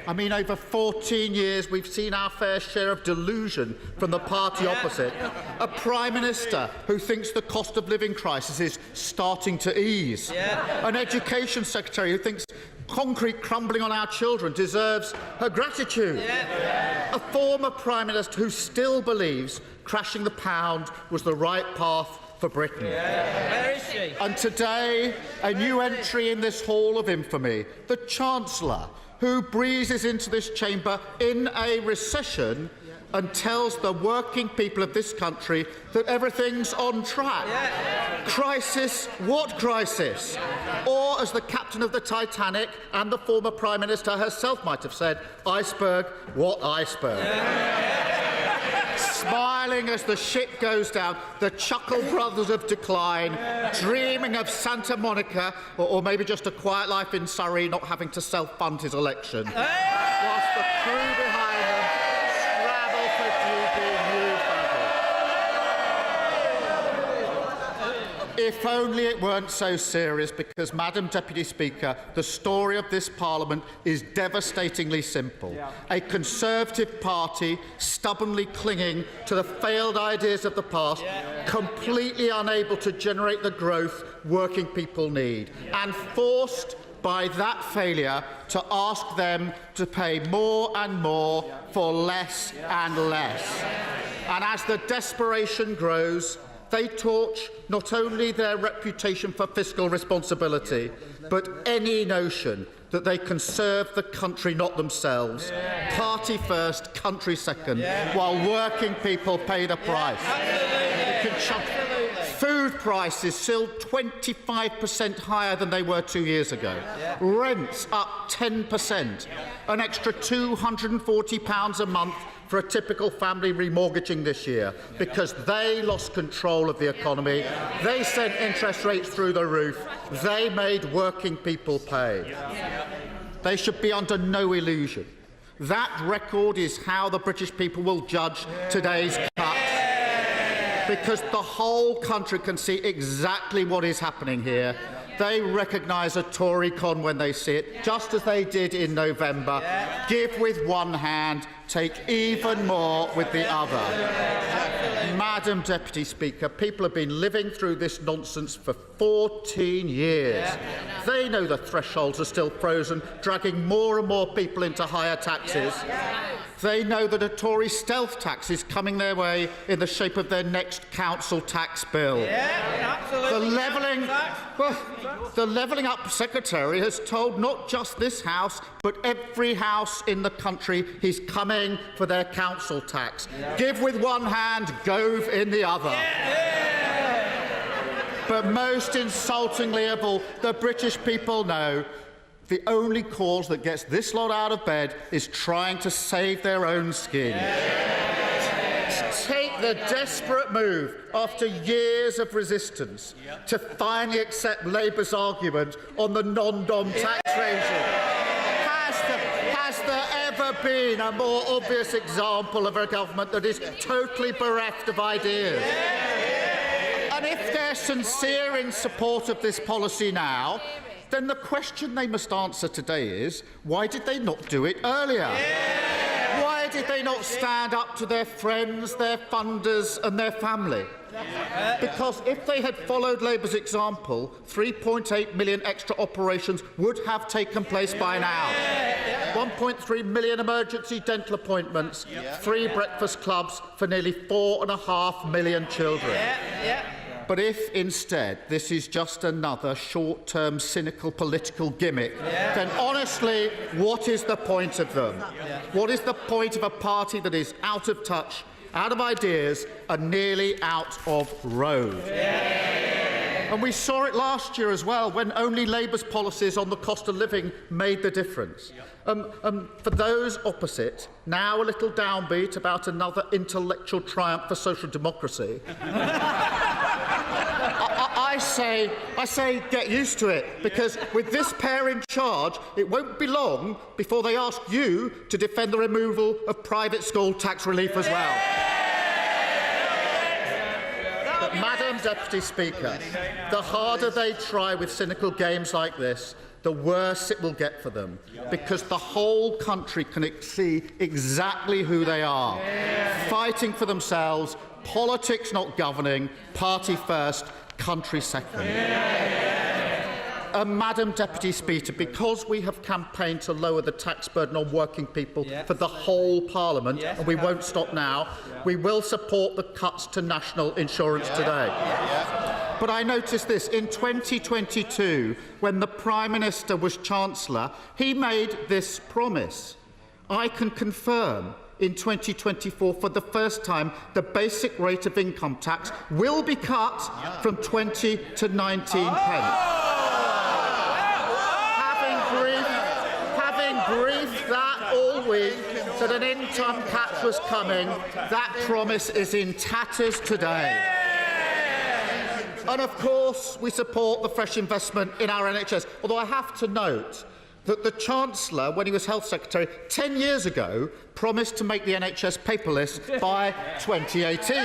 I mean, over 14 years, we've seen our fair share of delusion from the party opposite. A Prime Minister who thinks the cost of living crisis is starting to ease. An Education Secretary who thinks concrete crumbling on our children deserves her gratitude. A former Prime Minister who still believes crashing the pound was the right path for Britain. Where is she? And today, a new entry in this hall of infamy, the Chancellor, who breezes into this chamber in a recession and tells the working people of this country that everything's on track. Crisis? What crisis? Or, as the captain of the Titanic and the former Prime Minister herself might have said, iceberg? What iceberg? Smiling as the ship goes down, the Chuckle Brothers of decline, dreaming of Santa Monica, or maybe just a quiet life in Surrey, not having to self-fund his election. Whilst the crew behind them scrabble for GBNews. If only it weren't so serious, because, Madam Deputy Speaker, the story of this Parliament is devastatingly simple. A Conservative party stubbornly clinging to the failed ideas of the past, completely unable to generate the growth working people need, and forced by that failure to ask them to pay more and more for less and less. And as the desperation grows, They torch not only their reputation for fiscal responsibility, but any notion that they can serve the country, not themselves. Party first, country second, while working people pay the price. Food prices still 25% higher than they were 2 years ago. Rents up 10%. An extra £240 a month for a typical family remortgaging this year because they lost control of the economy. They sent interest rates through the roof. They made working people pay. They should be under no illusion. That record is how the British people will judge today's cuts. Because the whole country can see exactly what is happening here. They recognise a Tory con when they see it, just as they did in November. Give with one hand, take even more with the other. Madam Deputy Speaker, people have been living through this nonsense for 14 years. They know the thresholds are still frozen, dragging more and more people into higher taxes. They know that a Tory stealth tax is coming their way in the shape of their next council tax bill. The Levelling Up Secretary has told not just this House, but every house in the country he's coming for their council tax. Give with one hand, gove in the other. But most insultingly of all, the British people know the only cause that gets this lot out of bed is trying to save their own skin. Take the desperate move after years of resistance to finally accept Labour's argument on the non-dom tax regime. Has there ever been a more obvious example of a government that is totally bereft of ideas? And if they're sincere in support of this policy now, then the question they must answer today is, why did they not do it earlier? Why did they not stand up to their friends, their funders and their family? Because if they had followed Labour's example, 3.8 million extra operations would have taken place by now. 1.3 million emergency dental appointments, 3 breakfast clubs for nearly 4.5 million children. But if instead this is just another short-term cynical political gimmick, then honestly, what is the point of them? What is the point of a party that is out of touch, out of ideas and nearly out of road? And we saw it last year as well, when only Labour's policies on the cost of living made the difference. For those opposite, now a little downbeat about another intellectual triumph for social democracy. I say get used to it, because with this pair in charge, it won't be long before they ask you to defend the removal of private school tax relief as well. But, Madam Deputy Speaker, the harder they try with cynical games like this, the worse it will get for them, because the whole country can see exactly who they are, fighting for themselves, politics not governing, party first, country second. Madam Deputy Speaker, because we have campaigned to lower the tax burden on working people for the whole Parliament, and we won't stop now, we will support the cuts to national insurance today. But I noticed this. In 2022, when the Prime Minister was Chancellor, he made this promise. I can confirm in 2024, for the first time, the basic rate of income tax will be cut from 20 to 19 pence. Having briefed that all week that an income tax was coming, that promise is in tatters today. And of course, we support the fresh investment in our NHS, although I have to note that the Chancellor, when he was Health Secretary 10 years ago, promised to make the NHS paperless by 2018.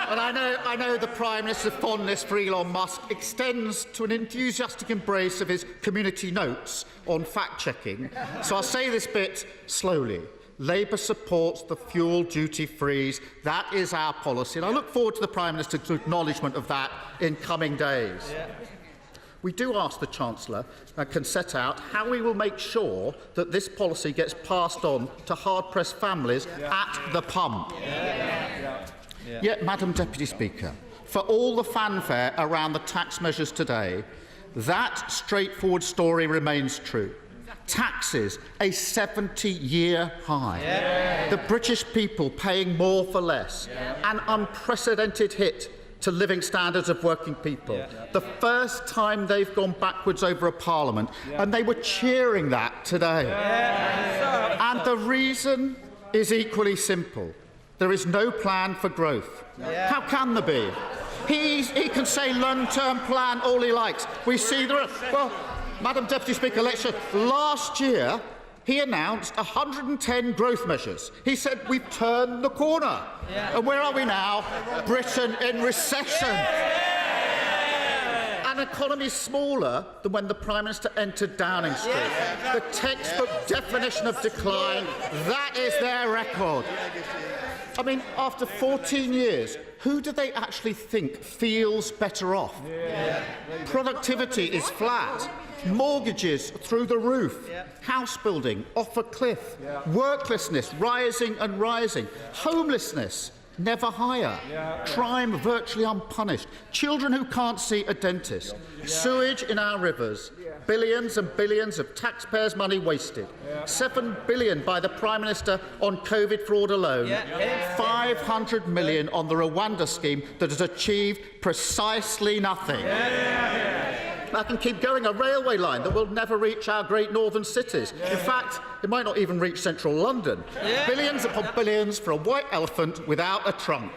And I know the Prime Minister's fondness for Elon Musk extends to an enthusiastic embrace of his community notes on fact-checking, so I'll say this bit slowly. Labour supports the fuel duty freeze. That is our policy, and I look forward to the Prime Minister's acknowledgement of that in coming days. we do ask the Chancellor can set out how we will make sure that this policy gets passed on to hard-pressed families at the pump. Yet, Madam Deputy Speaker, for all the fanfare around the tax measures today, that straightforward story remains true. Taxes, a 70-year high. The British people paying more for less. An unprecedented hit to living standards of working people. The first time they've gone backwards over a parliament, and they were cheering that today. And the reason is equally simple. There is no plan for growth. How can there be? He can say long-term plan all he likes. We see there are... Well, Madam Deputy Speaker, last year he announced 110 growth measures. He said we've turned the corner. And where are we now? Britain in recession. An economy smaller than when the Prime Minister entered Downing Street. The textbook definition of decline, that is their record. I mean, after 14 years, who do they actually think feels better off? Productivity is flat. Mortgages through the roof. House building off a cliff. Worklessness rising and rising. Homelessness never higher. Crime virtually unpunished. Children who can't see a dentist. Sewage in our rivers. Billions and billions of taxpayers' money wasted. 7 billion by the Prime Minister on COVID fraud alone. 500 million on the Rwanda scheme that has achieved precisely nothing. I can keep going. A railway line that will never reach our great northern cities. In fact, it might not even reach central London. Billions upon billions for a white elephant without a trunk.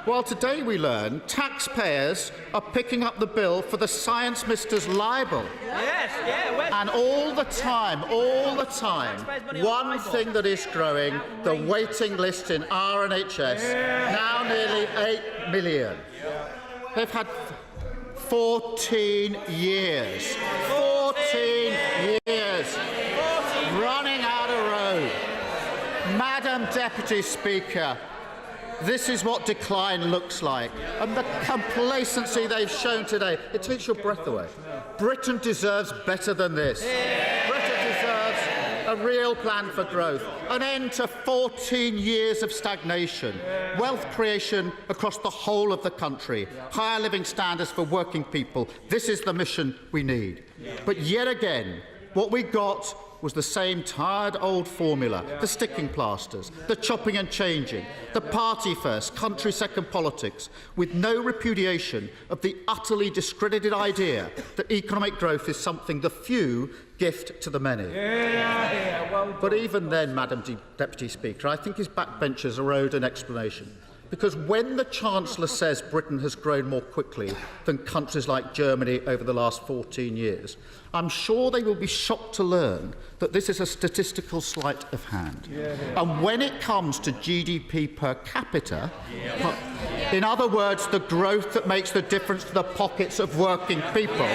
While today we learn taxpayers are picking up the bill for the Science Minister's libel. And all the time, one thing that is growing, the waiting list in our NHS, now nearly 8 million. They've had 14 years. 14 years. Running out of road. Madam Deputy Speaker, this is what decline looks like. And the complacency they've shown today, it takes your breath away. Britain deserves better than this. Britain deserves a real plan for growth, an end to 14 years of stagnation, wealth creation across the whole of the country, higher living standards for working people. This is the mission we need. But yet again, what we got was the same tired old formula, the sticking plasters, the chopping and changing, the party first, country second politics, with no repudiation of the utterly discredited idea that economic growth is something the few gift to the many. But even then, Madam Deputy Speaker, I think his backbenchers are owed an explanation. Because when the Chancellor says Britain has grown more quickly than countries like Germany over the last 14 years, I'm sure they will be shocked to learn that this is a statistical sleight of hand. And when it comes to GDP per capita, in other words, the growth that makes the difference to the pockets of working people,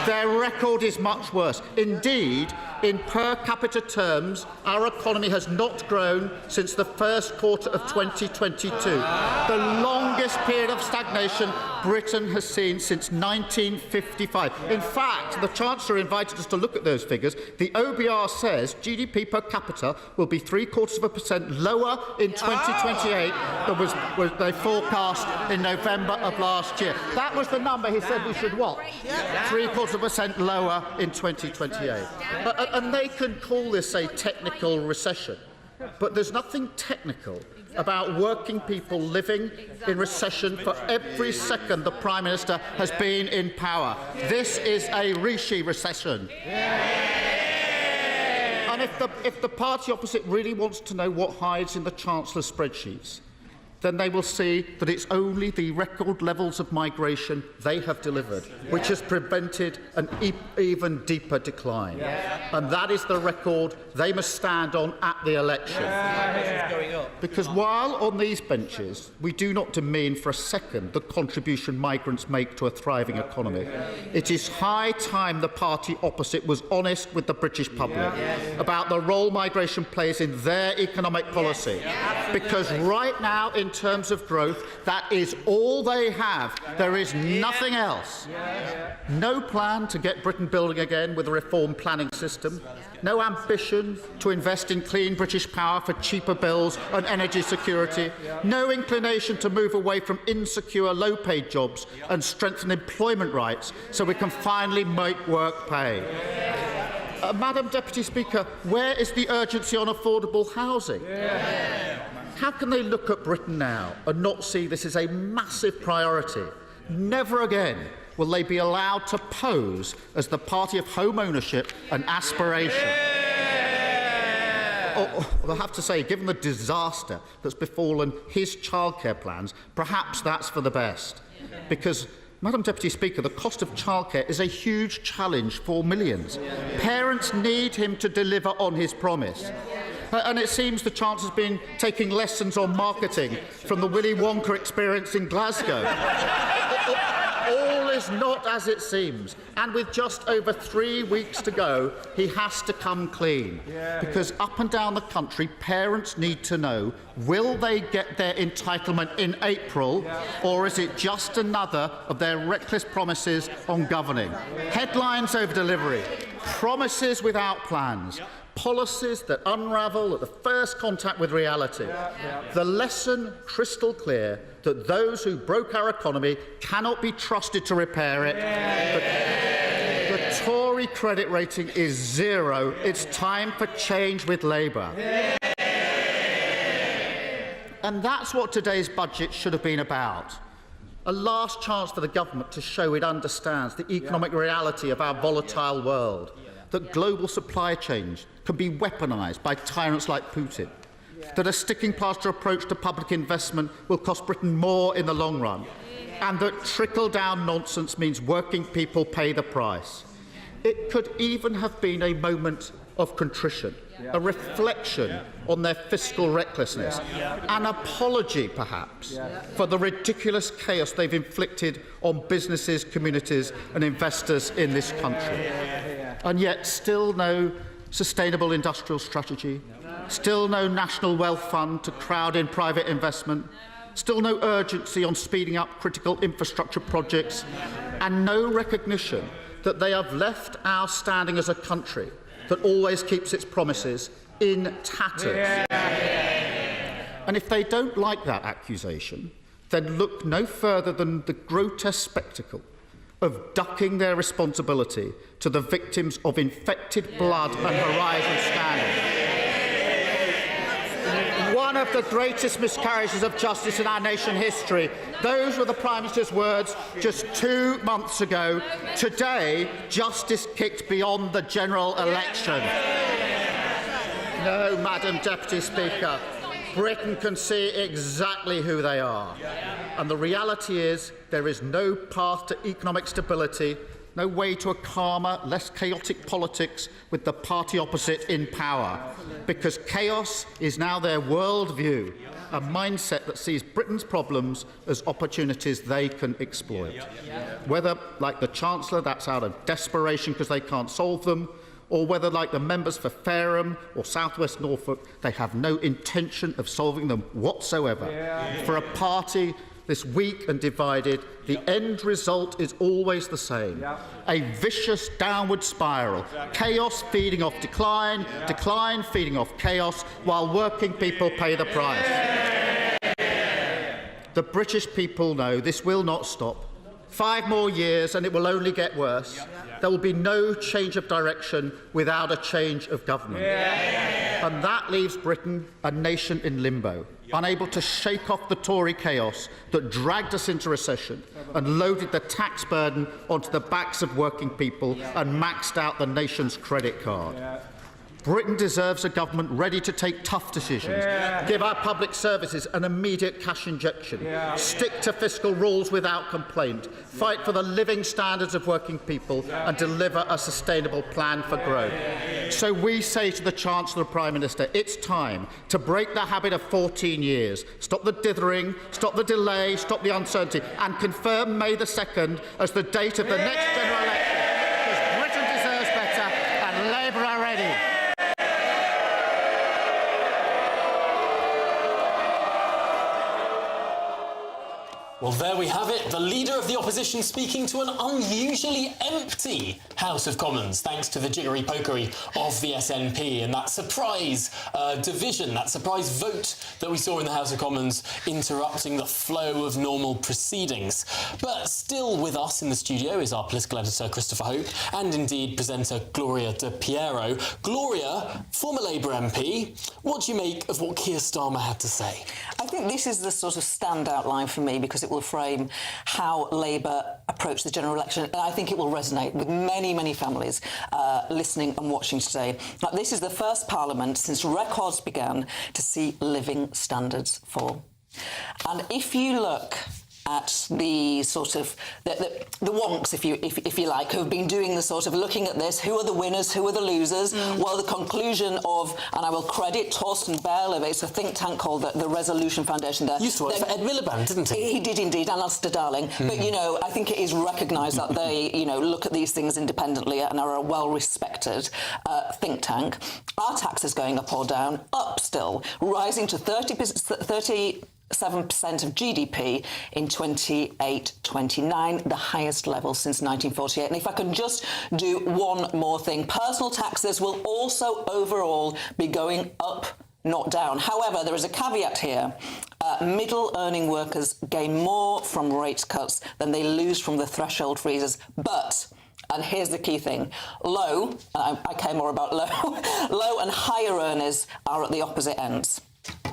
their record is much worse. Indeed, in per capita terms, our economy has not grown since the first quarter of 2022, the longest period of stagnation Britain has seen since 1955. In fact, the Chancellor invited us to look at those figures. The OBR says GDP per capita will be 0.75% lower in 2028 than was they forecast in November of last year. That was the number he said we should watch. 0.75% lower in 2028. And they can call this a technical recession. But there's nothing technical about working people living in recession for every second the Prime Minister has been in power. This is a Rishi recession. And if the party opposite really wants to know what hides in the Chancellor's spreadsheets, then they will see that it's only the record levels of migration they have delivered which has prevented an even deeper decline. And that is the record they must stand on at the election. Because while on these benches we do not demean for a second the contribution migrants make to a thriving economy, it is high time the party opposite was honest with the British public about the role migration plays in their economic policy. Because right now, in terms of growth, that is all they have. There is nothing else. No plan to get Britain building again with a reformed planning system. No ambition to invest in clean British power for cheaper bills and energy security. No inclination to move away from insecure, low-paid jobs and strengthen employment rights so we can finally make work pay. Madam Deputy Speaker, where is the urgency on affordable housing? How can they look at Britain now and not see this as a massive priority? Never again will they be allowed to pose as the party of home ownership and aspiration. I have to say, given the disaster that's befallen his childcare plans, perhaps that's for the best. Because, Madam Deputy Speaker, the cost of childcare is a huge challenge for millions. Parents need him to deliver on his promise. And it seems the Chancellor's been taking lessons on marketing from the Willy Wonka experience in Glasgow. All is not as it seems. And with just over 3 weeks to go, he has to come clean. Because up and down the country, parents need to know, will they get their entitlement in April, or is it just another of their reckless promises on governing? Headlines over delivery, promises without plans. Policies that unravel at the first contact with reality. The lesson crystal clear that those who broke our economy cannot be trusted to repair it. The Tory credit rating is 0. It's time for change with Labour. And that's what today's budget should have been about. A last chance for the government to show it understands the economic reality of our volatile world. That global supply chains can be weaponised by tyrants like Putin, that a sticking plaster approach to public investment will cost Britain more in the long run, and that trickle-down nonsense means working people pay the price. It could even have been a moment of contrition, a reflection on their fiscal recklessness, an apology, perhaps, for the ridiculous chaos they've inflicted on businesses, communities and investors in this country. And yet still no sustainable industrial strategy, still no national wealth fund to crowd in private investment, still no urgency on speeding up critical infrastructure projects, and no recognition that they have left our standing as a country that always keeps its promises in tatters. And if they don't like that accusation, then look no further than the grotesque spectacle of ducking their responsibility to the victims of infected blood and Horizon scandal. One of the greatest miscarriages of justice in our nation history. Those were the Prime Minister's words just 2 months ago. Today, justice kicked beyond the general election. No, Madam Deputy Speaker, Britain can see exactly who they are. And the reality is there is no path to economic stability, no way to a calmer, less chaotic politics with the party opposite in power. Because chaos is now their worldview, a mindset that sees Britain's problems as opportunities they can exploit. Whether, like the Chancellor, that's out of desperation because they can't solve them, or whether, like the members for Fareham or South West Norfolk, they have no intention of solving them whatsoever. For a party this weak and divided, the end result is always the same. A vicious downward spiral. Chaos feeding off decline, decline feeding off chaos, while working people pay the price. The British people know this will not stop. 5 more years and it will only get worse. There will be no change of direction without a change of government. And that leaves Britain a nation in limbo, unable to shake off the Tory chaos that dragged us into recession and loaded the tax burden onto the backs of working people and maxed out the nation's credit card. Britain deserves a government ready to take tough decisions, give our public services an immediate cash injection, stick to fiscal rules without complaint, fight for the living standards of working people and deliver a sustainable plan for growth. So we say to the Chancellor and Prime Minister, it's time to break the habit of 14 years, stop the dithering, stop the delay, stop the uncertainty and confirm May the 2nd as the date of the next general election, because Britain deserves better and Labour are ready. Well, there we have it. The Leader of the Opposition speaking to an unusually empty House of Commons, thanks to the jiggery-pokery of the SNP and that surprise division, that surprise vote that we saw in the House of Commons interrupting the flow of normal proceedings. But still with us in the studio is our political editor, Christopher Hope, and indeed presenter Gloria De Piero. Gloria, former Labour MP, what do you make of what Keir Starmer had to say? I think this is the sort of standout line for me because it will frame how Labour approach the general election, and I think it will resonate with many, many families listening and watching today. Now, this is the first Parliament since records began to see living standards fall. And if you look at the sort of the wonks, if you like, who have been doing the sort of looking at this, who are the winners, who are the losers? Well, the conclusion of, and I will credit Torsten Bell, it's a think tank called the Resolution Foundation there. Used to work for Ed Miliband, didn't he? He did indeed, and Alistair Darling. But, you know, I think it is recognised that they, you know, look at these things independently and are a well-respected think tank. Are taxes going up or down? Up still, rising to 37% of GDP in 28-29, the highest level since 1948. And if I can just do one more thing, personal taxes will also overall be going up, not down. However, there is a caveat here. Middle-earning workers gain more from rate cuts than they lose from the threshold freezes. But, and here's the key thing, low, and I care more about low, low and higher earners are at the opposite ends.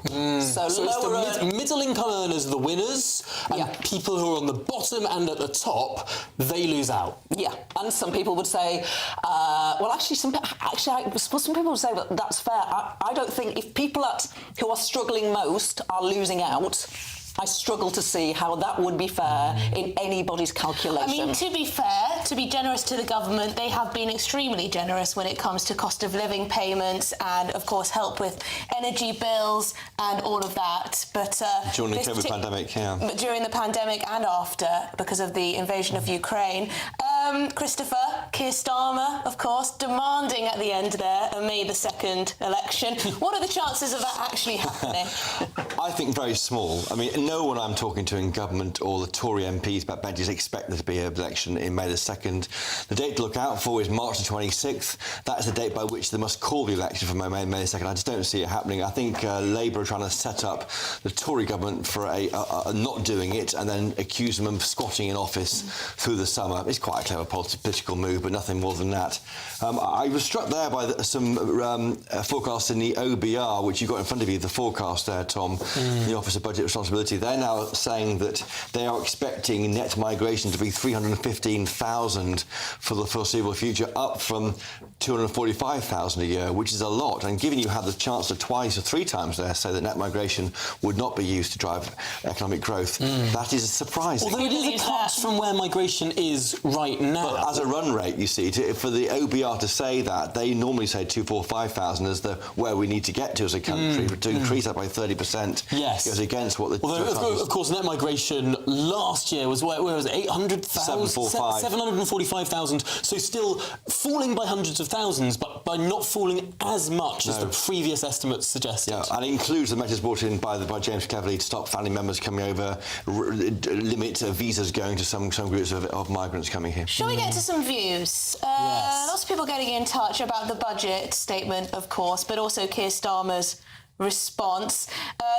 So it's the middle-income earners are the winners, and people who are on the bottom and at the top, they lose out. Yeah, and some people would say, well, actually, I suppose some people would say that that's fair. I don't think if people who are struggling most are losing out, I struggle to see how that would be fair in anybody's calculation. I mean, to be fair, to be generous to the government, they have been extremely generous when it comes to cost of living payments and, of course, help with energy bills and all of that. But during the COVID pandemic, But during the pandemic and after, because of the invasion of Ukraine. Christopher, Keir Starmer, of course, demanding at the end there a May the 2nd election. What are the chances of that actually happening? I think very small. I mean, no one I'm talking to in government or the Tory MPs backbenchers expect there to be an election in May the 2nd. The date to look out for is March the 26th. That is the date by which they must call the election for May the 2nd. I just don't see it happening. I think Labour are trying to set up the Tory government for not doing it and then accuse them of squatting in office through the summer. It's quite a clever political move, but nothing more than that. I was struck there by some forecasts in the OBR, which you've got in front of you, the forecast there, Tom, the Office of Budget Responsibility. They're now saying that they are expecting net migration to be 315,000 for the foreseeable future, up from 245,000 a year, which is a lot. And given you had the chance to twice or three times there say that net migration would not be used to drive economic growth, that is surprising. Although it is a cut from where migration is right now. But as a run rate, you see, for the OBR to say that, they normally say 245,000 as where we need to get to as a country, but to increase that by 30%. Yes. Goes against what the... Although, of course, net migration last year was, where was it, 800,000? 745,000. So still falling by hundreds of thousands, but by not falling as much as the previous estimates suggested. Yeah, and it includes the measures brought in by James Cleverly to stop family members coming over, limit visas going to some groups of migrants coming here. Shall we get to some views? Lots of people getting in touch about the budget statement, of course, but also Keir Starmer's response.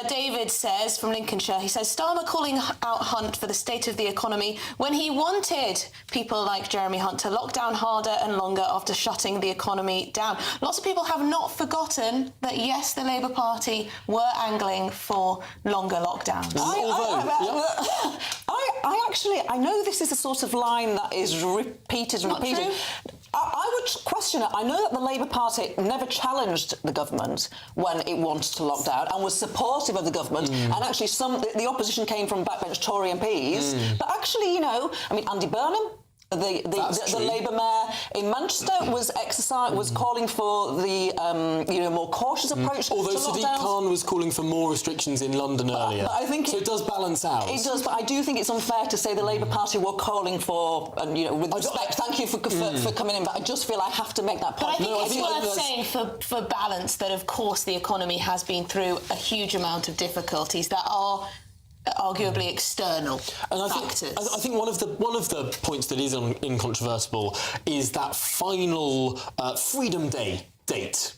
David says, from Lincolnshire, he says, Starmer calling out Hunt for the state of the economy when he wanted people like Jeremy Hunt to lock down harder and longer after shutting the economy down. Lots of people have not forgotten that, yes, the Labour Party were angling for longer lockdowns. I know this is a sort of line that is repeated and repeated. I would question it. I know that the Labour Party never challenged the government when it wanted to lock down and was supportive of the government, and actually the opposition came from backbench Tory MPs, but actually, you know, I mean, Andy Burnham, the Labour mayor in Manchester was calling for the more cautious approach. Although to Sadiq lockdowns. Khan was calling for more restrictions in London earlier. But I think so it does balance out. It does, but I do think it's unfair to say the Labour Party were calling for, with respect, thank you for coming in, but I just feel I have to make that point. But I think it's worth saying for balance that, of course, the economy has been through a huge amount of difficulties that are arguably external factors. I think one of the points that is incontrovertible is that final Freedom Day date.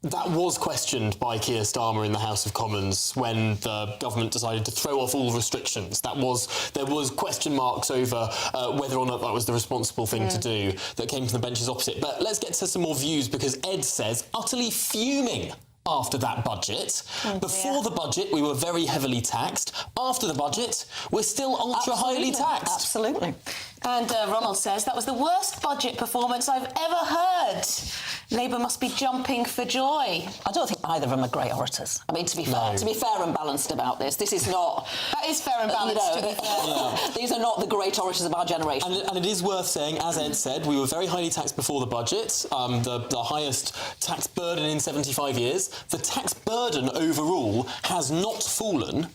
That was questioned by Keir Starmer in the House of Commons when the government decided to throw off all restrictions. There was question marks over whether or not that was the responsible thing to do that came from the benches opposite. But let's get to some more views, because Ed says, utterly fuming after that budget. Before the budget, we were very heavily taxed. After the budget, we're still ultra-highly taxed. Absolutely. And Ronald says, that was the worst budget performance I've ever heard. Labour must be jumping for joy. I don't think either of them are great orators. I mean, to be fair and balanced about this is not... That is fair and balanced, to be fair. These are not the great orators of our generation. And it is worth saying, as Ed said, we were very highly taxed before the budget, the highest tax burden in 75 years. The tax burden overall has not fallen.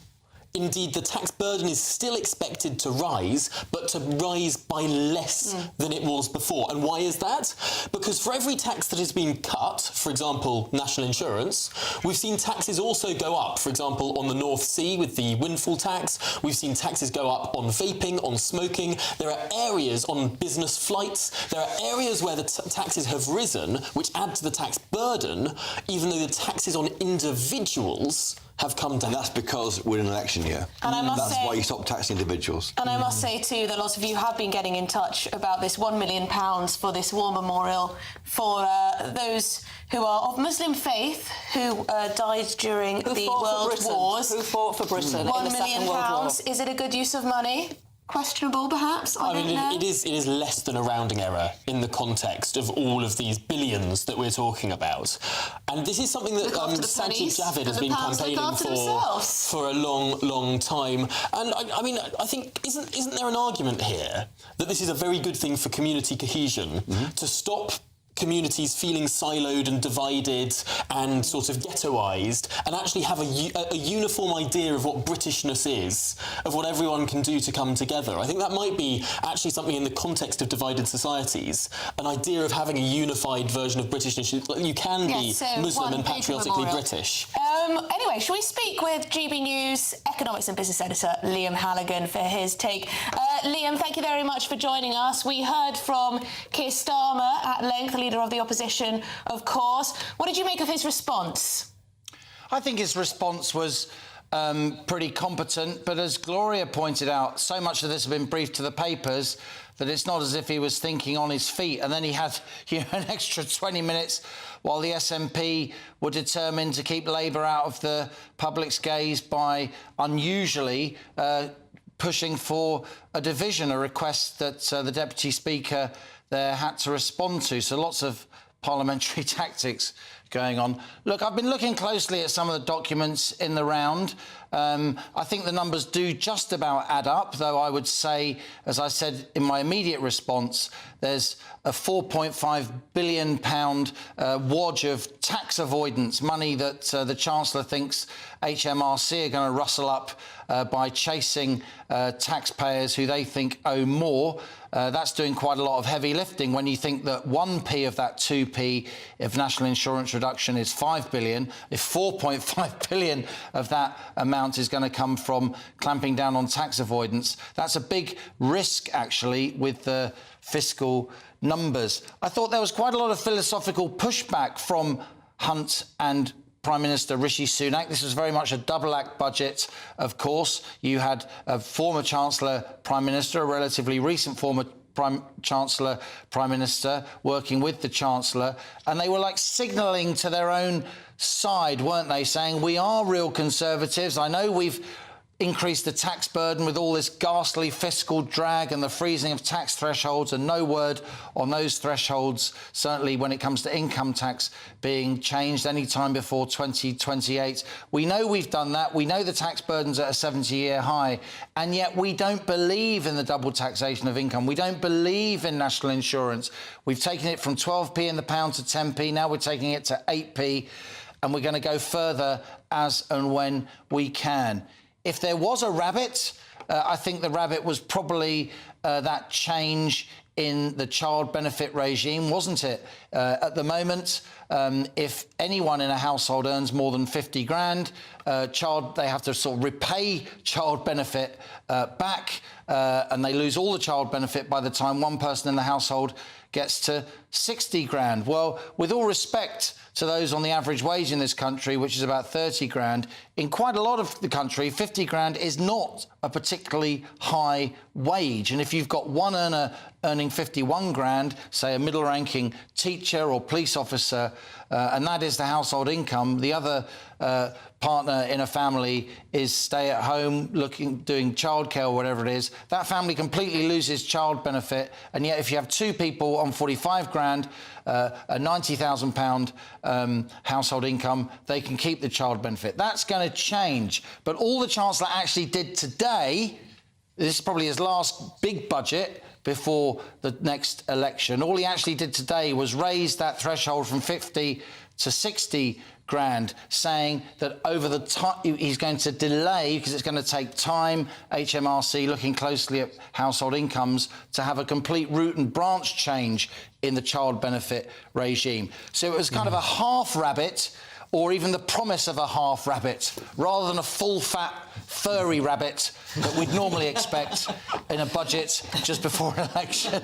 Indeed, the tax burden is still expected to rise, but to rise by less than it was before. And why is that? Because for every tax that has been cut, for example, national insurance, we've seen taxes also go up. For example, on the North Sea with the windfall tax, we've seen taxes go up on vaping, on smoking. There are areas on business flights. There are areas where the taxes have risen, which add to the tax burden, even though the taxes on individuals have come down. And that's because we're in an election year. And I must that's say, why you stop taxing individuals. And I must say, too, that lots of you have been getting in touch about this £1 million for this war memorial for those who are of Muslim faith who died during the World Wars. Who fought for Britain in the £1 Second million. World War. Is it a good use of money? Questionable, perhaps? I don't know. It is less than a rounding error in the context of all of these billions that we're talking about. And this is something that Sajid Javid has been campaigning for a long time. And I think isn't there an argument here that this is a very good thing for community cohesion to stop communities feeling siloed and divided and sort of ghettoised, and actually have a uniform idea of what Britishness is, of what everyone can do to come together. I think that might be actually something in the context of divided societies, an idea of having a unified version of Britishness. You can be Muslim and patriotically British. Anyway, shall we speak with GB News economics and business editor Liam Halligan for his take? Liam, thank you very much for joining us. We heard from Keir Starmer at length, Leader of the Opposition, of course. What did you make of his response? I think his response was pretty competent, but as Gloria pointed out, so much of this had been briefed to the papers that it's not as if he was thinking on his feet, and then he had an extra 20 minutes while the SNP were determined to keep Labour out of the public's gaze by unusually pushing for a division, a request that the Deputy Speaker there had to respond to. So lots of parliamentary tactics going on. Look, I've been looking closely at some of the documents in the round. I think the numbers do just about add up, though I would say, as I said in my immediate response, there's a £4.5 billion wodge of tax avoidance, money that the Chancellor thinks HMRC are going to rustle up by chasing taxpayers who they think owe more. That's doing quite a lot of heavy lifting when you think that 1p of that 2p of national insurance reduction is 5 billion. If 4.5 billion of that amount is going to come from clamping down on tax avoidance, that's a big risk, actually, with the fiscal numbers. I thought there was quite a lot of philosophical pushback from Hunt and Prime Minister Rishi Sunak. This was very much a double-act budget, of course. You had a former Chancellor Prime Minister, a relatively recent former Chancellor Prime Minister, working with the Chancellor, and they were like signalling to their own side, weren't they, saying, we are real Conservatives. I know we've increased the tax burden with all this ghastly fiscal drag and the freezing of tax thresholds, and no word on those thresholds, certainly when it comes to income tax being changed any time before 2028. We know we've done that. We know the tax burden's at a 70-year high, and yet we don't believe in the double taxation of income. We don't believe in national insurance. We've taken it from 12p in the pound to 10p. Now we're taking it to 8p, and we're going to go further as and when we can. If there was a rabbit, I think the rabbit was probably that change in the child benefit regime, wasn't it? At the moment, if anyone in a household earns more than 50 grand, they have to sort of repay child benefit back, and they lose all the child benefit by the time one person in the household gets to 60 grand. Well, with all respect to those on the average wage in this country, which is about 30 grand, in quite a lot of the country, 50 grand is not a particularly high wage. And if you've got one earner earning 51 grand, say a middle-ranking teacher or police officer, and that is the household income, the other partner in a family is stay at home doing childcare or whatever it is, that family completely loses child benefit. And yet if you have two people on 45 grand, a £90,000 household income, they can keep the child benefit. That's going to change. But all the Chancellor actually did today, this is probably his last big budget before the next election, all he actually did today was raise that threshold from 50 to 60 grand, saying that over the time he's going to delay, because it's going to take time, HMRC looking closely at household incomes, to have a complete root and branch change in the child benefit regime. So it was kind of a half rabbit, or even the promise of a half rabbit, rather than a full fat furry rabbit that we'd normally expect in a budget just before an election.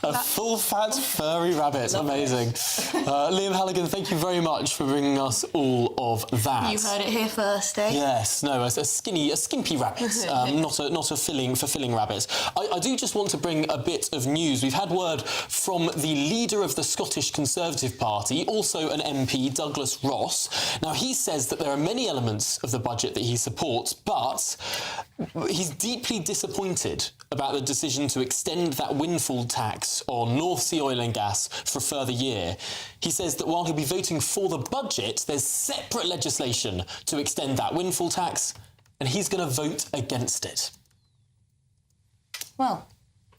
A full fat furry rabbit, amazing. Liam Halligan, thank you very much for bringing us all of that. You heard it here first, eh? Yes, no, a skimpy rabbit, not a fulfilling rabbit. I do just want to bring a bit of news. We've had word from the leader of the Scottish Conservative Party, also an MP, Douglas Ross. Now, he says that there are many elements of the budget that he supports, but he's deeply disappointed about the decision to extend that windfall tax on North Sea oil and gas for a further year. He says that while he'll be voting for the budget, there's separate legislation to extend that windfall tax, and he's going to vote against it. Well,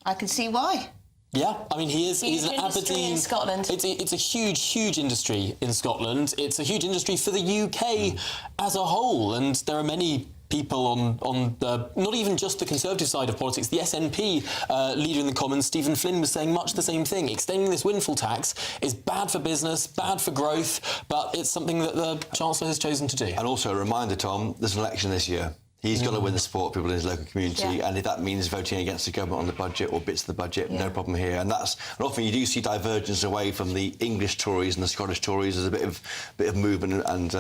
I can see why. Yeah, I mean, he's an Aberdeen... in Scotland. It's a huge industry in Scotland. It's a huge industry for the UK as a whole, and there are many people on the, not even just the Conservative side of politics, the SNP leader in the Commons, Stephen Flynn, was saying much the same thing. Extending this windfall tax is bad for business, bad for growth, but it's something that the Chancellor has chosen to do. And also a reminder, Tom, there's an election this year. He's got to win the support of people in his local community, and if that means voting against the government on the budget or bits of the budget, no problem here. And often you do see divergence away from the English Tories and the Scottish Tories. There's a bit of movement and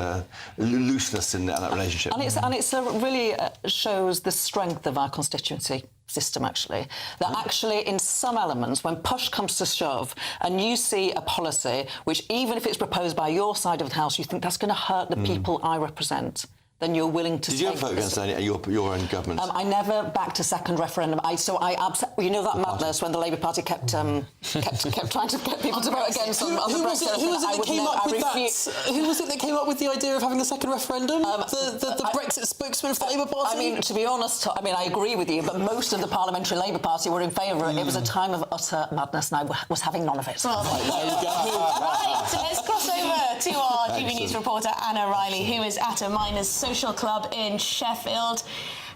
looseness in that relationship. And it's really shows the strength of our constituency system, actually, that actually in some elements, when push comes to shove and you see a policy which, even if it's proposed by your side of the House, you think that's going to hurt the people I represent, then you're willing to. Did you ever vote against your own government? I never backed a second referendum. You know that madness when the Labour Party kept trying to get people to vote against on the Brexit. Who was it that came up with that? Who was it that came up with the idea of having a second referendum? The Brexit spokesman for the Labour Party. I mean, to be honest, I agree with you, but most of the Parliamentary Labour Party were in favour. It was a time of utter madness, and I was having none of it. Well, there you go. Right, so let's cross over to our GBNews reporter Anna Riley, who is at a miners' social club in Sheffield.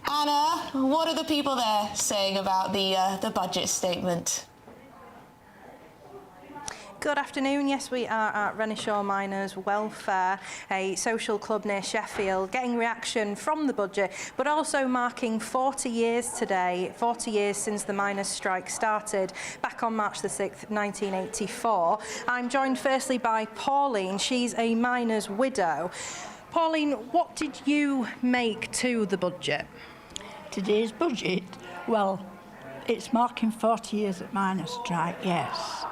Anna, what are the people there saying about the budget statement? Good afternoon. Yes, we are at Renishaw Miners Welfare, a social club near Sheffield, getting reaction from the budget, but also marking 40 years today, 40 years since the miners' strike started back on March the 6th, 1984. I'm joined firstly by Pauline. She's a miner's widow. Pauline, what did you make to the budget? Today's budget? Well, it's marking 40 years at miners' strike, yes.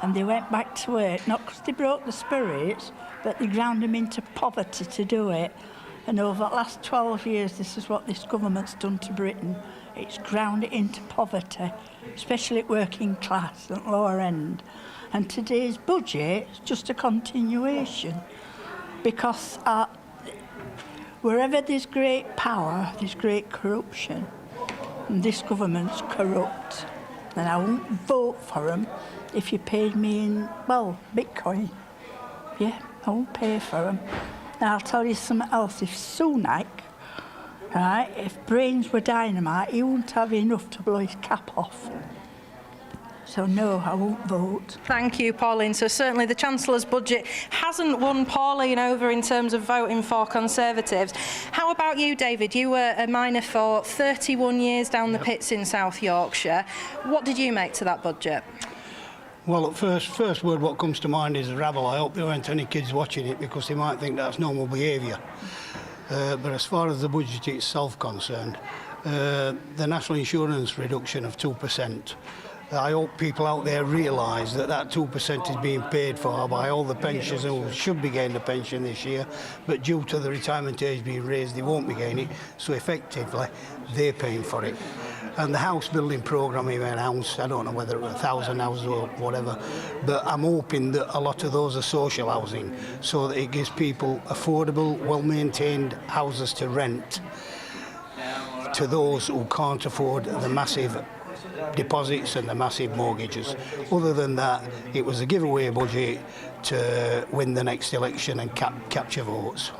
And they went back to work, not because they broke the spirits, but they ground them into poverty to do it. And over the last 12 years, this is what this government's done to Britain. It's ground it into poverty, especially at working class and lower end. And today's budget is just a continuation, because wherever there's great power, there's great corruption. And this government's corrupt. And I won't vote for them if you paid me in, well, Bitcoin. Yeah, I won't pay for them. Now, I'll tell you something else. If Sunak, right, if brains were dynamite, he wouldn't have enough to blow his cap off. So no, I won't vote. Thank you, Pauline. So certainly the Chancellor's budget hasn't won Pauline over in terms of voting for Conservatives. How about you, David? You were a miner for 31 years down the pits in South Yorkshire. What did you make to that budget? Well, at first word what comes to mind is rabble. I hope there weren't any kids watching it because they might think that's normal behaviour. But as far as the budget itself concerned, the national insurance reduction of 2%, I hope people out there realise that that 2% is being paid for by all the pensioners who should be getting a pension this year, but due to the retirement age being raised, they won't be getting it, so effectively they're paying for it. And the house building programme we announced, I don't know whether it was 1,000 houses or whatever, but I'm hoping that a lot of those are social housing, so that it gives people affordable, well-maintained houses to rent to those who can't afford the massive deposits and the massive mortgages. Other than that, it was a giveaway budget to win the next election and capture votes.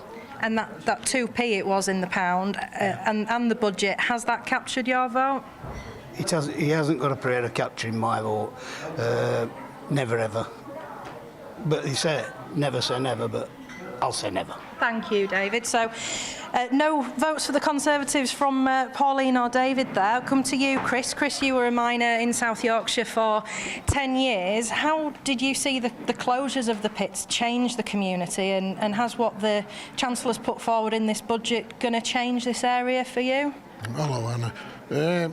And that 2p it was in the pound, and the budget, has that captured your vote? He hasn't got a prayer of capturing my vote. Never ever. But he said, never say never, but I'll say never. Thank you, David. So, no votes for the Conservatives from Pauline or David there. I'll come to you, Chris. Chris, you were a miner in South Yorkshire for 10 years. How did you see the closures of the pits change the community, and has what the Chancellor's put forward in this budget going to change this area for you? Hello, Anna.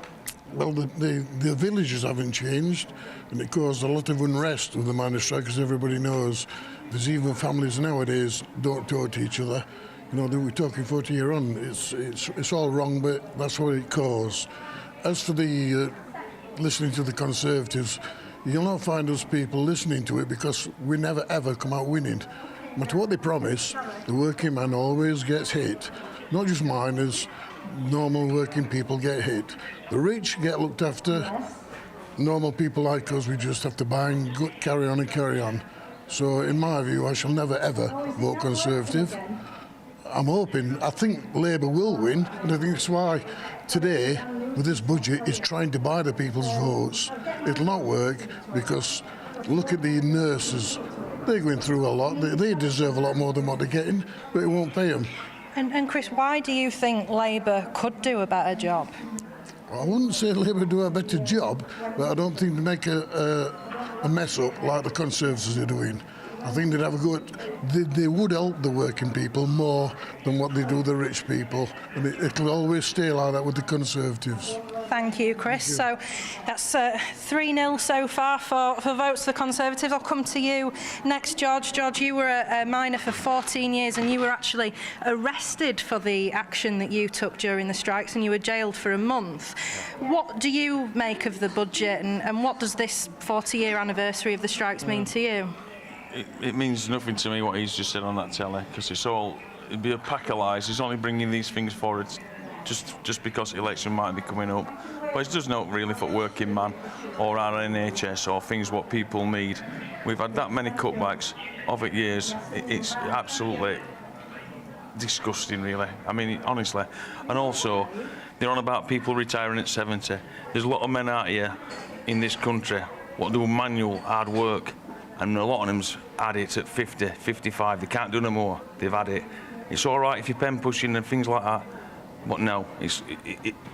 Well, the villages haven't changed, and it caused a lot of unrest with the miners' strike, as everybody knows. There's even families nowadays don't talk to each other. You know, we're talking 40 years on. It's all wrong, but that's what it caused. As for the listening to the Conservatives, you'll not find those people listening to it because we never ever come out winning. No matter what they promise, the working man always gets hit. Not just miners, normal working people get hit. The rich get looked after. Normal people like us, we just have to buy and carry on and carry on. So, in my view, I shall never ever vote Conservative. I think Labour will win, and I think that's why today, with this budget, is trying to buy the people's votes. It'll not work because look at the nurses. They're going through a lot. They deserve a lot more than what they're getting, but it won't pay them. And Chris, why do you think Labour could do a better job? I wouldn't say Labour do a better job, but I don't think they make a mess up like the Conservatives are doing. I think they'd have a good. They would help the working people more than what they do the rich people, and it'll always stay like that with the Conservatives. Thank you, Chris. So that's 3-0 so far for votes for the Conservatives. I'll come to you next, George. George, you were a miner for 14 years and you were actually arrested for the action that you took during the strikes, and you were jailed for a month. What do you make of the budget, and what does this 40-year anniversary of the strikes mean to you? It means nothing to me what he's just said on that telly, because it'd be a pack of lies. He's only bringing these things forward just because election might be coming up. But it doesn't help really for working man or our NHS or things what people need. We've had that many cutbacks over years. It's absolutely disgusting, really. I mean, honestly. And also, they're on about people retiring at 70. There's a lot of men out here in this country what do manual hard work, and a lot of them's had it at 50, 55. They can't do no more. They've had it. It's all right if you're pen pushing and things like that, but no,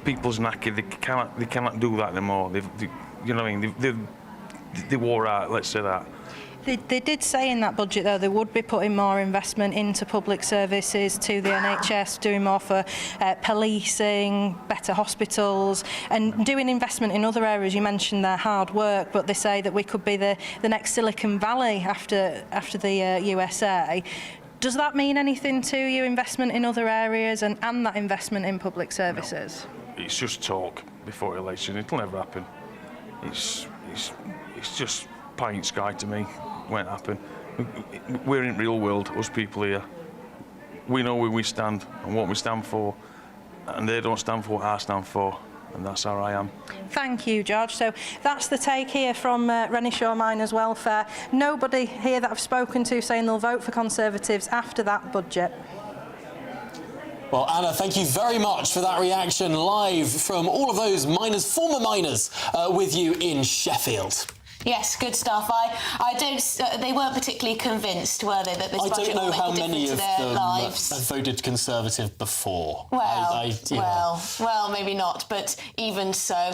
people's knackered. They cannot do that anymore. You know what I mean? They wore out. Let's say that. They did say in that budget, though, they would be putting more investment into public services, to the NHS, doing more for policing, better hospitals, and doing investment in other areas. You mentioned their hard work, but they say that we could be the next Silicon Valley after the USA. Does that mean anything to you, investment in other areas and that investment in public services? No. It's just talk before election. It'll never happen. It's just pie in the sky to me. Won't happen. We're in the real world, us people here. We know where we stand and what we stand for, and they don't stand for what I stand for, and that's how I am. Thank you, George. So that's the take here from Renishaw Miners Welfare. Nobody here that I've spoken to saying they'll vote for Conservatives after that budget. Well, Anna, thank you very much for that reaction live from all of those miners, former miners, with you in Sheffield. Yes, good stuff. I don't. They weren't particularly convinced, were they, that this budget I don't know will make how a many difference of to their them lives? have voted Conservative before. Well, maybe not, but even so.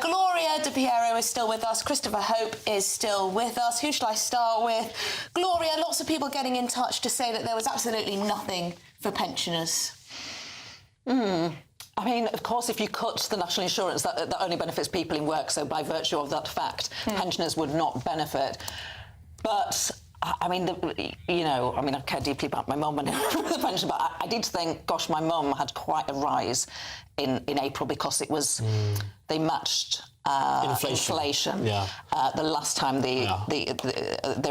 Gloria De Piero is still with us. Christopher Hope is still with us. Who shall I start with? Gloria, lots of people getting in touch to say that there was absolutely nothing for pensioners. I mean, of course, if you cut the national insurance, that only benefits people in work, so by virtue of that fact, pensioners would not benefit. But, I mean, I care deeply about my mum and the pension, but I did think, gosh, my mum had quite a rise in April because it was, they matched inflation. Yeah. The last time they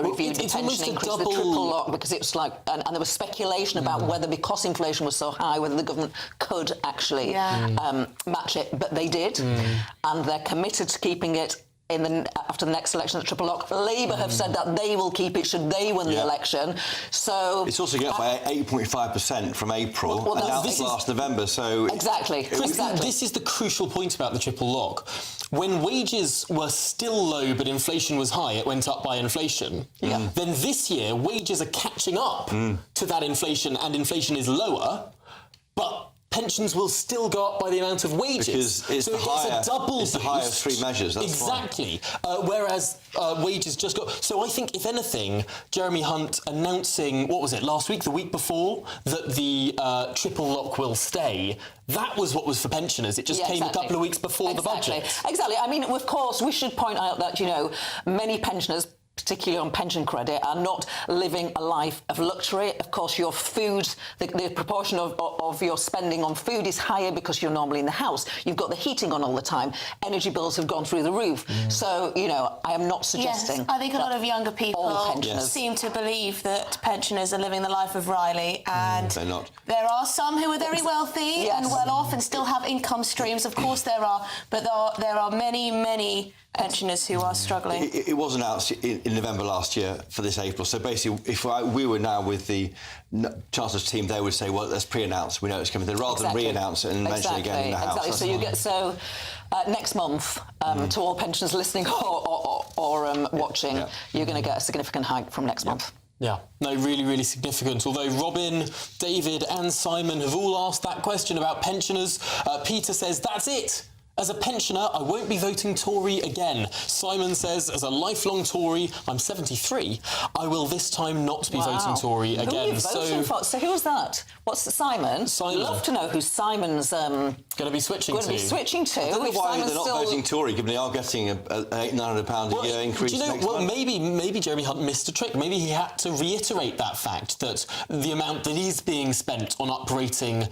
reviewed the pension increase, the triple lock, because it was like, and there was speculation about whether, because inflation was so high, whether the government could actually match it, but they did, and they're committed to keeping it after the next election, the triple lock. Labour have said that they will keep it should they win the election. So it's also going up by 8.5% from April, and now it's last November. So exactly. This is the crucial point about the triple lock. When wages were still low but inflation was high, it went up by inflation. Then this year, wages are catching up to that inflation, and inflation is lower, but pensions will still go up by the amount of wages. Because it's so the it gets higher, a double it's the higher of three measures. That's exactly. Whereas wages just got... So I think, if anything, Jeremy Hunt announcing, what was it, last week, the week before, that the triple lock will stay, that was what was for pensioners. It just came a couple of weeks before the budget. Exactly. I mean, of course, we should point out that, many pensioners, particularly on pension credit, are not living a life of luxury. Of course, your food, the proportion of your spending on food is higher because you're normally in the house. You've got the heating on all the time. Energy bills have gone through the roof. So, I am not suggesting... Yes, I think a lot of younger people seem to believe that pensioners are living the life of Riley, and they're not. There are some who are very wealthy and well off and still have income streams. Of course there are, but there are many, many pensioners who are struggling. It was announced in November last year for this April. So basically, if we were now with the Chancellor's team, they would say, well, let's pre-announce. We know it's coming. Rather than re-announce it and mention it again in the House. Exactly. So next month, to all pensioners listening or watching, you're going to get a significant hike from next month. Yeah, no, really, really significant. Although Robin, David and Simon have all asked that question about pensioners. Peter says, that's it. As a pensioner, I won't be voting Tory again. Simon says, as a lifelong Tory, I'm 73, I will this time not be voting Tory again. Who are you voting for? So who's that? What's Simon? Simon. I'd love to know who Simon's going to be switching to. I don't know why they're not voting Tory, given they are getting an £800-900 a year increase. Do you know, maybe Jeremy Hunt missed a trick. Maybe he had to reiterate that fact, that the amount that is being spent on uprating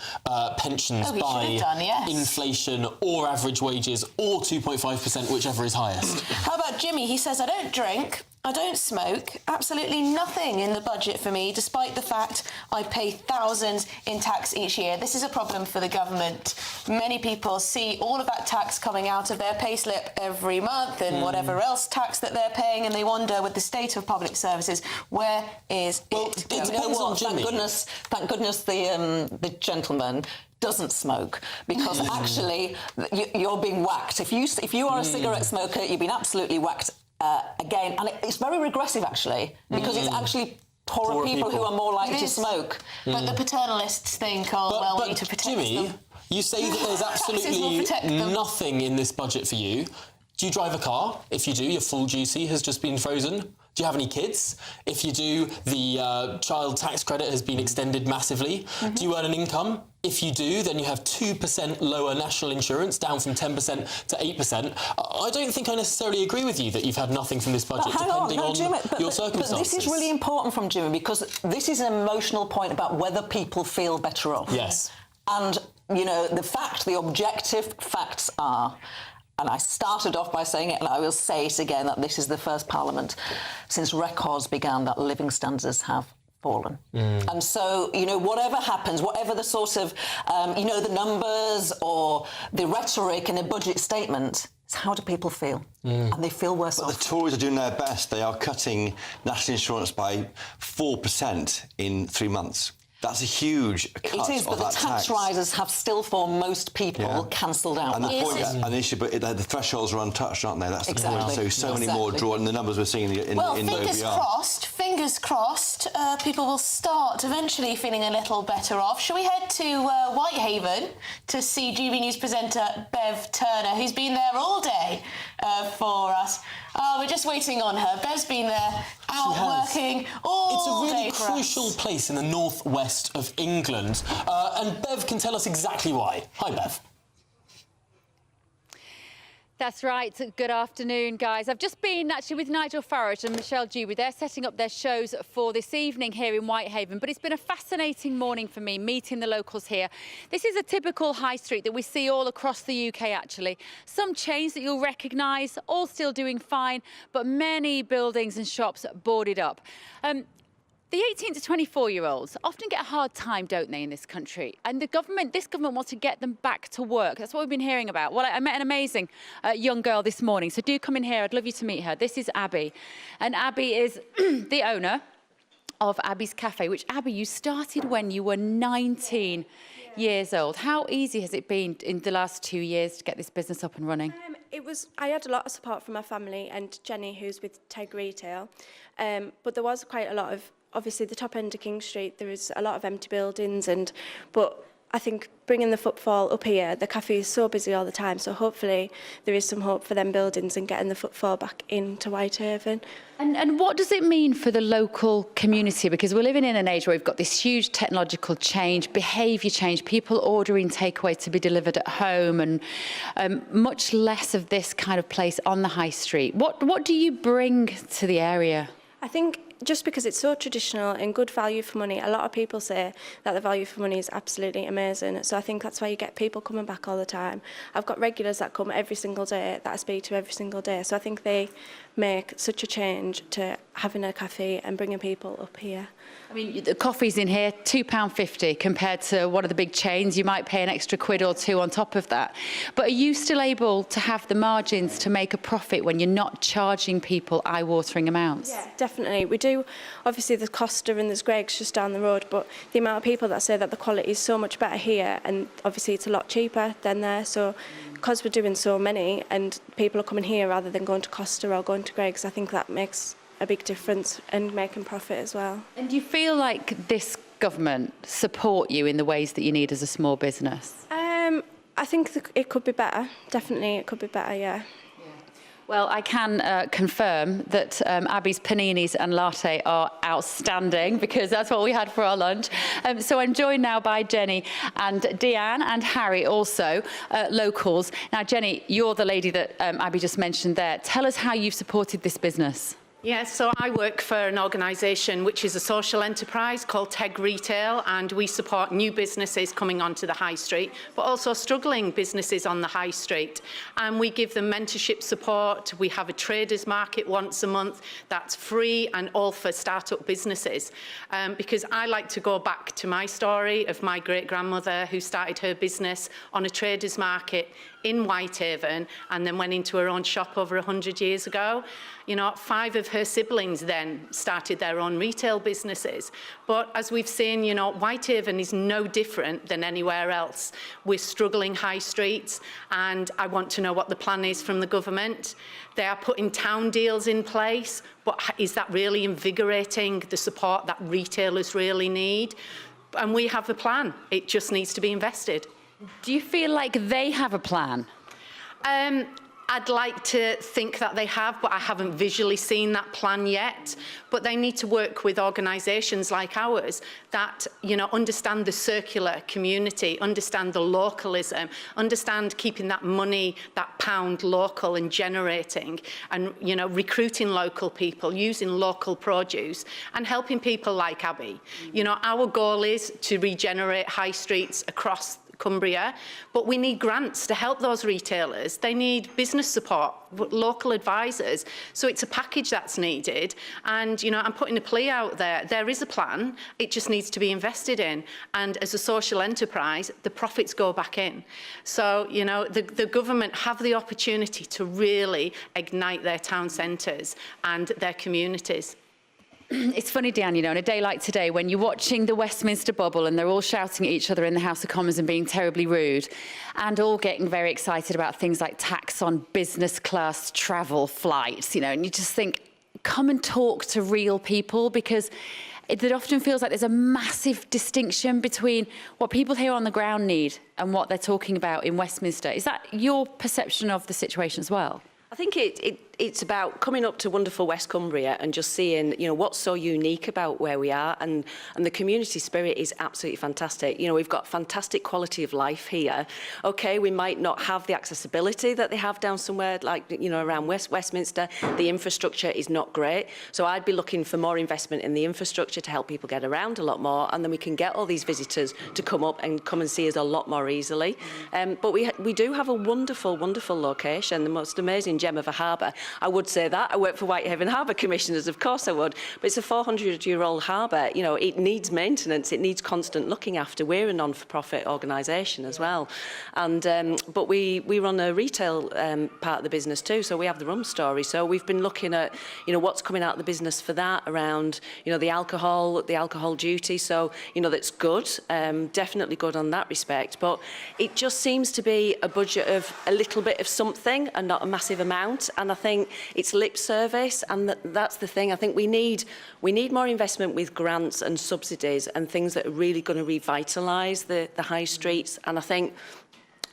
pensions by inflation or average wages or 2.5%, whichever is highest. How about Jimmy? He says, I don't drink, I don't smoke, absolutely nothing in the budget for me, despite the fact I pay thousands in tax each year. This is a problem for the government. Many people see all of that tax coming out of their payslip every month and whatever else tax that they're paying, and they wonder, with the state of public services, where is it? It depends on Jimmy. Thank goodness the gentleman doesn't smoke, because actually you're being whacked. If you are a cigarette smoker, you've been absolutely whacked again, and it's very regressive actually, because it's actually poorer people who are more likely to smoke. But the paternalists think, we need to protect Jimmy, them. You say that there's absolutely nothing in this budget for you. Do you drive a car? If you do, your full duty has just been frozen. Do you have any kids? If you do, the child tax credit has been extended massively. Do you earn an income? If you do, then you have 2% lower national insurance, down from 10% to 8%. I don't think I necessarily agree with you that you've had nothing from this budget, depending on your circumstances. But this is really important from Jimmy, because this is an emotional point about whether people feel better off. Yes. And, the objective facts are, and I started off by saying it, and I will say it again, that this is the first Parliament since records began that living standards have fallen. And so, whatever happens, whatever the sort of, the numbers or the rhetoric in a budget statement, it's how do people feel? And they feel worse off. The Tories are doing their best. They are cutting national insurance by 4% in 3 months. That's a huge cut. It is, but the tax rises have still, for most people, cancelled out. And the point, an issue, but the thresholds are untouched, aren't they? That's the point. So many more drawn. The numbers we're seeing in well, in fingers crossed, people will start eventually feeling a little better off. Shall we head to Whitehaven to see GBNews presenter Bev Turner, who's been there all day for us? Oh, we're just waiting on her. Bev's been there, out working all day for us. It's a really crucial place in the northwest of England, and Bev can tell us exactly why. Hi, Bev. That's right. Good afternoon, guys. I've just been actually with Nigel Farage and Michelle Dewey. They're setting up their shows for this evening here in Whitehaven. But it's been a fascinating morning for me, meeting the locals here. This is a typical high street that we see all across the UK, actually. Some chains that you'll recognise, all still doing fine, but many buildings and shops boarded up. The 18 to 24-year-olds often get a hard time, don't they, in this country? And this government wants to get them back to work. That's what we've been hearing about. Well, I met an amazing young girl this morning, so do come in here. I'd love you to meet her. This is Abby. And Abby is the owner of Abby's Cafe, which, Abby, you started when you were 19 years old. How easy has it been in the last 2 years to get this business up and running? I had a lot of support from my family and Jenny, who's with Teg Retail, but there was quite a lot of, obviously the top end of King Street, there is a lot of empty buildings, but I think bringing the footfall up here, the cafe is so busy all the time, so hopefully there is some hope for them buildings and getting the footfall back into Whitehaven. And what does it mean for the local community? Because we're living in an age where we've got this huge technological change, behaviour change, people ordering takeaway to be delivered at home, and much less of this kind of place on the high street. What do you bring to the area? I think just because it's so traditional and good value for money, a lot of people say that the value for money is absolutely amazing. So I think that's why you get people coming back all the time. I've got regulars that come every single day, that I speak to every single day. So I think they make such a change to having a cafe and bringing people up here. I mean, the coffee's in here, £2.50 compared to one of the big chains. You might pay an extra £1 or £2 on top of that. But are you still able to have the margins to make a profit when you're not charging people eye-watering amounts? Yeah, definitely. We do. Obviously, there's Costa and there's Greggs just down the road, but the amount of people that say that the quality is so much better here, and obviously it's a lot cheaper than there. So because we're doing so many and people are coming here rather than going to Costa or going to Greggs, I think that makes a big difference and making profit as well. And do you feel like this government support you in the ways that you need as a small business? I think it could be better. Definitely, it could be better, yeah. Well, I can confirm that Abby's paninis and latte are outstanding, because that's what we had for our lunch. So I'm joined now by Jenny and Deanne and Harry, also locals. Now, Jenny, you're the lady that Abby just mentioned there. Tell us how you've supported this business. Yes, so I work for an organisation which is a social enterprise called Teg Retail, and we support new businesses coming onto the high street, but also struggling businesses on the high street. And we give them mentorship support. We have a traders market once a month that's free and all for start-up businesses. Because I like to go back to my story of my great-grandmother who started her business on a traders market in Whitehaven and then went into her own shop over 100 years ago. You know, 5 of her siblings then started their own retail businesses. But as we've seen, you know, Whitehaven is no different than anywhere else. We're struggling high streets, and I want to know what the plan is from the government. They are putting town deals in place, but is that really invigorating the support that retailers really need? And we have a plan. It just needs to be invested. Do you feel like they have a plan? I'd like to think that they have, but I haven't visually seen that plan yet. But they need to work with organisations like ours that, you know, understand the circular community, understand the localism, understand keeping that money, that pound local and generating, and, you know, recruiting local people, using local produce, and helping people like Abby. You know, our goal is to regenerate high streets across Cumbria, but we need grants to help those retailers. They need business support, local advisors. So it's a package that's needed. And, you know, I'm putting a plea out there. There is a plan. It just needs to be invested in. And as a social enterprise, the profits go back in. So, you know, the government have the opportunity to really ignite their town centres and their communities. It's funny, Diane, you know, on a day like today, when you're watching the Westminster bubble and they're all shouting at each other in the House of Commons and being terribly rude, and all getting very excited about things like tax on business class travel flights, you know, and you just think, come and talk to real people, because it often feels like there's a massive distinction between what people here on the ground need and what they're talking about in Westminster. Is that your perception of the situation as well? I think it's about coming up to wonderful West Cumbria and just seeing, you know, what's so unique about where we are, and the community spirit is absolutely fantastic. You know, we've got fantastic quality of life here. Okay, we might not have the accessibility that they have down somewhere like, you know, around Westminster. The infrastructure is not great. So I'd be looking for more investment in the infrastructure to help people get around a lot more, and then we can get all these visitors to come up and come and see us a lot more easily. But we do have a wonderful, wonderful location, the most amazing gem of a harbour. I would say that. I work for Whitehaven Harbour Commissioners, of course I would, but it's a 400-year-old harbour. You know, it needs maintenance, it needs constant looking after. We're a non-for-profit organisation as well. And but we run a retail part of the business too, so we have the rum story. So we've been looking at, you know, what's coming out of the business for that around, you know, the alcohol duty. So, you know, that's good, definitely good on that respect. But it just seems to be a budget of a little bit of something and not a massive amount. And I think it's lip service, and that's the thing. I think we need more investment with grants and subsidies and things that are really going to revitalise the high streets. And I think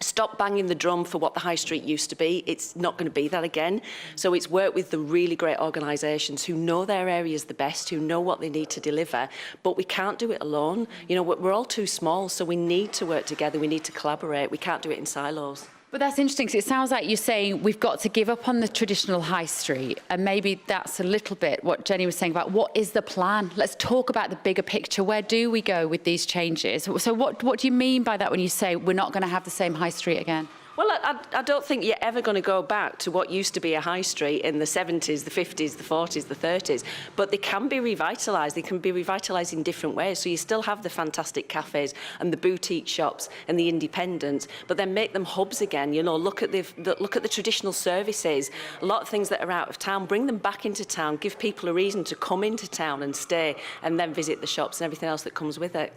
stop banging the drum for what the high street used to be. It's not going to be that again. So it's work with the really great organisations who know their areas the best, who know what they need to deliver, but we can't do it alone. You know, we're all too small, so we need to work together, we need to collaborate. We can't do it in silos. But that's interesting, because it sounds like you're saying we've got to give up on the traditional high street, and maybe that's a little bit what Jenny was saying about what is the plan? Let's talk about the bigger picture. Where do we go with these changes? So what do you mean by that when you say we're not going to have the same high street again? Well, I don't think you're ever going to go back to what used to be a high street in the 70s, the 50s, the 40s, the 30s, but they can be revitalised. They can be revitalised in different ways. So you still have the fantastic cafes and the boutique shops and the independents, but then make them hubs again. You know, look at the traditional services, a lot of things that are out of town, bring them back into town, give people a reason to come into town and stay, and then visit the shops and everything else that comes with it.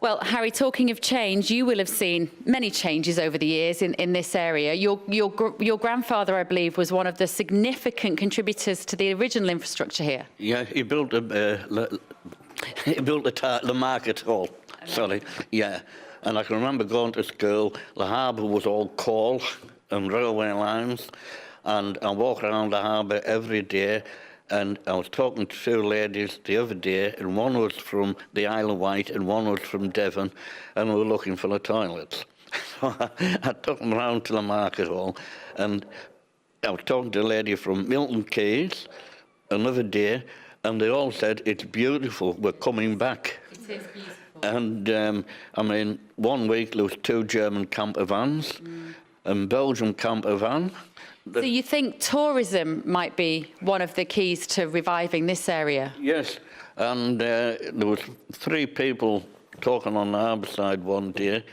Well, Harry, talking of change, you will have seen many changes over the years in this area. Your grandfather, I believe, was one of the significant contributors to the original infrastructure here. Yeah, he built the market hall. Sorry, yeah. And I can remember going to school. The harbour was all coal and railway lines, and I walk around the harbour every day. And I was talking to two ladies the other day, and one was from the Isle of Wight and one was from Devon, and we were looking for the toilets. So I took them round to the market hall, and I was talking to a lady from Milton Keynes another day, and they all said, it's beautiful, we're coming back. It is beautiful. And, I mean, one week there was 2 German camper vans, and Belgian camper van. So you think tourism might be one of the keys to reviving this area? Yes, and there was 3 people talking on the harbour side one day,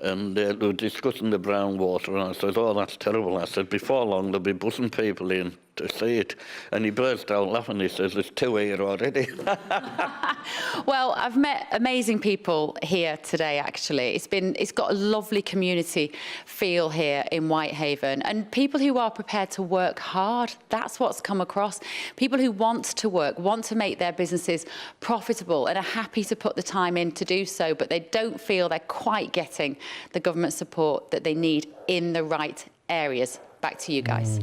and they were discussing the brown water, and I said, oh, that's terrible. I said, before long there'll be buzzing people in to see it. And he burst out laughing. He says, there's 2 here already. Well, I've met amazing people here today, actually. It's got a lovely community feel here in Whitehaven, and people who are prepared to work hard. That's what's come across. People who want to work, want to make their businesses profitable, and are happy to put the time in to do so, but they don't feel they're quite getting the government support that they need in the right areas. Back to you guys.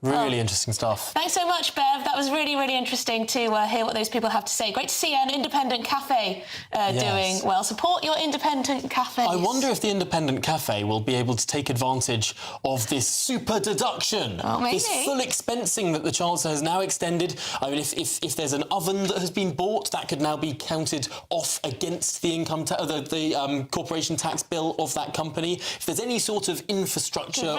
Really interesting stuff. Thanks so much, Bev. That was really, really interesting to hear what those people have to say. Great to see an independent cafe doing well. Support your independent cafes. I wonder if the independent cafe will be able to take advantage of this super deduction, this full expensing that the Chancellor has now extended. I mean, if there's an oven that has been bought, that could now be counted off against the income the corporation tax bill of that company. If there's any sort of infrastructure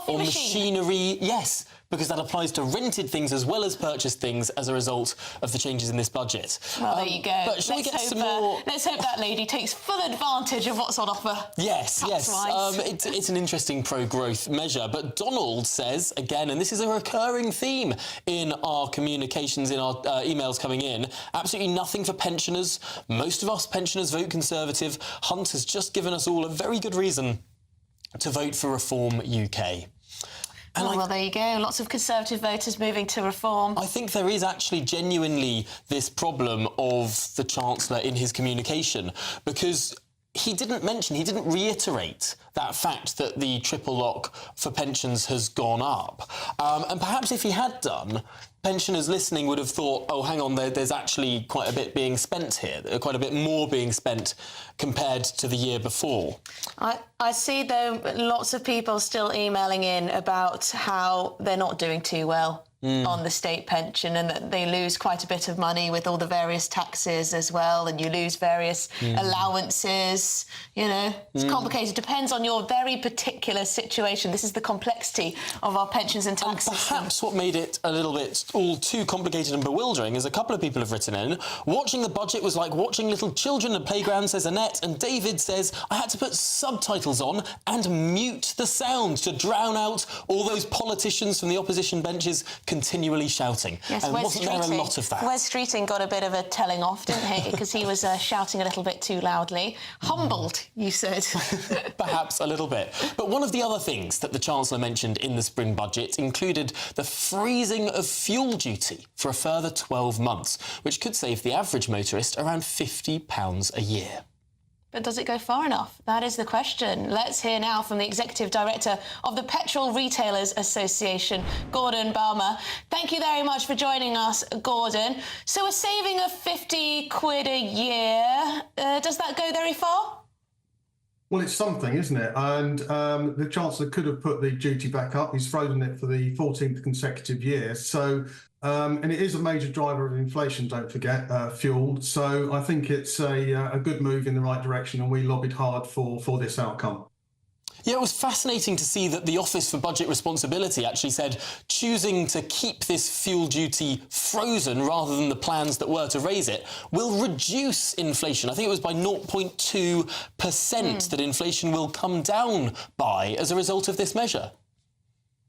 or machinery, yes, because that applies to rented things as well as purchased things as a result of the changes in this budget. Well, there you go. But shall we get some more... Let's hope that lady takes full advantage of what's on offer. Yes. It's an interesting pro-growth measure. But Donald says, again, and this is a recurring theme in our communications, in our emails coming in, absolutely nothing for pensioners. Most of us pensioners vote Conservative. Hunt has just given us all a very good reason to vote for Reform UK. Well, there you go. Lots of Conservative voters moving to Reform. I think there is actually genuinely this problem of the Chancellor in his communication, because he didn't reiterate that fact that the triple lock for pensions has gone up. And perhaps if he had done, pensioners listening would have thought, oh, hang on, there's actually quite a bit being spent here, quite a bit more being spent compared to the year before. I see, though, lots of people still emailing in about how they're not doing too well on the state pension, and that they lose quite a bit of money with all the various taxes as well, and you lose various allowances. You know, it's complicated. Depends on your very particular situation. This is the complexity of our pensions and tax system. Perhaps what made it a little bit all too complicated and bewildering is a couple of people have written in, watching the budget was like watching little children at a playground, says Annette, and David says, I had to put subtitles on and mute the sound to drown out all those politicians from the opposition benches continually shouting. Yes, and wasn't there a lot of that? Wes Streeting got a bit of a telling off, didn't he? Because he was shouting a little bit too loudly. Humbled, you said. Perhaps a little bit. But one of the other things that the Chancellor mentioned in the spring budget included the freezing of fuel duty for a further 12 months, which could save the average motorist around £50 a year. But does it go far enough? That is the question. Let's hear now from the Executive Director of the Petrol Retailers Association, Gordon Balmer. Thank you very much for joining us, Gordon. So a saving of £50 a year, does that go very far? Well, it's something, isn't it? And the Chancellor could have put the duty back up. He's frozen it for the 14th consecutive year. So, and it is a major driver of inflation, don't forget, fuel. So I think it's a good move in the right direction, and we lobbied hard for this outcome. Yeah, it was fascinating to see that the Office for Budget Responsibility actually said choosing to keep this fuel duty frozen rather than the plans that were to raise it will reduce inflation. I think it was by 0.2% that inflation will come down by as a result of this measure.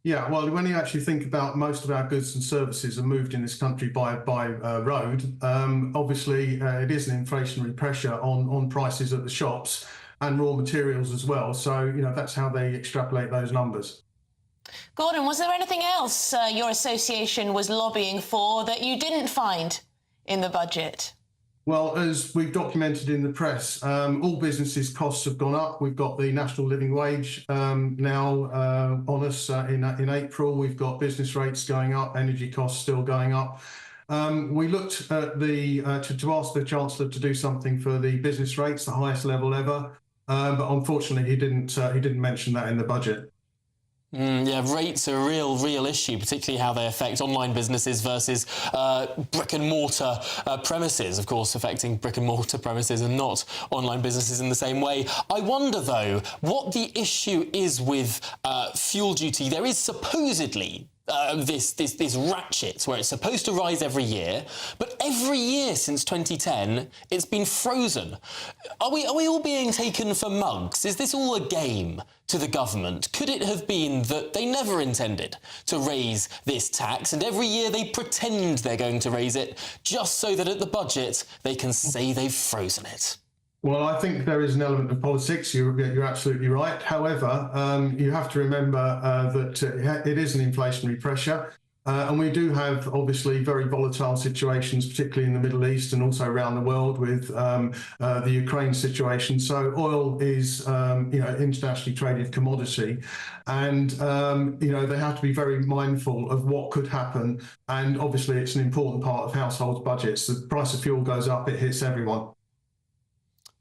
Yeah, well, when you actually think about most of our goods and services are moved in this country by road, obviously it is an inflationary pressure on prices at the shops and raw materials as well. So, you know, that's how they extrapolate those numbers. Gordon, was there anything else your association was lobbying for that you didn't find in the budget? Well, as we've documented in the press, all businesses' costs have gone up. We've got the national living wage now on us in April. We've got business rates going up, energy costs still going up. We looked at to ask the Chancellor to do something for the business rates, the highest level ever, but unfortunately he didn't mention that in the budget. Yeah, rates are a real issue, particularly how they affect online businesses versus brick and mortar premises, of course, affecting brick and mortar premises and not online businesses in the same way. I wonder, though, what the issue is with fuel duty. There is supposedly this ratchet where it's supposed to rise every year, but every year since 2010 it's been frozen. Are we all being taken for mugs? Is this all a game to the government? Could it have been that they never intended to raise this tax and every year they pretend they're going to raise it just so that at the budget they can say they've frozen it? Well, I think there is an element of politics. You're absolutely right. However, you have to remember that it is an inflationary pressure. And we do have, obviously, very volatile situations, particularly in the Middle East and also around the world with the Ukraine situation. So oil is, internationally traded commodity. And, they have to be very mindful of what could happen. And obviously, it's an important part of households' budgets. The price of fuel goes up, it hits everyone.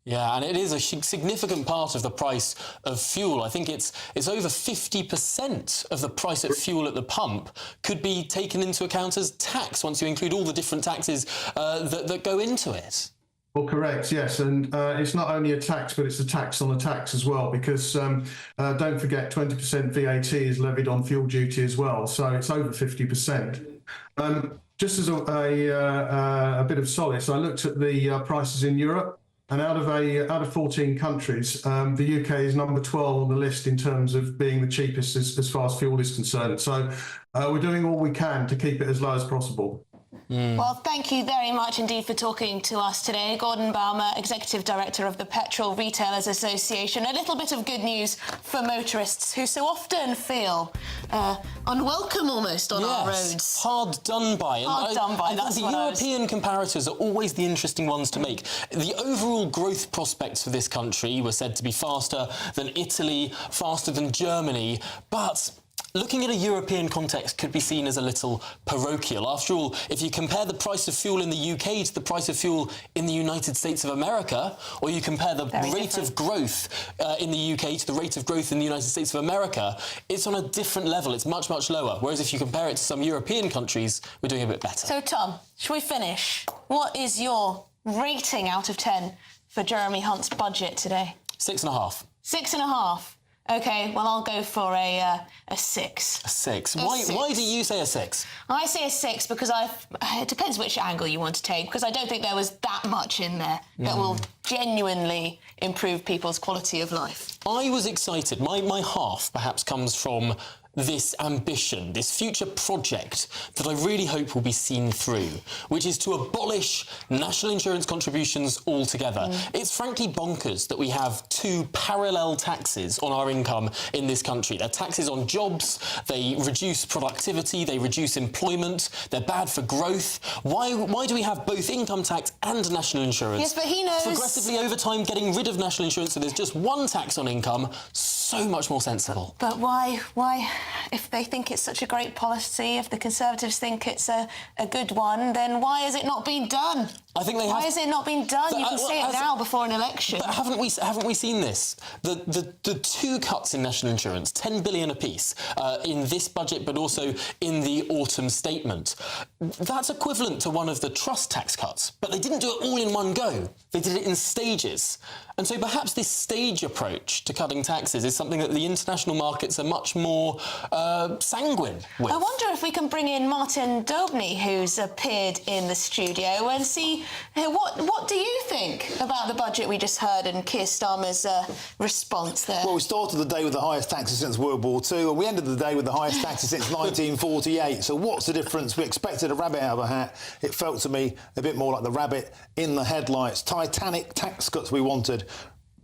Yeah, and it is a significant part of the price of fuel. I think it's over 50% of the price of fuel at the pump could be taken into account as tax once you include all the different taxes that go into it. Well, correct, yes, and it's not only a tax, but it's a tax on a tax as well, because don't forget 20% VAT is levied on fuel duty as well, so it's over 50%. Just as a bit of solace, I looked at the prices in Europe, and out of 14 countries, the UK is number 12 on the list in terms of being the cheapest as far as fuel is concerned. So we're doing all we can to keep it as low as possible. Well, thank you very much indeed for talking to us today. Gordon Baumer, Executive Director of the Petrol Retailers Association. A little bit of good news for motorists who so often feel unwelcome almost on our roads. Hard done by. That's the what European comparators are always the interesting ones to make. The overall growth prospects for this country were said to be faster than Italy, faster than Germany, but looking at a European context could be seen as a little parochial. After all, if you compare the price of fuel in the UK to the price of fuel in the United States of America, or you compare the rate of growth in the UK to the rate of growth in the United States of America, it's on a different level. It's much, much lower. Whereas if you compare it to some European countries, we're doing a bit better. So, Tom, shall we finish? What is your rating out of 10 for Jeremy Hunt's budget today? 6.5. 6.5. OK, well, I'll go for a 6. A 6. Why do you say a 6? I say a 6 because it depends which angle you want to take, because I don't think there was that much in there that will genuinely improve people's quality of life. I was excited. My half perhaps comes from this ambition, this future project that I really hope will be seen through, which is to abolish national insurance contributions altogether. It's frankly bonkers that we have two parallel taxes on our income in this country. They're taxes on jobs, they reduce productivity, they reduce employment, they're bad for growth. Why do we have both income tax and national insurance? Yes, but he knows... Progressively over time getting rid of national insurance so there's just one tax on income, so much more sensible. But why, if they think it's such a great policy, if the Conservatives think it's a good one, then why has it not been done? I think they have... Why has it not been done? You can say it now before an election. But haven't we seen this? The two cuts in national insurance, 10 billion apiece, in this budget, but also in the autumn statement. That's equivalent to one of the trust tax cuts, but they didn't do it all in one go. They did it in stages. And so perhaps this stage approach to cutting taxes is something that the international markets are much more sanguine with. I wonder if we can bring in Martin Daubney, who's appeared in the studio, and see what do you think about the budget we just heard and Keir Starmer's response there? Well, we started the day with the highest taxes since World War II, and we ended the day with the highest taxes since 1948. So what's the difference? We expected a rabbit out of a hat. It felt to me a bit more like the rabbit in the headlights. Titanic tax cuts we wanted.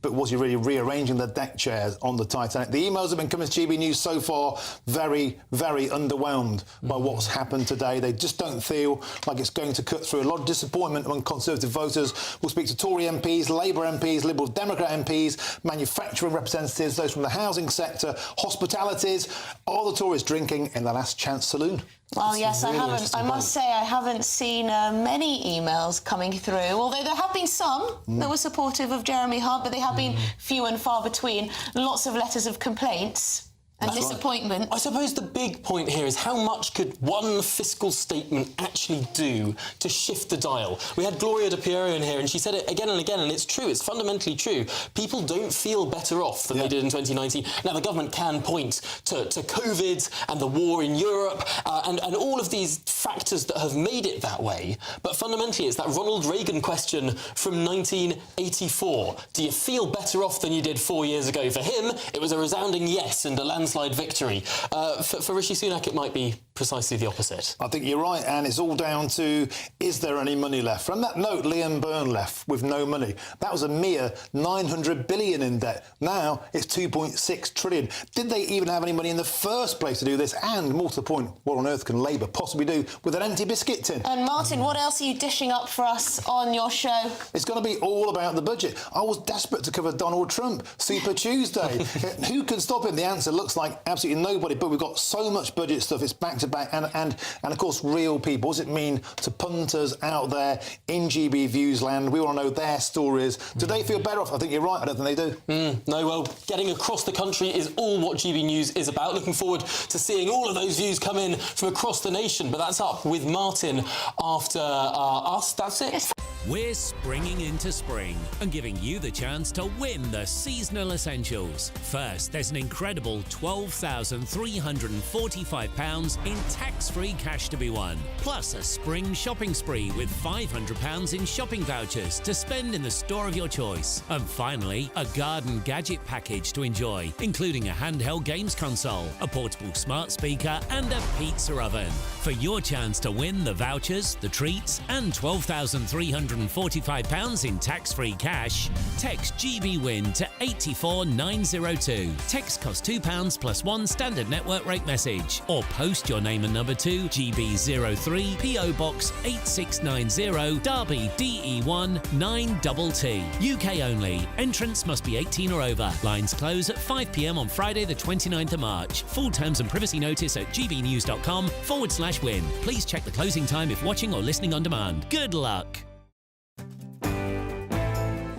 But was he really rearranging the deck chairs on the Titanic? The emails have been coming to GB News so far, very, very underwhelmed by what's happened today. They just don't feel like it's going to cut through. A lot of disappointment among Conservative voters. We'll speak to Tory MPs, Labour MPs, Liberal Democrat MPs, manufacturing representatives, those from the housing sector, hospitalities. Are the Tories drinking in the last chance saloon? Well, yes, I haven't. I must say I haven't seen many emails coming through, although there have been some that were supportive of Jeremy Hunt, but they have been few and far between. Lots of letters of complaints and disappointment. I suppose the big point here is how much could one fiscal statement actually do to shift the dial? We had Gloria De Piero in here and she said it again and again, and it's true, it's fundamentally true. People don't feel better off than they did in 2019. Now, the government can point to COVID and the war in Europe and all of these factors that have made it that way, but fundamentally it's that Ronald Reagan question from 1984. Do you feel better off than you did 4 years ago? For him, it was a resounding yes and a landslide victory. For Rishi Sunak, it might be precisely the opposite. I think you're right, and it's all down to, is there any money left? From that note, Liam Byrne left with no money. That was a mere 900 billion in debt. Now it's 2.6 trillion. Did they even have any money in the first place to do this? And more to the point, what on earth can Labour possibly do with an empty biscuit tin? And Martin, what else are you dishing up for us on your show? It's going to be all about the budget. I was desperate to cover Donald Trump, Super Tuesday. Who can stop him? The answer looks like absolutely nobody, but we've got so much budget stuff, it's back to back, and of course real people. What does it mean to punters out there in GB Views land? We want to know their stories. Do they feel better off? I think you're right, I don't think they do. No, well, getting across the country is all what GB News is about. Looking forward to seeing all of those views come in from across the nation, but that's up with Martin after us. That's it. We're springing into spring and giving you the chance to win the seasonal essentials. First, there's an incredible £12,345 in tax-free cash to be won, plus a spring shopping spree with £500 in shopping vouchers to spend in the store of your choice. And finally, a garden gadget package to enjoy, including a handheld games console, a portable smart speaker and a pizza oven. For your chance to win the vouchers, the treats and £12,345 in tax-free cash, text GBWIN to 84902. Text costs £2 plus one standard network rate message, or post your name and number to GB03 PO Box 8690 Derby DE1 9TT. UK only. Entrance must be 18 or over. Lines close at 5 p.m. on Friday the 29th of March. Full terms and privacy notice at gbnews.com/win. Please check the closing time if watching or listening on demand. Good luck.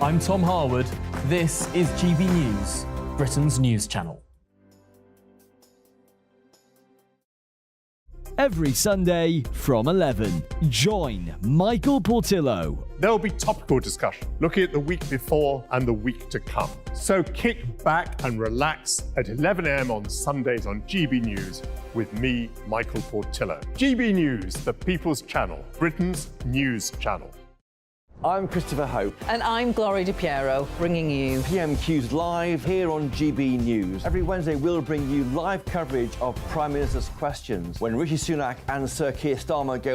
I'm Tom Harwood. This is GB News, Britain's news channel. Every Sunday from 11, join Michael Portillo. There will be topical discussion, looking at the week before and the week to come. So kick back and relax at 11 a.m. on Sundays on GB News with me, Michael Portillo. GB News, the People's Channel, Britain's news channel. I'm Christopher Hope. And I'm Gloria Di Piero, bringing you PMQs live here on GB News. Every Wednesday, we'll bring you live coverage of Prime Minister's questions when Rishi Sunak and Sir Keir Starmer go